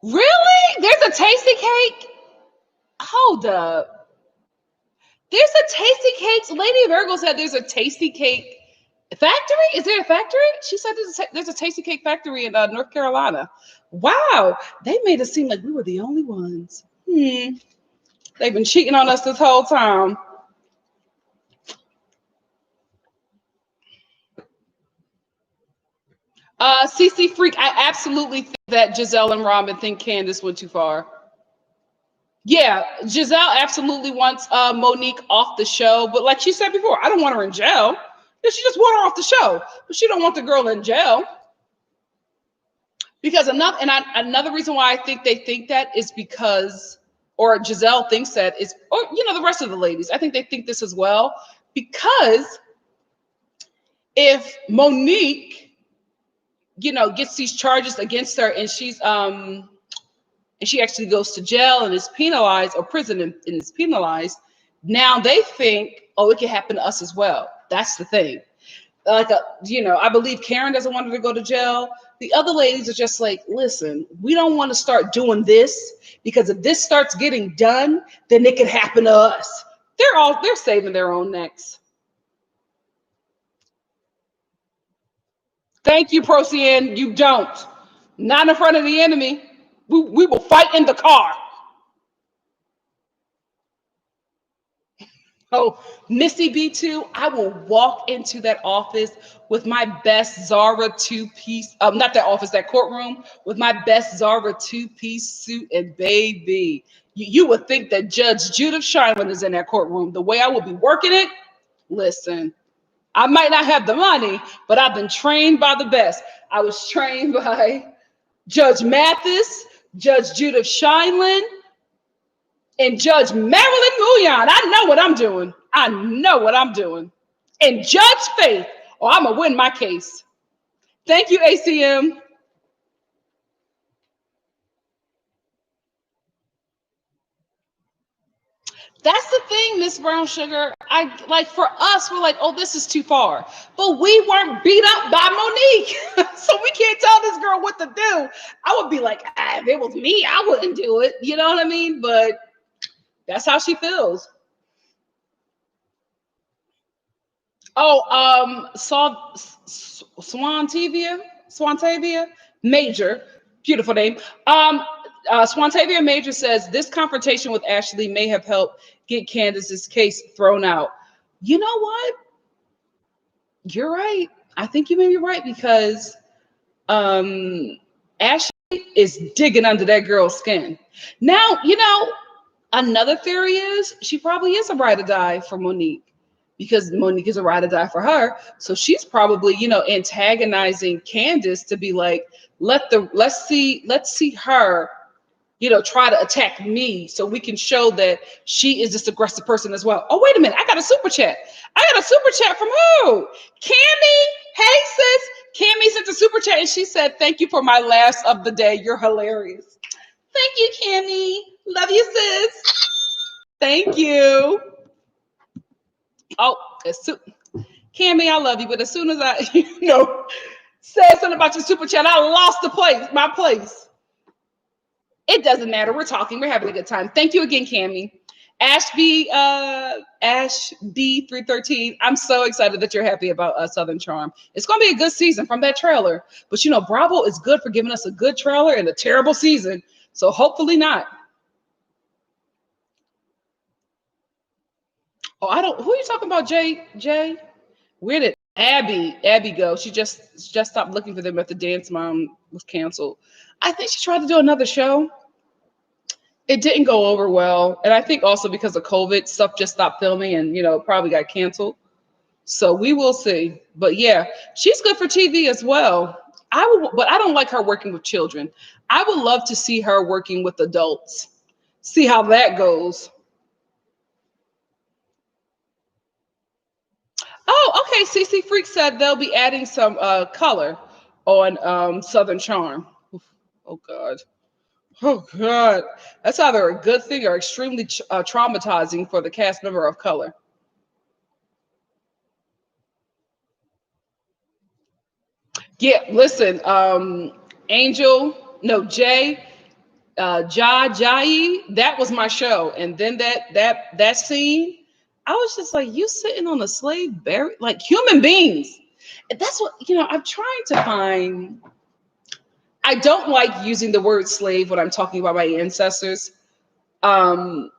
Really? There's a tasty cake? Hold up. There's a tasty cakes. Lady Virgo said there's a tasty cake factory. Is there a factory? She said there's a tasty cake factory in North Carolina. Wow, they made it seem like we were the only ones. They've been cheating on us this whole time. CC Freak, I absolutely think that Giselle and Robin think Candace went too far. Yeah, Giselle absolutely wants Monique off the show, but like she said before, I don't want her in jail. She just want her off the show, but she don't want the girl in jail. Because another reason why I think they think that is because, or Giselle thinks that is, or the rest of the ladies, I think they think this as well, because if Monique, gets these charges against her and she actually goes to jail and is penalized, or prison and is penalized, now they think, oh, it can happen to us as well. That's the thing. Like, I believe Karen doesn't want her to go to jail. The other ladies are just like, listen, we don't want to start doing this, because if this starts getting done, then it could happen to us. They're saving their own necks. Thank you, Procyan. You don't. Not in front of the enemy. We will fight in the car. Oh, Missy B2, I will walk into that office with my best Zara two-piece, not that office, that courtroom, with my best Zara two-piece suit, and baby, you would think that Judge Judith Shyman is in that courtroom. The way I will be working it, listen, I might not have the money, but I've been trained by the best. I was trained by Judge Mathis, Judge Judith Shyman, and Judge Marilyn Mouillon. I know what I'm doing. I know what I'm doing. And Judge Faith, or I'm going to win my case. Thank you, ACM. That's the thing, Miss Brown Sugar. I like, for us, we're like, oh, this is too far. But we weren't beat up by Monique. So we can't tell this girl what to do. I would be like, if it was me, I wouldn't do it. You know what I mean? But that's how she feels. Oh, Swantavia Major, beautiful name. Swantavia Major says this confrontation with Ashley may have helped get Candace's case thrown out. You know what? You're right. I think you may be right, because Ashley is digging under that girl's skin. Now, another theory is she probably is a ride or die for Monique, because Monique is a ride or die for her. So she's probably, antagonizing Candace to be like, let's see her, try to attack me, so we can show that she is this aggressive person as well. Oh, wait a minute. I got a super chat. From who? Cammy. Hey, sis. Cammy sent a super chat and she said, thank you for my laughs of the day. You're hilarious. Thank you, Cammy. Love you, sis. Thank you. Oh, Cammy, I love you, but as soon as I, said something about your super chat, I lost my place. It doesn't matter. We're talking. We're having a good time. Thank you again, Cammy. Ash B313. I'm so excited that you're happy about Southern Charm. It's going to be a good season from that trailer. But Bravo is good for giving us a good trailer and a terrible season. So hopefully not. Oh, who are you talking about, Jay? Where did Abby go? She just stopped looking for them after Dance Mom was canceled. I think she tried to do another show. It didn't go over well. And I think also because of COVID, stuff just stopped filming and, probably got canceled. So we will see. But yeah, she's good for TV as well. But I don't like her working with children. I would love to see her working with adults. See how that goes. Oh, okay. CC Freak said they'll be adding some color on Southern Charm. Oof. Oh God. Oh God. That's either a good thing or extremely traumatizing for the cast member of color. Yeah, listen, Angel, no, Jay, Jai, that was my show. And then that scene, I was just like, you sitting on a slave barrel, like human beings. That's what, I'm trying to find. I don't like using the word slave when I'm talking about my ancestors. Um,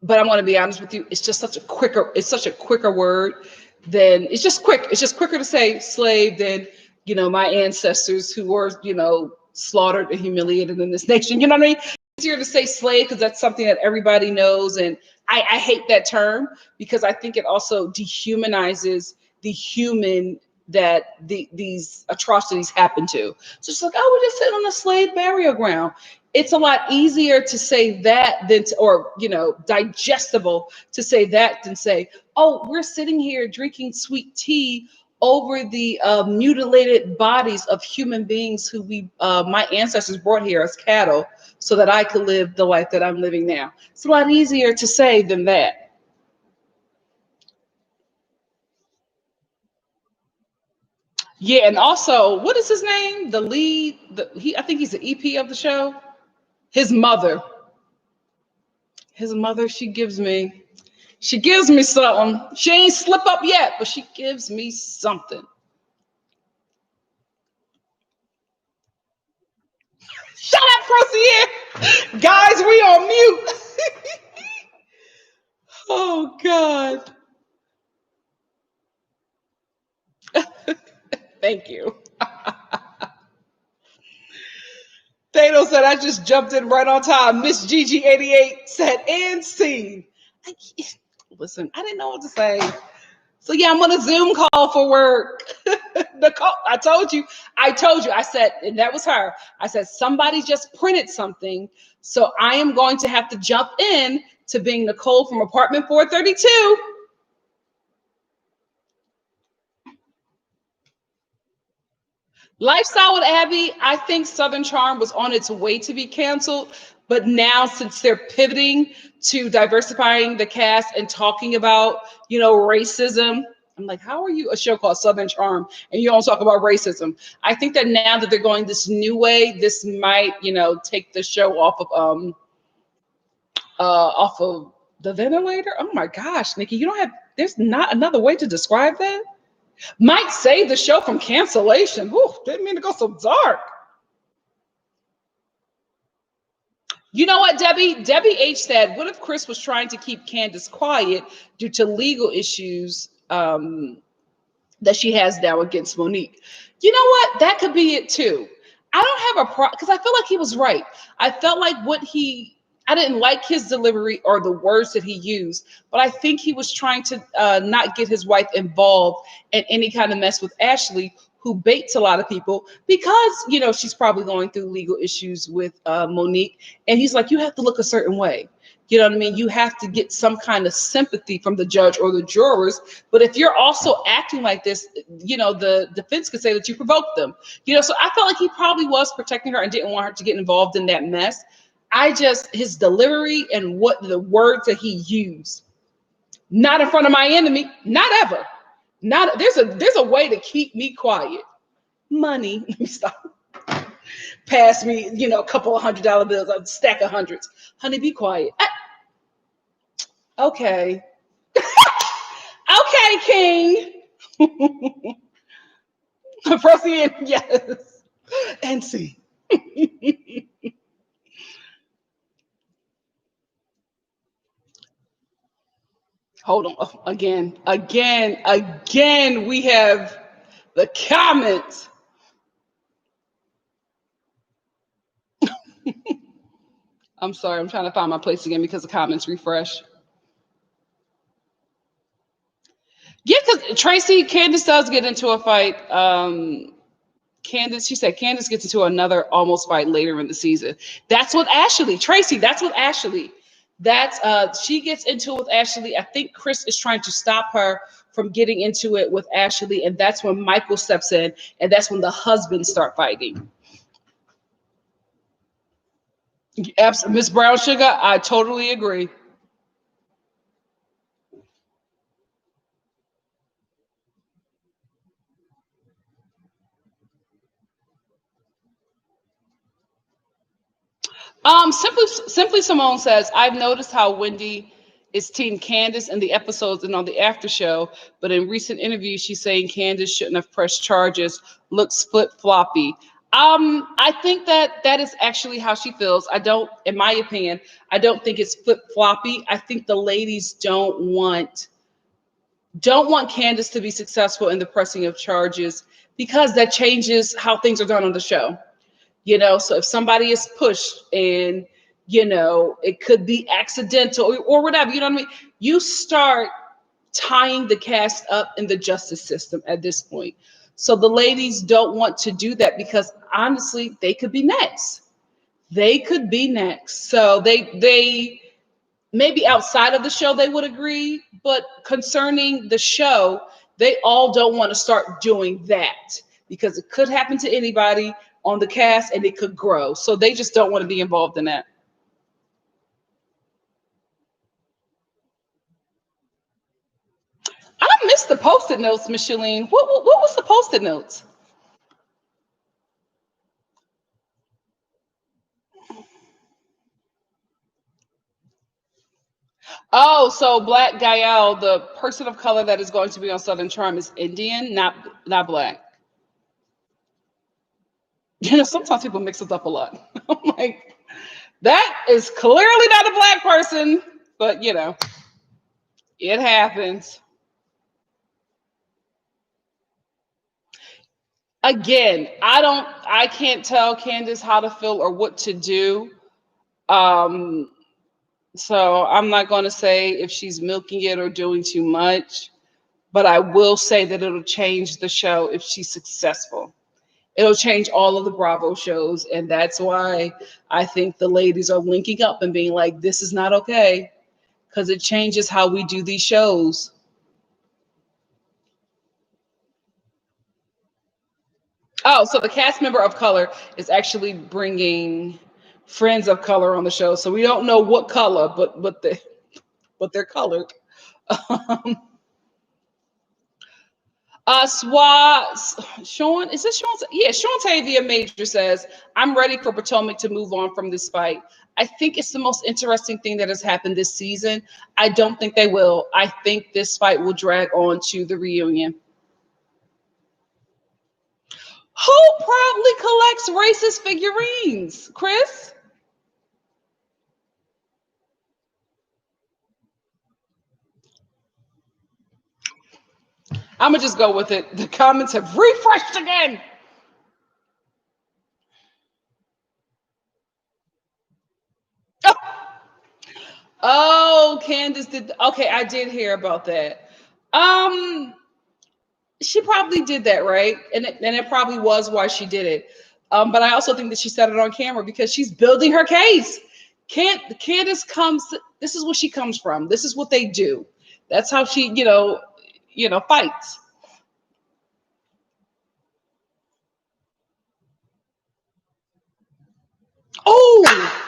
but I'm going to be honest with you. It's such a quicker word than it's just quicker to say slave than, my ancestors who were, slaughtered and humiliated in this nation. You know what I mean? It's easier to say slave because that's something that everybody knows. And I hate that term because I think it also dehumanizes the human that these atrocities happen to. So it's like, oh, we're just sitting on a slave burial ground. It's a lot easier to say that than or digestible to say that than say, oh, we're sitting here drinking sweet tea over the mutilated bodies of human beings who my ancestors brought here as cattle so that I could live the life that I'm living now. It's a lot easier to say than that. Yeah, and also, what is his name? The lead, I think he's the EP of the show. His mother. His mother, she gives me something. She ain't slip up yet, but she gives me something. Shut up, Procy. Guys, we on mute. Oh God. Thank you. Thanos said I just jumped in right on time. Miss Gigi88 said and scene. Listen, I didn't know what to say. So yeah, I'm on a Zoom call for work. Nicole, I told you. I said, and that was her. I said, somebody just printed something. So I am going to have to jump in to being Nicole from apartment 432. Lifestyle with Abby, I think Southern Charm was on its way to be canceled. But now, since they're pivoting to diversifying the cast and talking about, racism, I'm like, how are you a show called Southern Charm and you don't talk about racism? I think that now that they're going this new way, this might, take the show off of the ventilator. Oh my gosh, Nikki, there's not another way to describe that. Might save the show from cancellation. Whew, didn't mean to go so dark. You know what, Debbie? Debbie H said, what if Chris was trying to keep Candace quiet due to legal issues that she has now against Monique? You know what? That could be it too. I don't have a problem because I feel like he was right. I felt like I didn't like his delivery or the words that he used, but I think he was trying to not get his wife involved in any kind of mess with Ashley, who baits a lot of people because, she's probably going through legal issues with Monique. And he's like, you have to look a certain way. You know what I mean? You have to get some kind of sympathy from the judge or the jurors. But if you're also acting like this, the defense could say that you provoked them. So I felt like he probably was protecting her and didn't want her to get involved in that mess. His delivery and what the words that he used, not in front of my enemy, not ever. Not there's a way to keep me quiet. Money. Let me stop. Pass me, a couple of $100 bills, a stack of hundreds. Honey, be quiet. Okay. Okay, King. Proceed. Yes. And see. Hold on. Oh, again, we have the comments. I'm sorry, I'm trying to find my place again because the comments refresh. Yeah, because Candace does get into a fight. She said Candace gets into another almost fight later in the season. That's with Ashley. Tracy, that's with Ashley. That's she gets into it with Ashley. I think Chris is trying to stop her from getting into it with Ashley, and that's when Michael steps in, and that's when the husbands start fighting. Miss Brown Sugar, I totally agree. Simply Simone says, I've noticed how Wendy is Team Candace in the episodes and on the after show, but in recent interviews, she's saying Candace shouldn't have pressed charges. Looks flip floppy. I think that that is actually how she feels. I don't, in my opinion, I don't think it's flip floppy. I think the ladies don't want Candace to be successful in the pressing of charges because that changes how things are done on the show. So if somebody is pushed and it could be accidental or whatever, you know what I mean, you start tying the cast up in the justice system at this point. So the ladies don't want to do that because honestly they could be next. So they maybe outside of the show they would agree, but concerning the show they all don't want to start doing that because it could happen to anybody on the cast and it could grow, so they just don't want to be involved in that. I missed the post-it notes, Micheline. What was the post-it notes? Oh, so Black Gael, the person of color that is going to be on Southern Charm, is Indian, not black. Sometimes people mix it up a lot. I'm like, that is clearly not a black person, but it happens. Again, I can't tell Candace how to feel or what to do. Um, so I'm not going to say if she's milking it or doing too much, but I will say that it'll change the show if she's successful. It'll change all of the Bravo shows, and that's why I think the ladies are linking up and being like, "This is not okay," because it changes how we do these shows. Oh, so the cast member of color is actually bringing friends of color on the show. So we don't know what color, but they're colored. Um, Sean, is this Sean? Yeah, Sean Tavia Major says, I'm ready for Potomac to move on from this fight. I think it's the most interesting thing that has happened this season. I don't think they will. I think this fight will drag on to the reunion. Who probably collects racist figurines? Chris? I'm gonna just go with it. The comments have refreshed again. Oh, Candace did. Okay, I did hear about that. Um, she probably did that, right? And it probably was why she did it. But I also think that she said it on camera because she's building her case. Candace comes. This is what she comes from. This is what they do. That's how she, fights. Oh,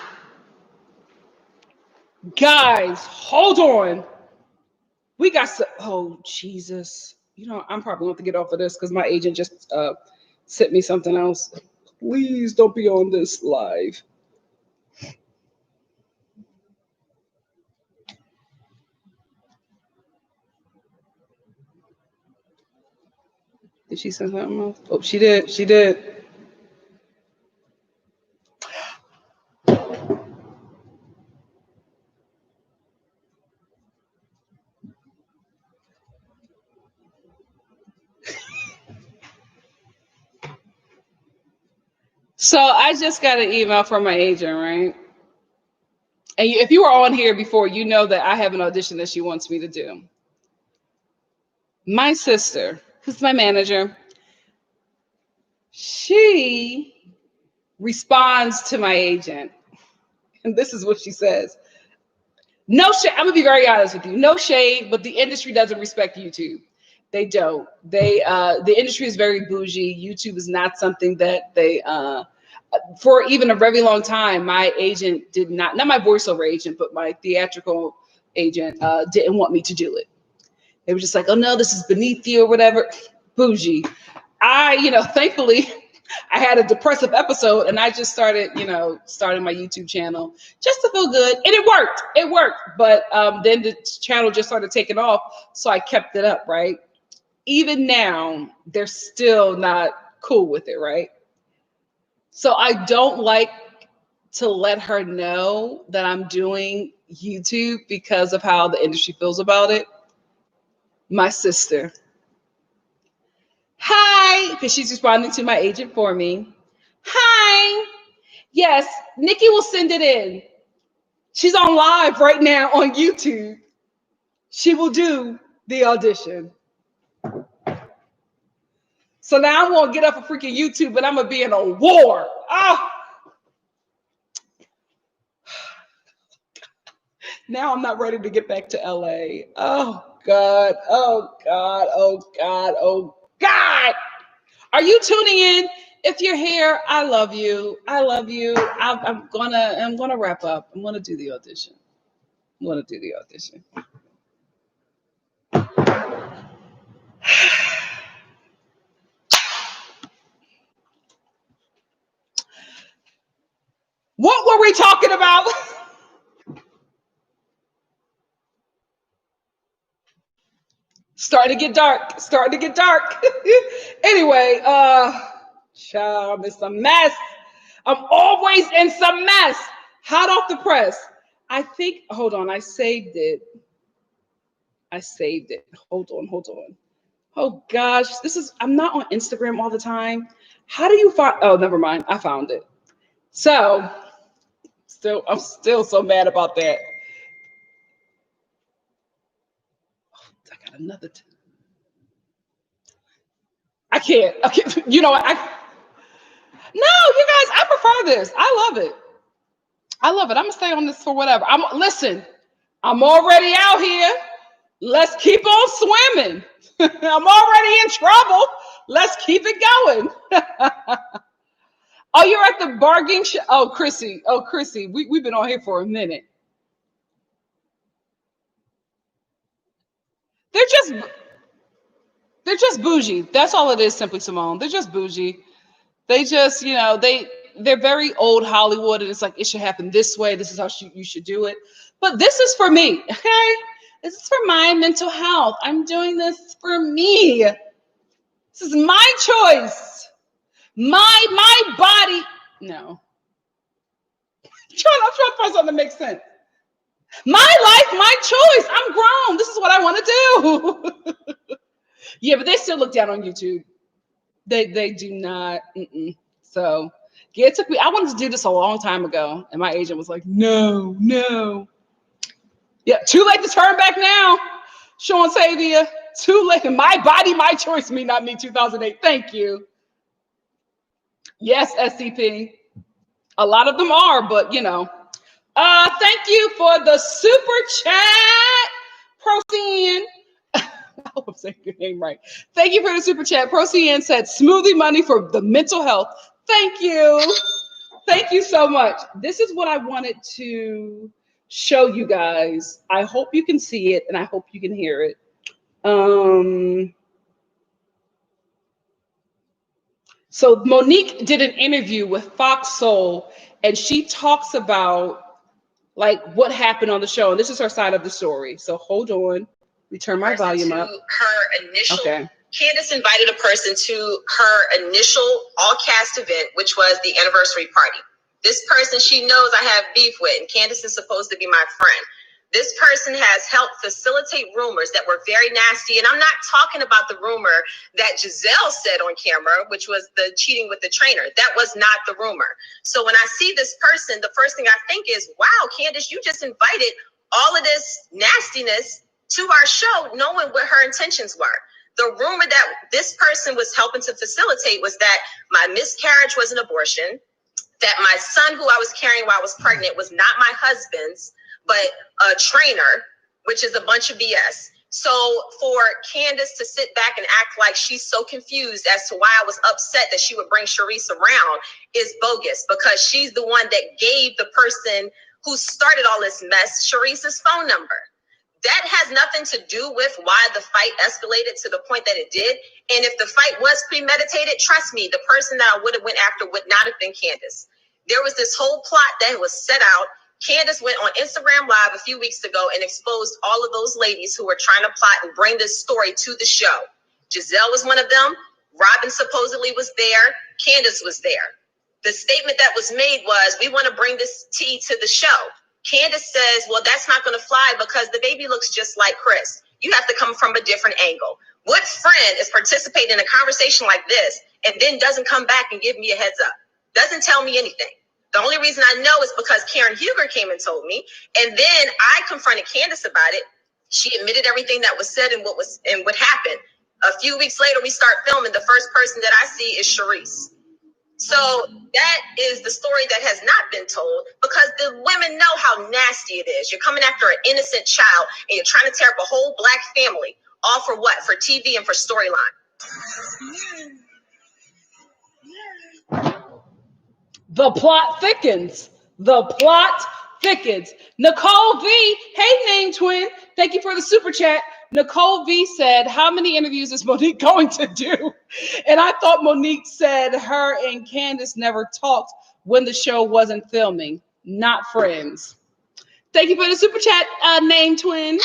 guys, hold on. We got some. Oh, Jesus. I'm probably going to get off of this because my agent just sent me something else. Please don't be on this live. Did she send something else? Oh, she did. She did. So I just got an email from my agent, right? And if you were on here before, you know that I have an audition that she wants me to do. My sister, who's my manager, she responds to my agent. And this is what she says. No shade. I'm gonna be very honest with you. No shade, but the industry doesn't respect YouTube. They don't. The industry is very bougie. YouTube is not something that they for even a very long time. My agent did not my voiceover agent, but my theatrical agent didn't want me to do it. They were just like, oh no, this is beneath you or whatever. Bougie. Thankfully, I had a depressive episode and I just started my YouTube channel just to feel good. And it worked. It worked. But then the channel just started taking off. So I kept it up, right? Even now, they're still not cool with it, right? So I don't like to let her know that I'm doing YouTube because of how the industry feels about it. My sister. Hi, because she's responding to my agent for me. Hi. Yes, Nikki will send it in. She's on live right now on YouTube. She will do the audition. So now I'm going to get up for freaking YouTube, but I'm going to be in a war. Oh. Now I'm not ready to get back to LA. Oh, God. Oh, God. Oh, God. Oh, God. Are you tuning in? If you're here, I love you. I love you. I'm gonna wrap up. I'm gonna do the audition. What were we talking about? Starting to get dark. Anyway, child, it's a mess. I'm always in some mess. Hot off the press. Hold on, I saved it. Hold on. Oh gosh, I'm not on Instagram all the time. How do you find, oh, never mind. I found it. So, I'm still so mad about that. I got another. I can't. You know what? No, you guys, I prefer this. I love it. I'm gonna stay on this for whatever. Listen, I'm already out here. Let's keep on swimming. I'm already in trouble. Let's keep it going. Oh, you're at the bargain shop. Oh, Chrissy. We've been on here for a minute. They're just bougie. That's all it is, Simply Simone. They're just bougie. They just, they're very old Hollywood, and it's like, it should happen this way. This is how you should do it. But this is for me, okay? This is for my mental health. I'm doing this for me. This is my choice. My body. No. I'm trying to find something that makes sense. My life, my choice. I'm grown. This is what I want to do. Yeah, but they still look down on YouTube. They do not. So yeah, it took me. I wanted to do this a long time ago, and my agent was like, "No." Yeah, too late to turn back now, Sean Tavia. Too late. My body, my choice. Me, not me. 2008. Thank you. Yes, SCP. A lot of them are, but thank you for the super chat, Procyon. I hope I'm saying your name right. Thank you for the super chat. Procyon said smoothie money for the mental health. Thank you. Thank you so much. This is what I wanted to show you guys. I hope you can see it and I hope you can hear it. So Monique did an interview with Fox Soul, and she talks about like what happened on the show. And this is her side of the story. So hold on. Let me turn my volume up. Her initial, okay. Candace invited a person to her initial all-cast event, which was the anniversary party. This person she knows I have beef with, and Candace is supposed to be my friend. This person has helped facilitate rumors that were very nasty. And I'm not talking about the rumor that Giselle said on camera, which was the cheating with the trainer. That was not the rumor. So when I see this person, the first thing I think is, wow, Candace, you just invited all of this nastiness to our show, knowing what her intentions were. The rumor that this person was helping to facilitate was that my miscarriage was an abortion, that my son who I was carrying while I was pregnant was not my husband's, but a trainer, which is a bunch of BS. So for Candace to sit back and act like she's so confused as to why I was upset that she would bring Charisse around is bogus, because she's the one that gave the person who started all this mess Charisse's phone number. That has nothing to do with why the fight escalated to the point that it did. And if the fight was premeditated, trust me, the person that I would have went after would not have been Candace. There was this whole plot that was set out. Candace went on Instagram Live a few weeks ago and exposed all of those ladies who were trying to plot and bring this story to the show. Giselle was one of them. Robin supposedly was there. Candace was there. The statement that was made was, we want to bring this tea to the show. Candace says, well, that's not going to fly because the baby looks just like Chris. You have to come from a different angle. What friend is participating in a conversation like this and then doesn't come back and give me a heads up? Doesn't tell me anything. The only reason I know is because Karen Huger came and told me. And then I confronted Candace about it. She admitted everything that was said and what happened. A few weeks later, we start filming. The first person that I see is Charisse. So that is the story that has not been told, because the women know how nasty it is. You're coming after an innocent child and you're trying to tear up a whole Black family. All for what? For TV and for storyline. The plot thickens. The plot thickens. Nicole V, hey name twin, thank you for the super chat. Nicole V said, how many interviews is Monique going to do? And I thought Monique said her and Candace never talked when the show wasn't filming. Not friends. Thank you for the super chat, name twin.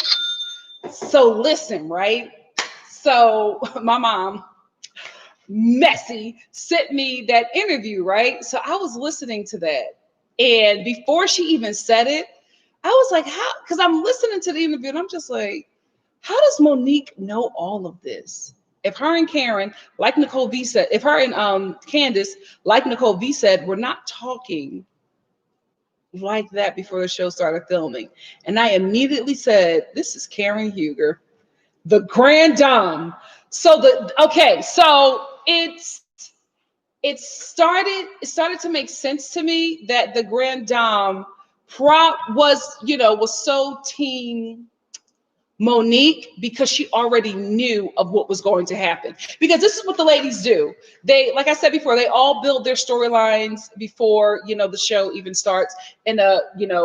So listen, right? So my mom, Messy, sent me that interview, right? So I was listening to that. And before she even said it, I was like, how? Because I'm listening to the interview and I'm just like, how does Monique know all of this? If her and Karen, like Nicole V said, if her and Candace, like Nicole V said, were not talking like that before the show started filming. And I immediately said, this is Karen Huger, the grand dame. So it started to make sense to me that the grand dame was so team Monique, because she already knew of what was going to happen. Because this is what the ladies do. They, like I said before, they all build their storylines before, the show even starts. And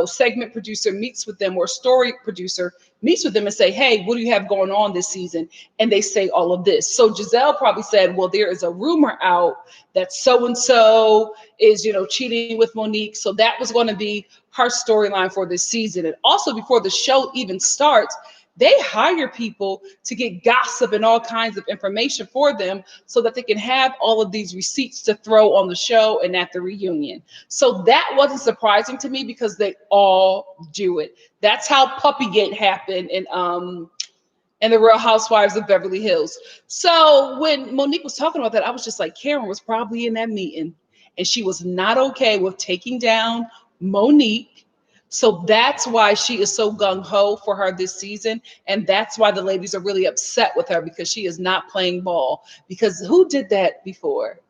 segment producer meets with them, or story producer meets with them and say, hey, what do you have going on this season? And they say all of this. So Giselle probably said, well, there is a rumor out that so-and-so is, cheating with Monique. So that was going to be her storyline for this season. And also before the show even starts, they hire people to get gossip and all kinds of information for them so that they can have all of these receipts to throw on the show and at the reunion. So that wasn't surprising to me, because they all do it. That's how Puppygate happened in the Real Housewives of Beverly Hills. So when Monique was talking about that, I was just like, Karen was probably in that meeting and she was not okay with taking down Monique. So that's why she is so gung-ho for her this season. And that's why the ladies are really upset with her, because she is not playing ball. Because who did that before?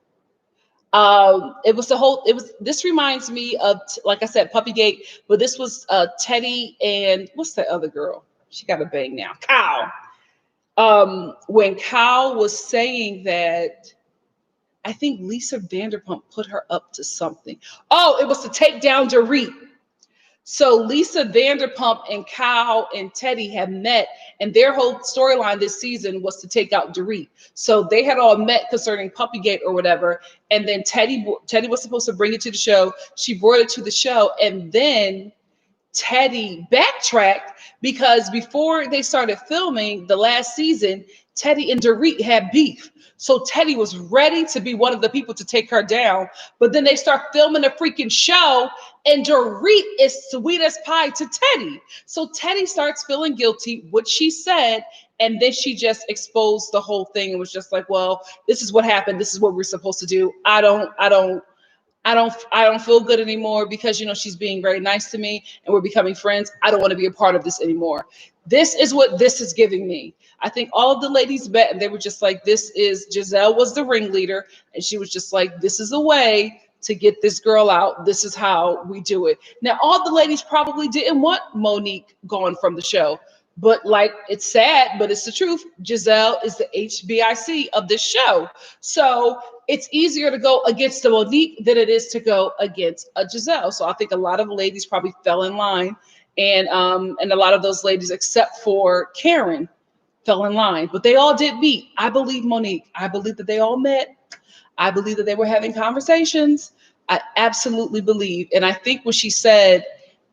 This reminds me of, like I said, Puppygate, but this was Teddy and what's the other girl? She got a bang now. Kyle. When Kyle was saying that, I think Lisa Vanderpump put her up to something. Oh, it was to take down Dorit. So Lisa Vanderpump and Kyle and Teddy have met, and their whole storyline this season was to take out Dorit. So they had all met concerning Puppygate or whatever, and then Teddy was supposed to bring it to the show. She brought it to the show, and then Teddy backtracked, because before they started filming the last season, Teddy and Dorit had beef. So Teddy was ready to be one of the people to take her down. But then they start filming a freaking show, and Dorit is sweet as pie to Teddy. So Teddy starts feeling guilty, what she said, and then she just exposed the whole thing and was just like, well, this is what happened. This is what we're supposed to do. I don't feel good anymore, because she's being very nice to me and we're becoming friends. I don't want to be a part of this anymore. This is what this is giving me. I think all of the ladies bet, and they were just like, Giselle was the ringleader, and she was just like, this is a way to get this girl out. This is how we do it. Now, all the ladies probably didn't want Monique gone from the show. But like, it's sad, but it's the truth. Giselle is the HBIC of this show. So it's easier to go against the Monique than it is to go against a Giselle. So I think a lot of ladies probably fell in line. And a lot of those ladies, except for Karen, fell in line. But they all did meet. I believe Monique. I believe that they all met. I believe that they were having conversations. I absolutely believe. And I think when she said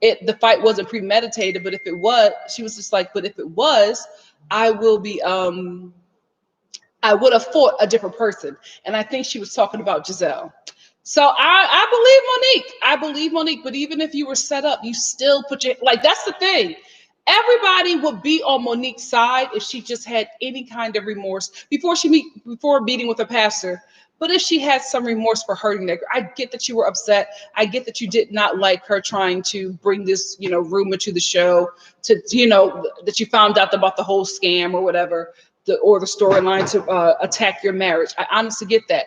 the fight wasn't premeditated, but if it was, she was just like, but if it was, I will be, I would have fought a different person. And I think she was talking about Giselle. So I believe Monique. I believe Monique. But even if you were set up, you still put your, like, that's the thing. Everybody would be on Monique's side if she just had any kind of remorse before meeting with a pastor. But if she had some remorse for hurting that girl, I get that you were upset. I get that you did not like her trying to bring this, rumor to the show, to, that you found out about the whole scam or whatever, or the storyline to attack your marriage. I honestly get that.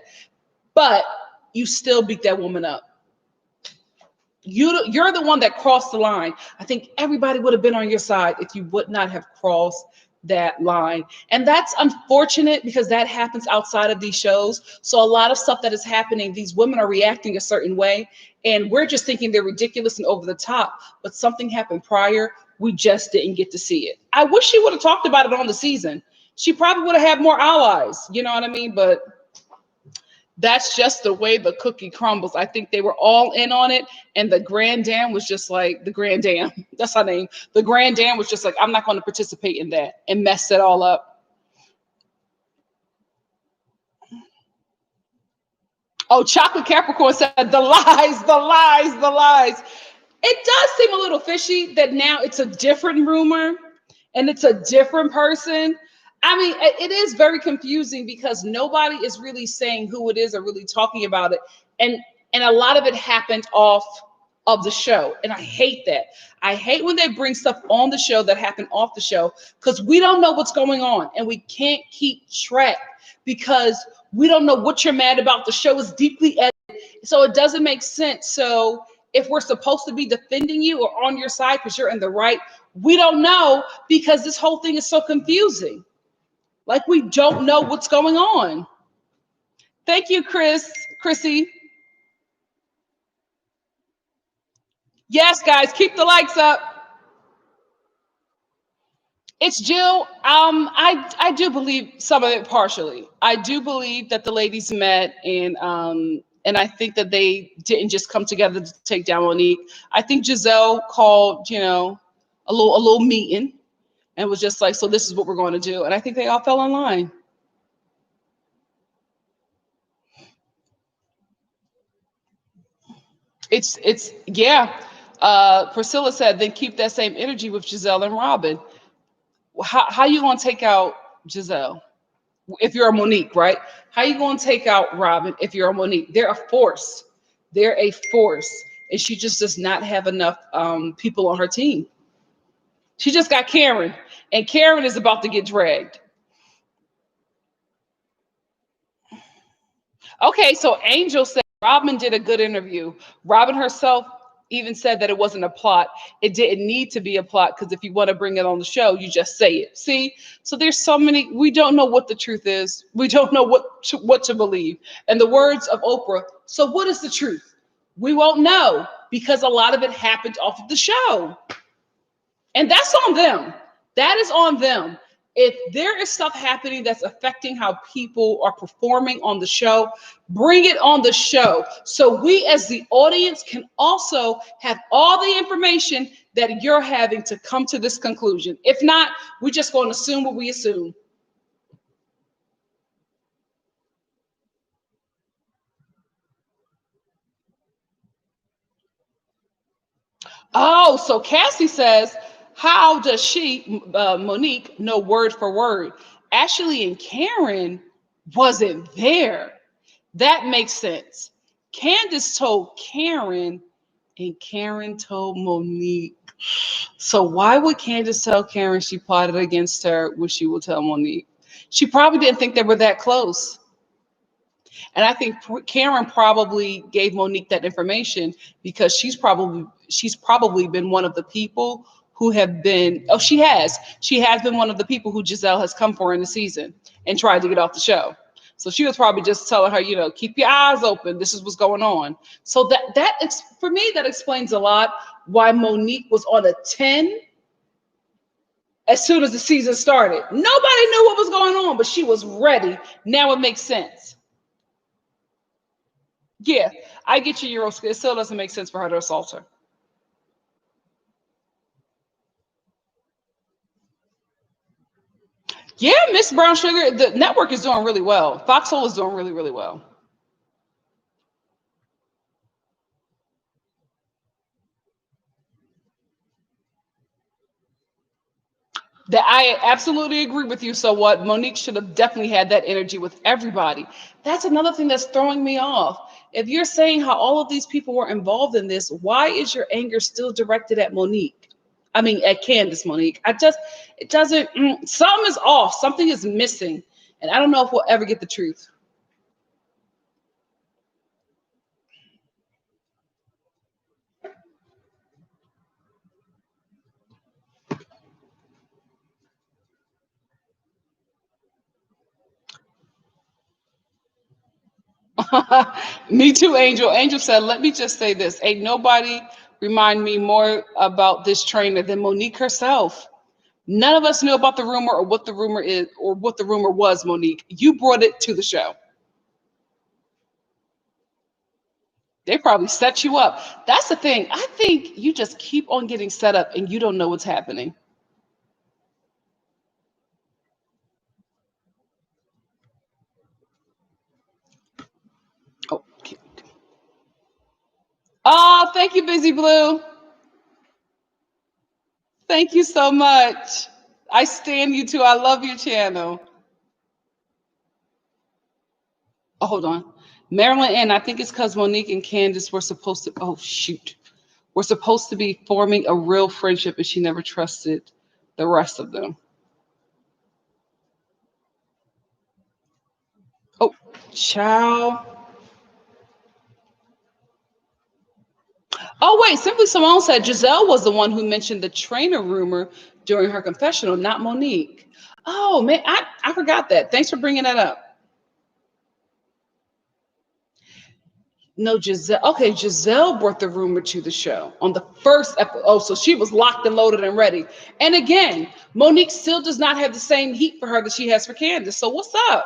But you still beat that woman up. You're the one that crossed the line. I think everybody would have been on your side if you would not have crossed that line. And that's unfortunate because that happens outside of these shows. So a lot of stuff that is happening, these women are reacting a certain way, and we're just thinking they're ridiculous and over the top. But something happened prior. We just didn't get to see it. I wish she would have talked about it on the season. She probably would have had more allies. You know what I mean? But that's just the way the cookie crumbles. I think they were all in on it. And the Grand Dam was just like, the Grand Dam, that's her name. The Grand Dam was just like, I'm not going to participate in that, and messed it all up. Oh, Chocolate Capricorn said, the lies, the lies, the lies. It does seem a little fishy that now it's a different rumor and it's a different person. I mean, it is very confusing because nobody is really saying who it is or really talking about it. And a lot of it happened off of the show. And I hate that. I hate when they bring stuff on the show that happened off the show because we don't know what's going on and we can't keep track because we don't know what you're mad about. The show is deeply edited, so it doesn't make sense. So if we're supposed to be defending you or on your side because you're in the right, we don't know because this whole thing is so confusing. Like, we don't know what's going on. Thank you, Chrissy. Yes, guys, keep the likes up. It's Jill. I do believe some of it partially. I do believe that the ladies met and I think that they didn't just come together to take down Monique. I think Giselle called, a little meeting and was just like, so this is what we're going to do. And I think they all fell in line. It's yeah. Priscilla said, then keep that same energy with Giselle and Robin. How you gonna take out Giselle if you're a Monique, right? How you gonna take out Robin if you're a Monique? They're a force. They're a force, and she just does not have enough people on her team. She just got Karen, and Karen is about to get dragged. Okay, so Angel said Robin did a good interview. Robin herself even said that it wasn't a plot. It didn't need to be a plot because if you want to bring it on the show, you just say it. See? So there's so many, we don't know what the truth is. We don't know what to believe. And the words of Oprah, so what is the truth? We won't know because a lot of it happened off of the show. And that's on them. That is on them. If there is stuff happening that's affecting how people are performing on the show, bring it on the show. So we as the audience can also have all the information that you're having to come to this conclusion. If not, we're just going to assume what we assume. Oh, so Cassie says, how does she, Monique, know word for word? Ashley and Karen wasn't there. That makes sense. Candace told Karen and Karen told Monique. So why would Candace tell Karen she plotted against her when she would tell Monique? She probably didn't think they were that close. And I think Karen probably gave Monique that information because she's probably been one of the people who have been, oh, she has been one of the people who Giselle has come for in the season and tried to get off the show. So she was probably just telling her, keep your eyes open. This is what's going on. So for me, that explains a lot why Monique was on a 10 as soon as the season started. Nobody knew what was going on, but she was ready. Now it makes sense. Yeah, I get you, Euro. It still doesn't make sense for her to assault her. Yeah, Miss Brown Sugar, the network is doing really well. Foxhole is doing really, really well. That I absolutely agree with you. So what? Monique should have definitely had that energy with everybody. That's another thing that's throwing me off. If you're saying how all of these people were involved in this, why is your anger still directed at Monique? I mean, at Candace, Monique. It doesn't, something is off. Something is missing. And I don't know if we'll ever get the truth. Me too, Angel. Angel said, let me just say this. Ain't nobody remind me more about this trainer than Monique herself. None of us knew about the rumor or what the rumor is or what the rumor was, Monique. You brought it to the show. They probably set you up. That's the thing. I think you just keep on getting set up and you don't know what's happening. Oh, oh, thank you, Busy Blue. Thank you so much. I stand you too. I love your channel. Oh, hold on. Marilyn N. I think it's because Monique and Candace were supposed to. Oh, shoot. We're supposed to be forming a real friendship and she never trusted the rest of them. Oh, ciao. Oh, wait. Simply Simone said Giselle was the one who mentioned the trainer rumor during her confessional, not Monique. Oh, man. I forgot that. Thanks for bringing that up. No, Giselle. Okay, Giselle brought the rumor to the show on the first episode. Oh, so she was locked and loaded and ready. And again, Monique still does not have the same heat for her that she has for Candace. So what's up?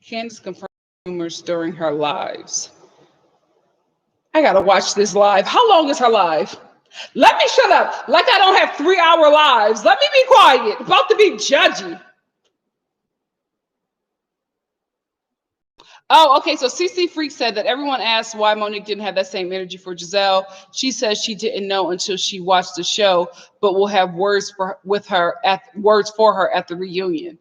Candace confirmed rumors during her lives. I gotta watch this live. How long is her live? Let me shut up. Like I don't have 3-hour lives. Let me be quiet. About to be judgy. Oh, okay. So CC Freak said that everyone asked why Monique didn't have that same energy for Giselle. She says she didn't know until she watched the show, but will have words for her at the reunion.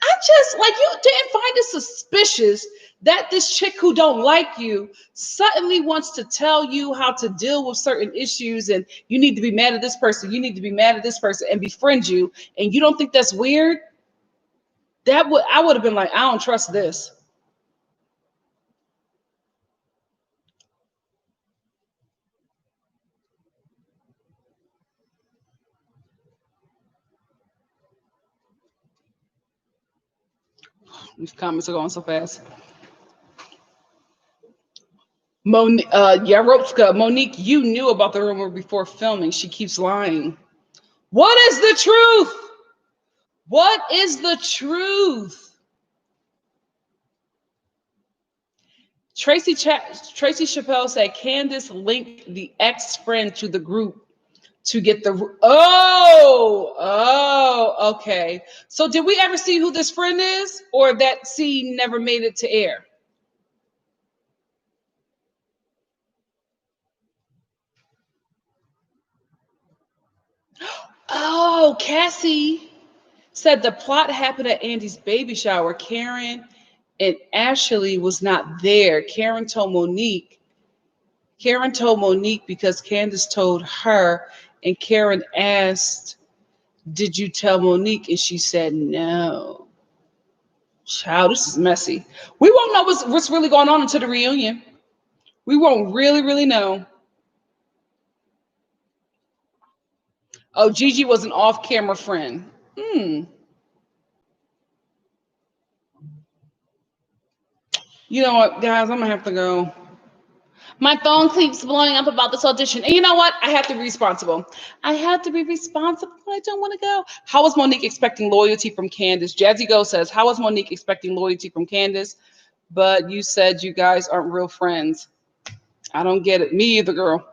I just like you didn't find it suspicious that this chick who don't like you suddenly wants to tell you how to deal with certain issues and you need to be mad at this person, you need to be mad at this person and befriend you, and you don't think that's weird? I would have been like, I don't trust this. These comments are going so fast. Yaropska, Monique, you knew about the rumor before filming. She keeps lying. What is the truth? What is the truth? Tracy Chappelle said Candace linked the ex-friend to the group to get the. Oh, okay. So did we ever see who this friend is, or that scene never made it to air? Oh, Cassie said the plot happened at Andy's baby shower. Karen and Ashley was not there. Karen told Monique because Candace told her And Karen asked, "Did you tell Monique?" And she said, "No." Child, this is messy. We won't know what's really going on until the reunion. We won't really know. Oh, Gigi was an off-camera friend. Hmm. You know what, guys? I'm gonna have to go. My phone keeps blowing up about this audition. And you know what? I have to be responsible. I have to be responsible. I don't want to go. How was Monique expecting loyalty from Candace? Jazzy Go says, how was Monique expecting loyalty from Candace? But you said you guys aren't real friends. I don't get it. Me either, girl.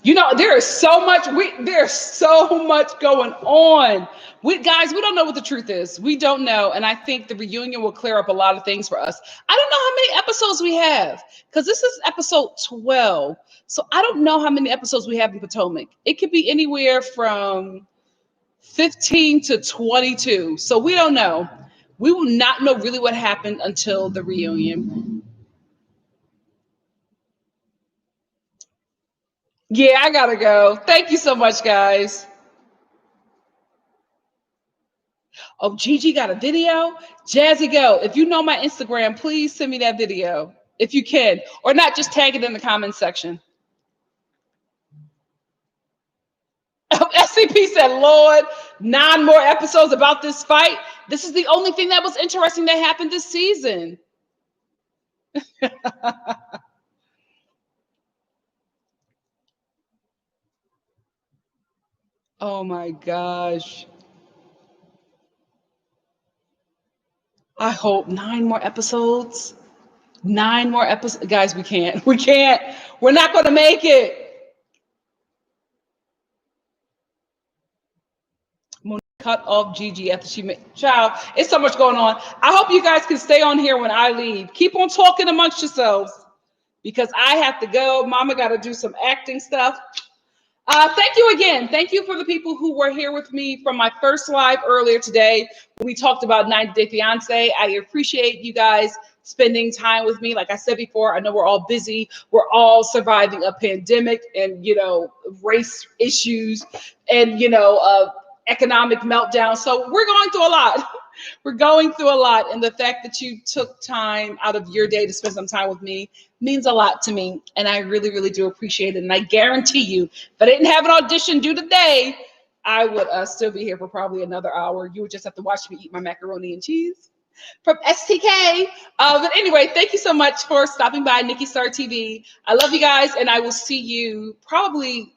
You know, there's so much going on. We don't know what the truth is. We don't know. And I think the reunion will clear up a lot of things for us. I don't know how many episodes we have, because this is episode 12. So I don't know how many episodes we have in Potomac. It could be anywhere from 15 to 22. So we don't know. We will not know really what happened until the reunion. Yeah, I gotta go. Thank you so much, guys. Oh, Gigi got a video? Jazzy Go. If you know my Instagram, please send me that video if you can. Or not, just tag it in the comments section. SCP said, Lord, 9 more episodes about this fight. This is the only thing that was interesting that happened this season. Oh my gosh. I hope 9 more episodes. 9 more episodes. Guys, we can't. We can't. We're not going to make it. Cut off Gigi after she made child. It's so much going on. I hope you guys can stay on here when I leave. Keep on talking amongst yourselves because I have to go. Mama got to do some acting stuff. Thank you again. Thank you for the people who were here with me from my first live earlier today. We talked about 90 Day Fiance. I appreciate you guys spending time with me. Like I said before, I know we're all busy. We're all surviving a pandemic and, race issues and, economic meltdown. So we're going through a lot. We're going through a lot. And the fact that you took time out of your day to spend some time with me means a lot to me. And I really, really do appreciate it. And I guarantee you, if I didn't have an audition due today, I would still be here for probably another hour. You would just have to watch me eat my macaroni and cheese from STK. But anyway, thank you so much for stopping by NikkiStar TV. I love you guys. And I will see you probably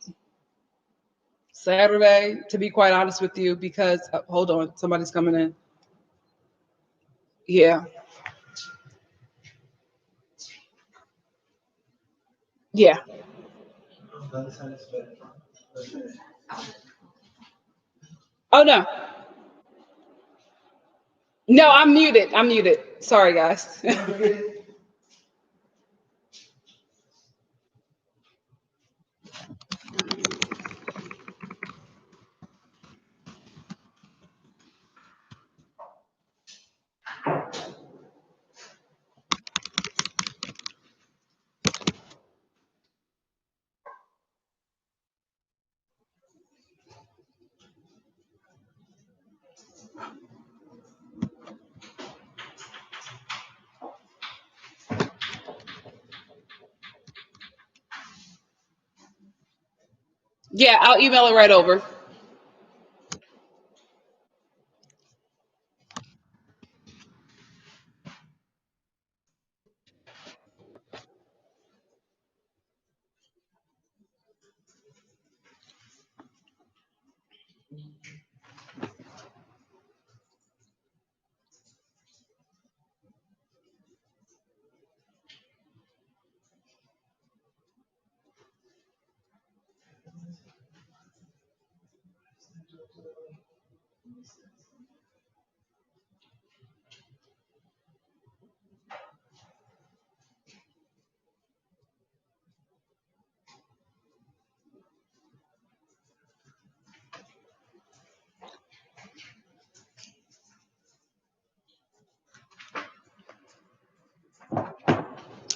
Saturday, to be quite honest with you, because hold on, somebody's coming in. Yeah. Yeah. Oh no. No, I'm muted. I'm muted. Sorry, guys. Yeah, I'll email it right over.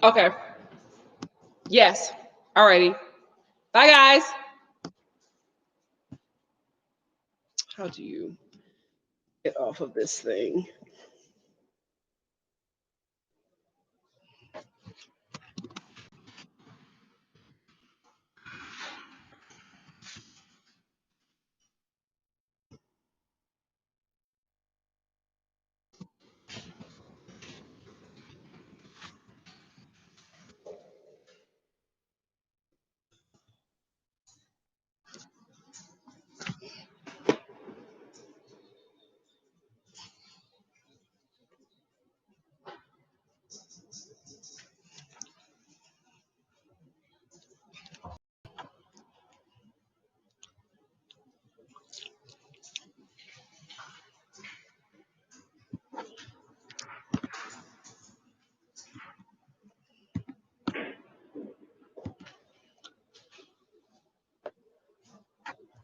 Okay. Yes. Alrighty. Bye, guys. How do you get off of this thing?